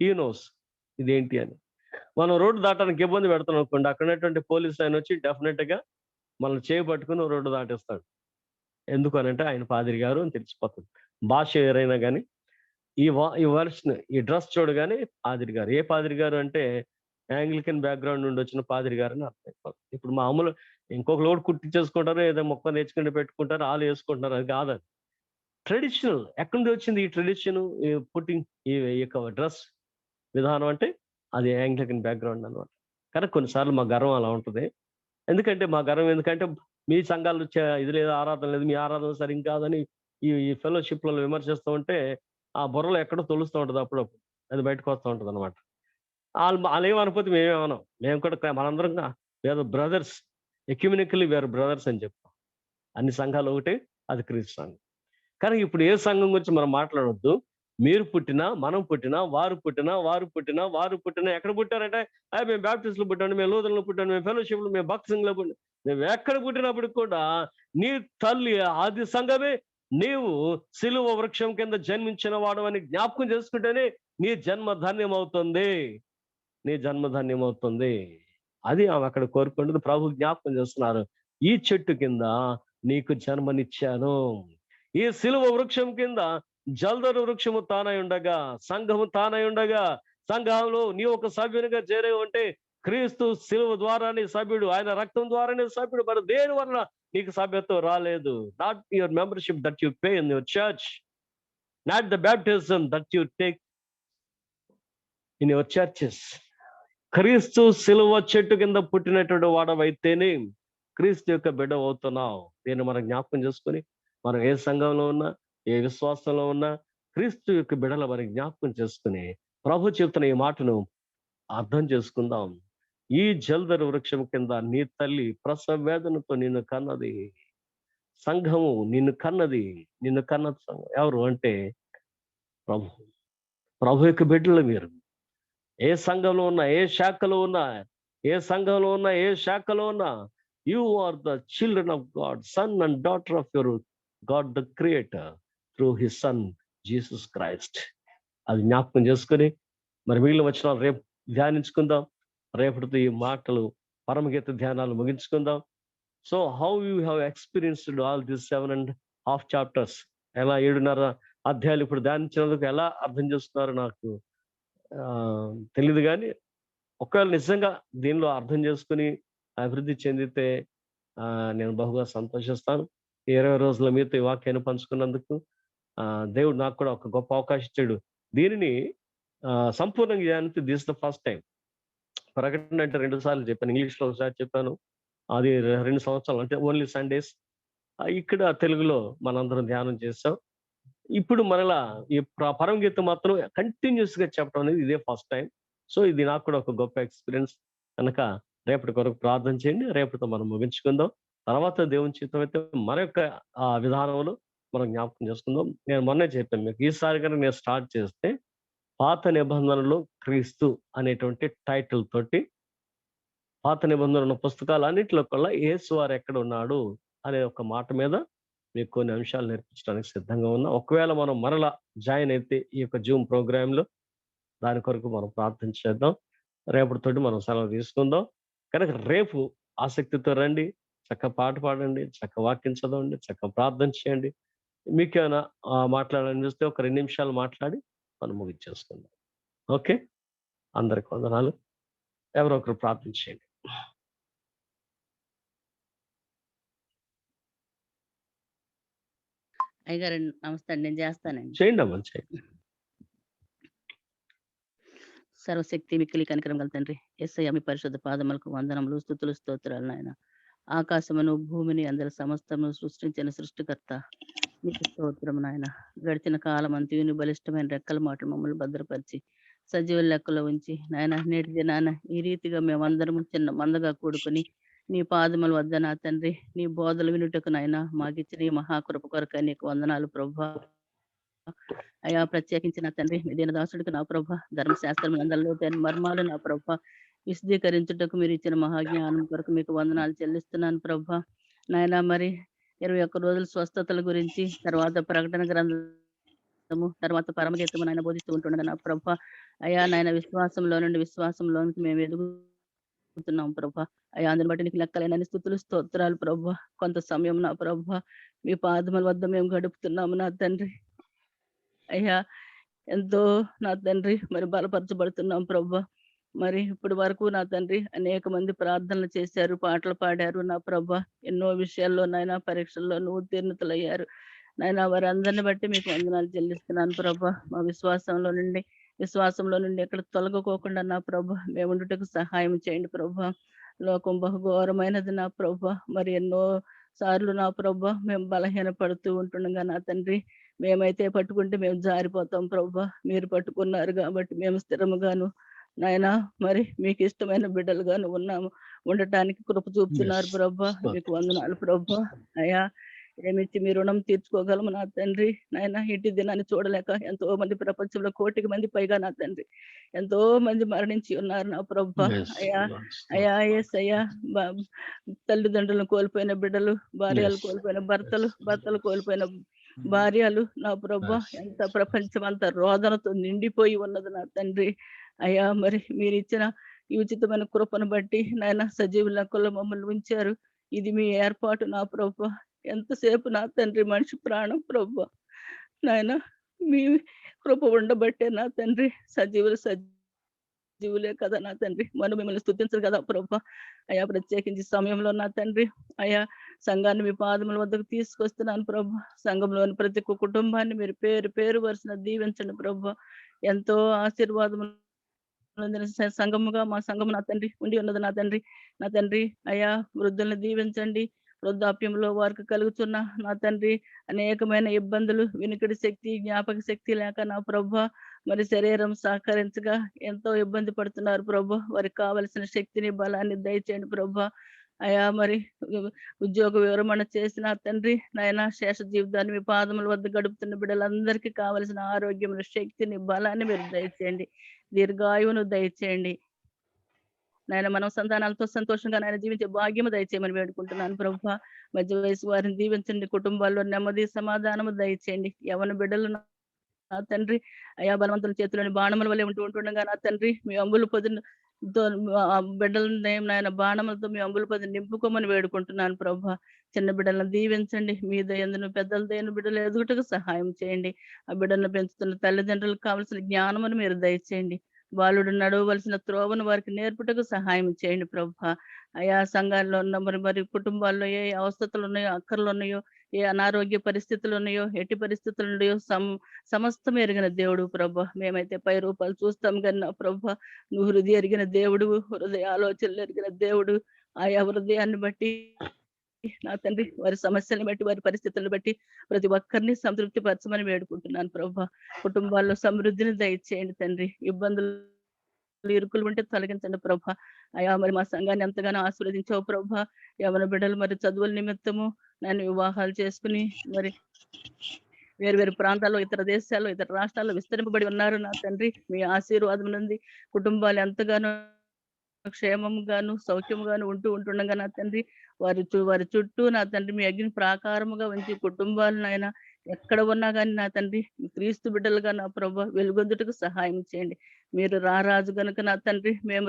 హీ నోస్ ఇదేంటి అని. మనం రోడ్డు దాటానికి ఇబ్బంది పెడతాం అనుకోండి, అక్కడ ఉన్నటువంటి పోలీస్ ఆయన వచ్చి డెఫినెట్ గా మనం చేయబట్టుకుని రోడ్డు దాటిస్తాడు. ఎందుకు అని అంటే ఆయన పాదిరి గారు అని తెలిసిపోతుంది. భాష ఏరైనా కానీ ఈ వర్షన్ ఈ డ్రెస్ చూడగానే పాదిరి గారు. ఏ పాదిరి గారు అంటే యాంగ్లికన్ బ్యాక్‌గ్రౌండ్ నుండి వచ్చిన పాదిరి గారని అర్థం అయిపోతుంది. ఇప్పుడు మామూలు ఇంకొకళ్ళు కూడా కుట్టించేసుకుంటారు. ఏదో మొక్క నేర్చుకుని పెట్టుకుంటారు. ఆళ్ళు యేసుకుంటున్నారు. అది కాదది. ట్రెడిషనల్. ఎక్కడి నుండి వచ్చింది ఈ ట్రెడిషను? ఈ పుట్టింగ్ ఈ యొక్క డ్రెస్ విధానం అంటే అది యాంగ్లికన్ బ్యాక్‌గ్రౌండ్ అన్నమాట. కానీ కొన్నిసార్లు మా గర్వం అలా ఉంటది. ఎందుకంటే మా గర్వం ఎందుకంటే మీ సంఘాల్లో ఇది లేదు, ఆరాధన లేదు, మీ ఆరాధన సరిగ్గా కాదని ఈ ఫెలోషిప్‌లలో విమర్శిస్తూ ఉంటే ఆ బుర్రలో ఎక్కడో తొలుస్తూ ఉంటది అప్పుడప్పుడు. అది బయటకు వస్తూ ఉంటదన్నమాట. ఆళ్ళేమనకపోతే మేమేమనం. మేము కూడా మనందరం వీఆర్ బ్రదర్స్. ఎక్యుమెనికల్లీ వీఆర్ బ్రదర్స్ అని చెప్తాం. అన్ని సంఘాలు ఒకటే, అది క్రీస్తు సంఘం. కానీ ఇప్పుడు ఏ సంఘం గురించి మనం మాట్లాడొద్దు. మీరు పుట్టినా, మనం పుట్టినా, వారు పుట్టినా, వారు పుట్టినా, వారు పుట్టినా ఎక్కడ పుట్టారంటే, మేము బాప్టిస్ట్‌లో పుట్టాను, మేము లూథరన్‌లో పుట్టాను, మేము ఫెలోషిప్‌లో, మేము భక్తి సంఘంలో పుట్టాను. మేము ఎక్కడ పుట్టినప్పటికి కూడా నీ తల్లి ఆది సంఘమే నీవు సిలువ వృక్షం కింద జన్మించిన వాడవని జ్ఞాపకం చేసుకుంటేనే నీ జన్మ ధన్యమవుతుంది. నీ జన్మ ధన్యమవుతుంది. అది ఆమె అక్కడ కోరుకుంటుంది. ప్రభు జ్ఞాపకం చేస్తున్నారు. ఈ చెట్టు కింద నీకు జన్మనిచ్చాను. ఈ సిలువ వృక్షం కింద జల్దరు వృక్షము తానై ఉండగా, సంఘము తానై ఉండగా, సంఘంలో నీ ఒక సభ్యునిగా చేరేవు అంటే క్రీస్తు సిలువ ద్వారానే సభ్యుడు, ఆయన రక్తం ద్వారానే సభ్యుడు. మరి దేని వలన నీకు సభ్యత్వం రాలేదు? Not your membership that you pay in your church, not the baptism that you take in your churches. క్రీస్తు సిలువ చెట్టు కింద పుట్టినటువంటి వాడవైతేనే క్రీస్తు యొక్క బిడ్డ అవుతున్నావు. దీన్ని మనం జ్ఞాపకం చేసుకొని మనం ఏ సంఘంలో ఉన్నా, ఏ విశ్వాసంలో ఉన్నా క్రీస్తు యొక్క బిడ్డల మరి జ్ఞాపకం చేసుకుని ప్రభు చెప్తున్న ఈ మాటను అర్థం చేసుకుందాం. ఈ జల్దరు వృక్షం కింద నీ తల్లి ప్రసవ వేదనతో నిన్ను కన్నది. సంఘము నిన్ను కన్నది. నిన్ను కన్న సంఘం ఎవరు అంటే ప్రభు. ప్రభు యొక్క బిడ్డలు మీరు. ఏ సంఘంలో ఉన్నా, ఏ శాఖలో ఉన్నా, ఏ సంఘంలో ఉన్నా, ఏ శాఖలో ఉన్నా, you are the children of God, son and daughter of your God the creator through his son Jesus Christ. అది జ్ఞాపకం చేసుకుని మరి మిగిలిన వచనాలు రేపు ధ్యానించుకుందాం. రేపటితో ఈ మాటలు పరమగీత ధ్యానాలు ముగించుకుందాం. So how you have experienced all this 7.5 chapters, ఎలా 7.5 అధ్యాయాలు ఇప్పుడు ధ్యానించినందుకు ఎలా అర్థం చేస్తున్నారు నాకు తెలీదు. కానీ ఒకవేళ నిజంగా దీనిలో అర్థం చేసుకుని అభివృద్ధి చెందితే నేను బహుగా సంతోషిస్తాను. 20 రోజుల మీతో ఈ వాక్యాన్ని పంచుకున్నందుకు దేవుడు నాకు కూడా ఒక గొప్ప అవకాశం ఇచ్చాడు. దీనిని సంపూర్ణంగా ధ్యానించి దిస్ ద ఫస్ట్ టైం. ప్రకటన అంటే 2 సార్లు చెప్పాను. ఇంగ్లీష్‌లో ఒకసారి చెప్పాను. అది 2 సంవత్సరాలు అంటే ఓన్లీ సండేస్. ఇక్కడ తెలుగులో మనందరం ధ్యానం చేసాం. ఇప్పుడు మరలా ఈ పరమగీత మాత్రం కంటిన్యూస్ గా చెప్పడం అనేది ఇదే ఫస్ట్ టైం. సో ఇది నాకు కూడా ఒక గొప్ప ఎక్స్పీరియన్స్ కనుక రేపటి కొరకు ప్రార్థన చేయండి. రేపటితో మనం ముగించుకుందాం. తర్వాత దేవుని చిత్తం అయితే మన యొక్క విధానంలో మనం జ్ఞాపకం చేసుకుందాం. నేను మొన్నే చెప్పాను మీకు, ఈసారి కనుక నేను స్టార్ట్ చేస్తే పాత నిబంధనలో క్రీస్తు అనేటువంటి టైటిల్ తోటి పాత నిబంధనల పుస్తకాలు అన్నింటిలో కల్లా యేసు వారు ఎక్కడ ఉన్నాడు అనే ఒక మాట మీద మీకు కొన్ని అంశాలు నేర్పించడానికి సిద్ధంగా ఉన్నా. ఒకవేళ మనం మరలా జాయిన్ అయితే ఈ యొక్క జూమ్ ప్రోగ్రామ్ లో దాని కొరకు మనం ప్రార్థన చేద్దాం. రేపటితోటి మనం సెలవు తీసుకుందాం. కనుక రేపు ఆసక్తితో రండి, చక్కగా పాట పాడండి, చక్కగా వాక్యం చదవండి, చక్కగా ప్రార్థన చేయండి. మీకేమైనా మాట్లాడాలని చూస్తే ఒక 2 నిమిషాలు మాట్లాడి మనం ముగించేసుకుందాం. ఓకే, అందరికి వందనాలు. ఎవరో ఒకరు ప్రార్థన చేయండి. అయ్యగారు నమస్తే అండి, నేను చేస్తానండి. చేయండి అమ్మా, చేయండి. సర్వశక్తి మిక్కిలి కనికరం గల తండ్రి, యేసయ్య మీ పరిశుద్ధ పాదములకు వందనములు, స్తుతులు, స్తోత్రాలు నాయన. ఆకాశమును భూమిని అందరి సమస్తము సృష్టించిన సృష్టికర్త మీకు స్తోత్రం నాయన. గడిచిన కాలం అంతయుని బలిష్టమైన రెక్కల మాటలు మమ్మల్ని భద్రపరిచి సజీవ లెక్కలో ఉంచి నాయన, నేటి దినాన ఈ రీతిగా మేమందరము చిన్న మందగా కూడుకొని నీ పాదముల వద్ద నా తండ్రి నీ బోధలు వినుటకు నాయన మాకిచ్చిన ఈ మహాకృప కొరకై నీకు వందనాలు ప్రభా. అయా ప్రత్యేకించి నా తండ్రి మీ దీనదాసుడికి నా ప్రభ ధర్మశాస్త్రం అందరిలో మర్మాలు నా ప్రభ విశదీకరించుటకు మీరు ఇచ్చిన మహాజ్ఞానం కొరకు మీకు వందనాలు చెల్లిస్తున్నాను ప్రభ. నాయన మరి 21 రోజుల స్వస్థతల గురించి, తర్వాత ప్రకటన గ్రంథము, తర్వాత పరమగీతము నాయన బోధిస్తూ ఉంటుండగా నా ప్రభ అయా నాయన విశ్వాసంలో నుండి విశ్వాసంలోనికి మేము ఎదుగుతున్నాం ప్రభ. అయ్యా అందుని బట్టి నీకు లెక్కలేనని స్తుతులు స్తోత్రాలు ప్రభ. కొంత సమయం నా ప్రభ మీ పాదముల వద్ద మేము గడుపుతున్నాము నా తండ్రి. అయ్యా ఎంతో నా తండ్రి మరి బలపరచబడుతున్నాం ప్రభా. మరి ఇప్పటి వరకు నా తండ్రి అనేక మంది ప్రార్థనలు చేశారు, పాటలు పాడారు నా ప్రభా. ఎన్నో విషయాల్లో నాయన పరీక్షల్లోనూ ఉత్తీర్ణతలయ్యారు. నాయన వారందరిని బట్టి మీకు వందనాలు చెల్లిస్తున్నాను ప్రభా. మా విశ్వాసంలో నుండి ఎక్కడ తొలగకోకుండా నా ప్రభా మేము ఉండుటకు సహాయం చేయండి ప్రభా. లోకం బహుఘోరమైనది నా ప్రభా. మరి ఎన్నో సార్లు నా ప్రభా మేము బలహీనపడుతూ ఉంటుండగా నా తండ్రి మేమైతే పట్టుకుంటే మేము జారిపోతాం ప్రభా. మీరు పట్టుకున్నారు కాబట్టి మేము స్థిరముగాను నాయనా మరి మీకు ఇష్టమైన బిడ్డలుగాను ఉండటానికి కృప చూపుతున్నారు ప్రభా. మీకు వందనాలు ప్రభా. అయ్యా ఏమిచ్చి మీ రుణం తీర్చుకోగలము నా తండ్రి. నాయన ఇంటి దినాన్ని చూడలేక ఎంతో మంది ప్రపంచంలో 1,000,000 మంది పైగా నా తండ్రి ఎంతో మంది మరణించి ఉన్నారు నా ప్రభా. అయ్యా యేసయ్యా తల్లిదండ్రులను కోల్పోయిన బిడ్డలు, భార్యలు కోల్పోయిన భర్తలు కోల్పోయిన భార్యలు నా ప్రభా. ఎంత ప్రపంచం అంతా రోదనతో నిండిపోయి ఉన్నది నా తండ్రి. అయ్యా మరి మీరు ఇచ్చిన ఈ ఉచితమైన కృపను బట్టి నాయన సజీవ లెక్కల్లో మమ్మల్ని ఉంచారు. ఇది మీ ఏర్పాటు నా ప్రభా. ఎంతసేపు నా తండ్రి మనిషి ప్రాణం ప్రభా. నాయన మీ కృప ఉండబట్టే నా తండ్రి సజీవులే కదా నా తండ్రి. మనం మిమ్మల్ని స్తుతించరు కదా ప్రభా. అయ్యా ప్రత్యేకించి సమయంలో నా తండ్రి అయ్యా సంఘాన్ని మీ పాదముల వద్దకు తీసుకొస్తున్నాను ప్రభా. సంఘంలోని ప్రతి ఒక్క కుటుంబాన్ని మీరు పేరు వరుసన దీవించండి ప్రభా. ఎంతో ఆశీర్వాదం సంఘముగా మా సంఘము నా తండ్రి ఉండి ఉన్నది నా తండ్రి అయ్యా వృద్ధులను దీవించండి. వృద్ధాప్యంలో వారికి కలుగుతున్న నా తండ్రి అనేకమైన ఇబ్బందులు, వినికిడి శక్తి, జ్ఞాపక శక్తి లేక నా ప్రభా మరి శరీరం సహకరించగా ఎంతో ఇబ్బంది పడుతున్నారు ప్రభా. వారికి కావలసిన శక్తిని బలాన్ని దయచేయండి ప్రభా. అయా మరి ఉద్యోగ విరమణ చేసిన తండ్రి నాయన శేష జీవితాన్ని మీ పాదముల వద్ద గడుపుతున్న బిడ్డలందరికీ కావలసిన ఆరోగ్యమును, శక్తిని, బలాన్ని మీరు దయచేయండి. దీర్ఘాయువును దయచేయండి నాయన. మనం సంతానాలతో సంతోషంగా నాయన జీవించే భాగ్యము దయచేయమని వేడుకుంటున్నాను ప్రభా. మధ్య వయసు వారిని దీవించండి. కుటుంబాల్లో నెమ్మది సమాధానము దయచేయండి. యవన బిడ్డలు నా తండ్రి అయా బలవంతుల చేతిలోని బాణముల వల్లే ఉంటుండగా నా తండ్రి మీ అంబులు పొదిని బిడ్డలను నాయన బాణములతో మీ అంబుల పొదిని నింపుకోమని వేడుకుంటున్నాను ప్రభా. చిన్న బిడ్డలను దీవించండి. మీ దయందును పెద్దల దయను బిడ్డలు ఎదుగుటకు సహాయం చేయండి. ఆ బిడ్డలను పెంచుతున్న తల్లిదండ్రులకు కావలసిన జ్ఞానమును మీరు దయచేయండి. బాలుడు నడవవలసిన త్రోవను వారికి నేర్పుటకు సహాయం చేయండి ప్రభా. అయా సంఘాల్లో ఉన్న మరి కుటుంబాల్లో ఏ అవస్థలు ఉన్నాయో, అక్కర్లు ఉన్నాయో, ఏ అనారోగ్య పరిస్థితులు ఉన్నాయో, ఎట్టి పరిస్థితులు ఉన్నాయో సమస్తం ఎరిగిన దేవుడు ప్రభా. మేమైతే పై రూపాలు చూస్తాం కన్నా ప్రభా నువ్వు హృదయ ఎరిగిన దేవుడు, హృదయ ఆలోచనలు ఎరిగిన దేవుడు. ఆయా హృదయాన్ని బట్టి నా తండ్రి వారి సమస్యలను బట్టి, వారి పరిస్థితులను బట్టి ప్రతి ఒక్కరిని సంతృప్తి పరచమని వేడుకుంటున్నాను ప్రభా. కుటుంబాల్లో సమృద్ధిని దయచేయండి తండ్రి. ఇబ్బందులు ఇరుకులు ఉంటే తొలగించండి ప్రభా. అయా మరి మా సంఘాన్ని ఎంతగానో ఆశీర్వదించావు ప్రభా. యవన బిడ్డలు మరి చదువుల నిమిత్తము నన్ను వివాహాలు చేసుకుని మరి వేరు ప్రాంతాల్లో, ఇతర దేశాల్లో, ఇతర రాష్ట్రాల్లో విస్తరింపబడి ఉన్నారు నా తండ్రి. మీ ఆశీర్వాదం నుండి కుటుంబాలు ఎంతగానో క్షేమముగాను సౌఖ్యముగాను ఉంటుండగా నా తండ్రి వారి చుట్టూ నా తండ్రి మీ అగ్ని ప్రాకారముగా ఉంచి కుటుంబాలు నాయన ఎక్కడ ఉన్నా కానీ నా తండ్రి క్రీస్తు బిడ్డలుగా నా ప్రభా వెలుగొందుటకు సహాయం చేయండి. మీరు రాజు గనుక నా తండ్రి మేము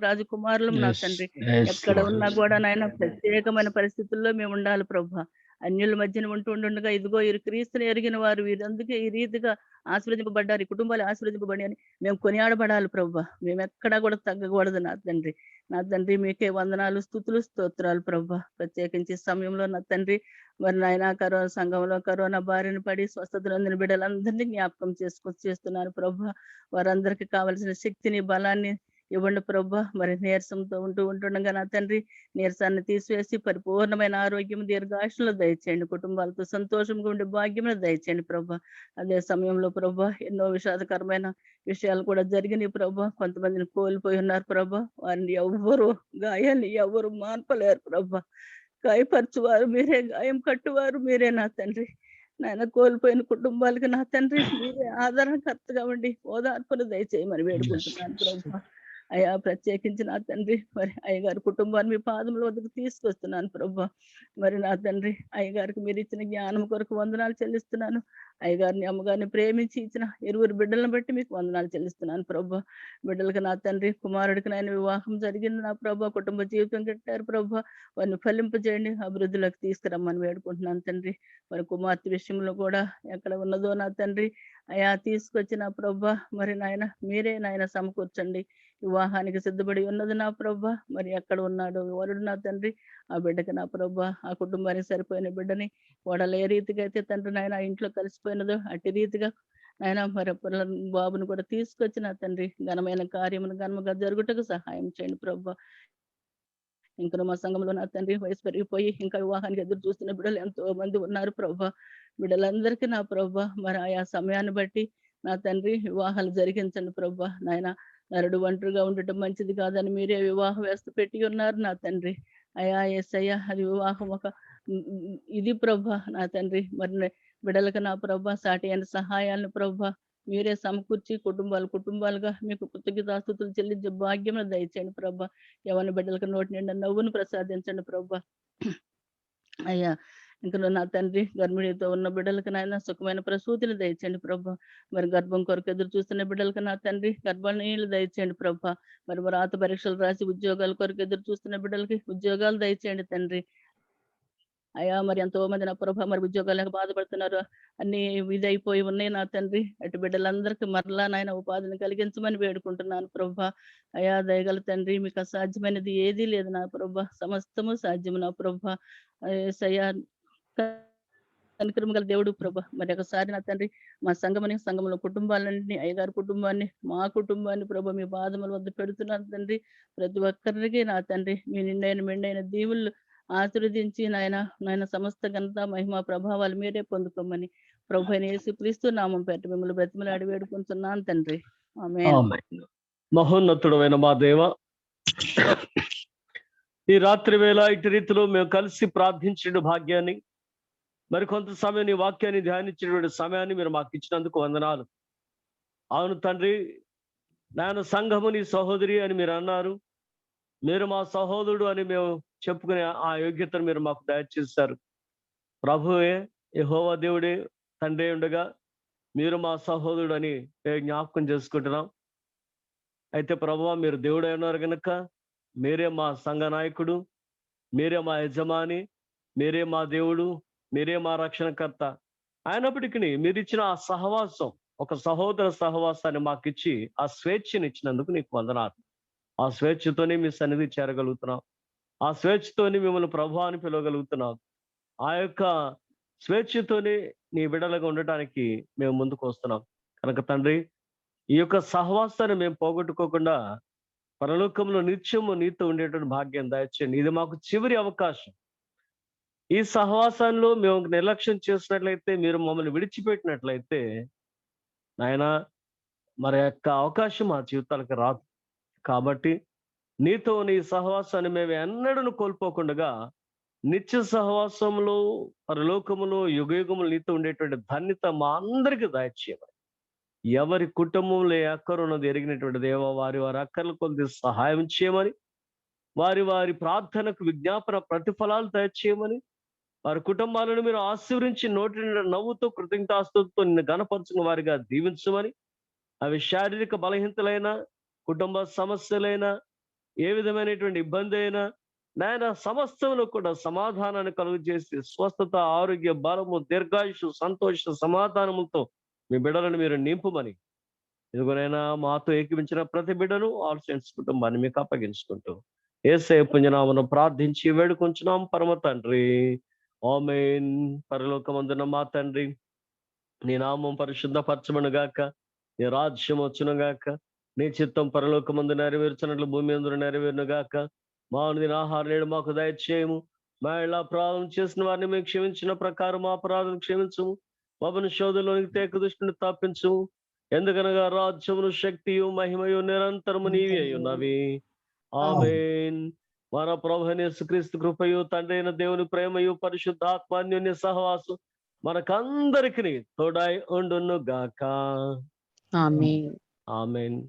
రాజకుమారులము నా తండ్రి. ఎక్కడ ఉన్నా కూడా నాయన ప్రత్యేకమైన పరిస్థితుల్లో మేము ఉండాలి ప్రభా. అన్యుల మధ్యన ఉంటుండగా ఇదిగో ఈ క్రీస్తుని ఎరిగిన వారు వీరందుకే ఈ రీతిగా ఆశీర్వదింపబడ్డారు, ఈ కుటుంబాలు ఆశీర్వదింపబడి అని మేము కొనియాడబడాలి ప్రభా. మేము ఎక్కడా కూడా తగ్గకూడదు నా తండ్రి. మీకే వందనాలు, స్తుతులు, స్తోత్రాలు ప్రభా. ప్రత్యేకించి సమయంలో నా తండ్రి మరి నాయన సంఘంలో కరోనా బారిన పడి స్వస్థత నొందిన బిడ్డలందరినీ జ్ఞాపకం చేస్తున్నాను ప్రభా. వారందరికీ కావలసిన శక్తిని, బలాన్ని ఇవ్వండి ప్రభా. మరి నీరసంతో ఉంటుండగా నా తండ్రి నీరసాన్ని తీసివేసి పరిపూర్ణమైన ఆరోగ్యం, దీర్ఘాయుష్ను దయచేయండి. కుటుంబాలతో సంతోషంగా ఉండే భాగ్యమును దయచేయండి ప్రభా. అదే సమయంలో ప్రభా ఎన్నో విషాదకరమైన విషయాలు కూడా జరిగినాయి ప్రభా. కొంతమందిని కోల్పోయి ఉన్నారు ప్రభా. వారిని గాయాన్ని ఎవరు మాన్పలేరు ప్రభా. గాయపరచువారు మీరే, గాయం కట్టువారు మీరే నా తండ్రి. నాయన కోల్పోయిన కుటుంబాలకి నా తండ్రి మీరే ఆదరణకర్తగా ఉండి ఓదార్పును దయచేయమని వేడుకుంటున్నాను ప్రభా. అయ్యా ప్రత్యేకించి నా తండ్రి మరి అయ్యగారి కుటుంబాన్ని మీ పాదముల వద్దకు తీసుకొస్తున్నాను ప్రభా. మరి నా తండ్రి అయ్యగారికి మీరు ఇచ్చిన జ్ఞానం కొరకు వందనాలు చెల్లిస్తున్నాను. అయ్యగారిని అమ్మగారిని ప్రేమించి ఇచ్చిన ఇరువురు బిడ్డలను బట్టి మీకు వందనాలు చెల్లిస్తున్నాను ప్రభా. బిడ్డలకు నా తండ్రి కుమారుడికి నాయన వివాహం జరిగింది నా ప్రభా, కుటుంబ జీవితం కట్టారు ప్రభా. వారిని ఫలింపజేయండి, అభివృద్ధిలోకి తీసుకురమ్మని వేడుకుంటున్నాను తండ్రి. మరి కుమార్తె విషయంలో కూడా ఎక్కడ ఉన్నదో నా తండ్రి అయా తీసుకొచ్చిన ప్రభా, మరి నాయన మీరే నాయన సమకూర్చండి. వివాహానికి సిద్ధపడి ఉన్నది నా ప్రభా, మరి ఎక్కడ ఉన్నాడో వరుడు నా తండ్రి, ఆ బిడ్డకి నా ప్రభా, ఆ కుటుంబానికి సరిపోయిన బిడ్డని వాడలు ఏ రీతిగా అయితే తండ్రి నాయన ఇంట్లో కలిసిపోయినదో అట్టి రీతిగా నాయన మరి బాబును కూడా తీసుకొచ్చి నా తండ్రి ఘనమైన కార్యమును ఘనముగా జరుగుటకు సహాయం చేయండి ప్రభా. ఇంకా మా సంఘంలో నా తండ్రి వయసు పెరిగిపోయి ఇంకా వివాహానికి ఎదురు చూస్తున్న బిడ్డలు ఎంతో మంది ఉన్నారు ప్రభా. బిడ్డలందరికీ నా ప్రభా మరి ఆయా సమయాన్ని బట్టి నా తండ్రి వివాహాలు జరిగించండి ప్రభా. నాయన నరుడు ఒంటరిగా ఉండటం మంచిది కాదని మీరే వివాహ వ్యవస్థ పెట్టి ఉన్నారు నా తండ్రి. అయా యేసయ్యా అది వివాహం ఒక ఇది ప్రభా నా తండ్రి. మరి బిడ్డలకు నా ప్రభా సాటి అయిన సహాయాలను ప్రభా మీరే సమకూర్చి కుటుంబాలుగా మీకు కృతజ్ఞతాస్తుతులు చెల్లించే భాగ్యమును దయచేయండి ప్రభా. యవ్వన బిడ్డలకు నోటి నిండా నవ్వును ప్రసాదించండి ప్రభా. అయ్యా ఇంకా నా తండ్రి గర్భిణితో ఉన్న బిడ్డలకు నాయన సుఖమైన ప్రసూతిని దయచేయండి ప్రభా. మరి గర్భం కొరకు ఎదురు చూస్తున్న బిడ్డలకు నా తండ్రి గర్భనీయులు దయచేయండి ప్రభా. మరి రాత పరీక్షలు రాసి ఉద్యోగాల కొరకు ఎదురు చూస్తున్న బిడ్డలకి ఉద్యోగాలు దయచేయండి తండ్రి. అయ్యా మరి ఎంతో మంది నా ప్రభా మరి ఉద్యోగాలకు బాధపడుతున్నారు, అన్ని ఇదైపోయి ఉన్నాయి నా తండ్రి. అటు బిడ్డలందరికీ మరలా నాయన ఉపాధిని కలిగించమని వేడుకుంటున్నాను ప్రభా. అయా దయగల తండ్రి, మీకు అసాధ్యమైనది ఏదీ లేదు నా ప్రభా, సమస్తము సాధ్యము నా ప్రభా. యేసయ్యా కనికరము గల దేవుడు ప్రభా. మరి ఒకసారి నా తండ్రి మా సంఘంలో కుటుంబాలన్నింటినీ అయ్యగారి కుటుంబాన్ని మా కుటుంబాన్ని ప్రభా మీ పాదముల వద్ద పెడుతున్నాను తండ్రి. ప్రతి ఒక్కరికి నా తండ్రి మీ మెండైన దీవులు ఆశీర్వదించి నాయన సమస్త ఘనత మహిమ ప్రభావాలు మీరే పొందుకోమని ప్రభు అయిన యేసుక్రీస్తు నామం పేరిట మిమ్మల్ని బ్రతిమలాడి వేడుకుంటున్నాను తండ్రి. ఆమేన్. మహోన్నతుడమైన మా దేవ, ఈ రాత్రి వేళ ఇటు రీతిలో మేము కలిసి ప్రార్థించిన భాగ్యాన్ని, మరి కొంత సమయం నీ వాక్యాన్ని ధ్యానించినటువంటి సమయాన్ని మీరు మాకు ఇచ్చినందుకు వందనాలు. అవును తండ్రి, నేను సంఘము నీ సహోదరి అని మీరు అన్నారు. మీరు మా సహోదరుడు అని మేము చెప్పుకునే ఆ యోగ్యతను మీరు మాకు దయచేశారు. ప్రభువే యెహోవా దేవుడే తండ్రి ఉండగా మీరు మా సహోదరుడు అని జ్ఞాపకం చేసుకుంటున్నాం. అయితే ప్రభువా మీరు దేవుడై ఉన్నారు కనుక మీరే మా సంఘ నాయకుడు, మీరే మా యజమాని, మీరే మా దేవుడు, మీరే మా రక్షణకర్త అయినప్పటికీ మీరు ఇచ్చిన ఆ సహవాసం, ఒక సహోదర సహవాసాన్ని మాకు ఇచ్చి ఆ స్వేచ్ఛని ఇచ్చినందుకు నీకు వందనాలు. ఆ స్వేచ్ఛతోనే మీ సన్నిధి చేరగలుగుతున్నాం, ఆ స్వేచ్ఛతోనే మిమ్మల్ని ప్రభు అని పిలవగలుగుతున్నాం. ఆ యొక్క స్వేచ్ఛతోనే నీ బిడ్డలుగా ఉండటానికి మేము ముందుకు వస్తున్నాం కనుక తండ్రి, ఈ యొక్క సహవాసాన్ని మేము పోగొట్టుకోకుండా పరలోకంలో నిత్యము నీతో ఉండేటువంటి భాగ్యం దయచేయండి. ఇది మాకు చివరి అవకాశం. ఈ సహవాసంలో మేము నిర్లక్ష్యం చేసినట్లయితే, మీరు మమ్మల్ని విడిచిపెట్టినట్లయితే నాయన మరి యొక్క అవకాశం మా జీవితాలకు రాదు. కాబట్టి నీతో నీ సహవాసాన్ని మేము ఎన్నడూ కోల్పోకుండా నిత్య సహవాసంలో పరలోకములో యుగయుగములు నీతో ఉండేటువంటి ధన్యత మా అందరికీ దయచేయమని, ఎవరి కుటుంబంలో అక్కరున్నది ఎరిగినటువంటి దేవ వారి అక్కర్ల కొద్ది సహాయం చేయమని, వారి ప్రార్థనకు విజ్ఞాపన ప్రతిఫలాలు దయచేయమని, వారి కుటుంబాలను మీరు ఆశీర్వించి నోటి నవ్వుతో కృతజ్ఞతాస్తుతితో నిన్ను గణపరచుకున్న వారిగా దీవించమని, అవి శారీరక బలహీనతలైన, కుటుంబ సమస్యలైనా, ఏ విధమైనటువంటి ఇబ్బంది అయినా నాయన సమస్తంలో కూడా సమాధానాన్ని కలుగు చేసి స్వస్థత, ఆరోగ్య, బలము, దీర్ఘాయుషు, సంతోష, సమాధానములతో మీ బిడ్డలను మీరు నింపుమని, ఇదిగోనైనా మాతో ఏకీవించిన ప్రతి బిడ్డను ఆల్ సెయింట్స్ కుటుంబాన్ని మీకు అప్పగించుకుంటూ యేసయ్య పుణ్యనామమున ప్రార్థించి వేడుకొంచున్నాం పరమ తండ్రి. ఆమేన్. పరలోకమందున మా తండ్రి, నీ నామం పరిశుద్ధపరచబడును గాక, నీ రాజ్యం వచ్చును గాక, నీ చిత్తం పరలోకమందు నెరవేర్చినట్లు భూమి అందరూ నెరవేరును గాక. మా అనుదిన ఆహారం నేడు మాకు దయచేయము. మా ఇలా అపరాధం చేసిన వారిని మేము క్షమించిన ప్రకారం మా అపరాధం క్షమించము. బాబుని శోధంలోనికి తేక దృష్టిని తప్పించము. ఎందుకనగా రాజ్యమును, శక్తియు, మహిమయు నిరంతరము నీవి అయి ఉన్నవి. ఆమేన్. మన ప్రభువైన యేసుక్రీస్తు కృపయు, తండ్రి అయిన దేవుని ప్రేమయు, పరిశుద్ధాత్మాన్యోన్య సహవాసం మనకందరికి తోడై ఉండును గాక. ఆమేన్. ఆమేన్.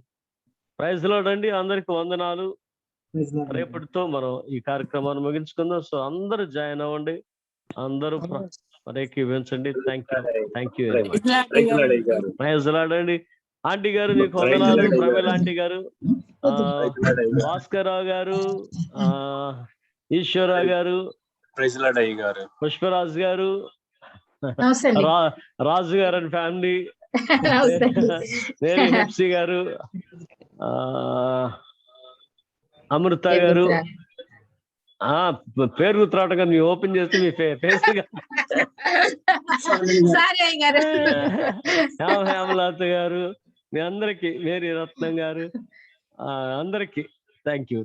ప్రైజ్ లార్డ్ అండి, అందరికి వందనాలు. రేపటితో మనం ఈ కార్యక్రమాన్ని ముగించుకుందాం. సో అందరూ జాయిన్ అవ్వండి, అందరూ ఏకీవించండి. Thank you very much. Praise Lord అండి. ఆంటీ గారు మీకు వందనాలు. ప్రమీల ఆంటీ గారు, భాస్కర్ రావు గారు, ఈశ్వరరావు గారు, పుష్పరాజు గారు, రాజు గారు అండ్ ఫ్యామిలీ, నేరి హెప్సీ గారు, అమృత గారు, పేరు గుర్తురావటం కదా, మీరు ఓపెన్ చేస్తే మీ ఫేస్ హేమలత గారు, మీ అందరికి, మేరీ రత్నం గారు, అందరికి థ్యాంక్ యూ.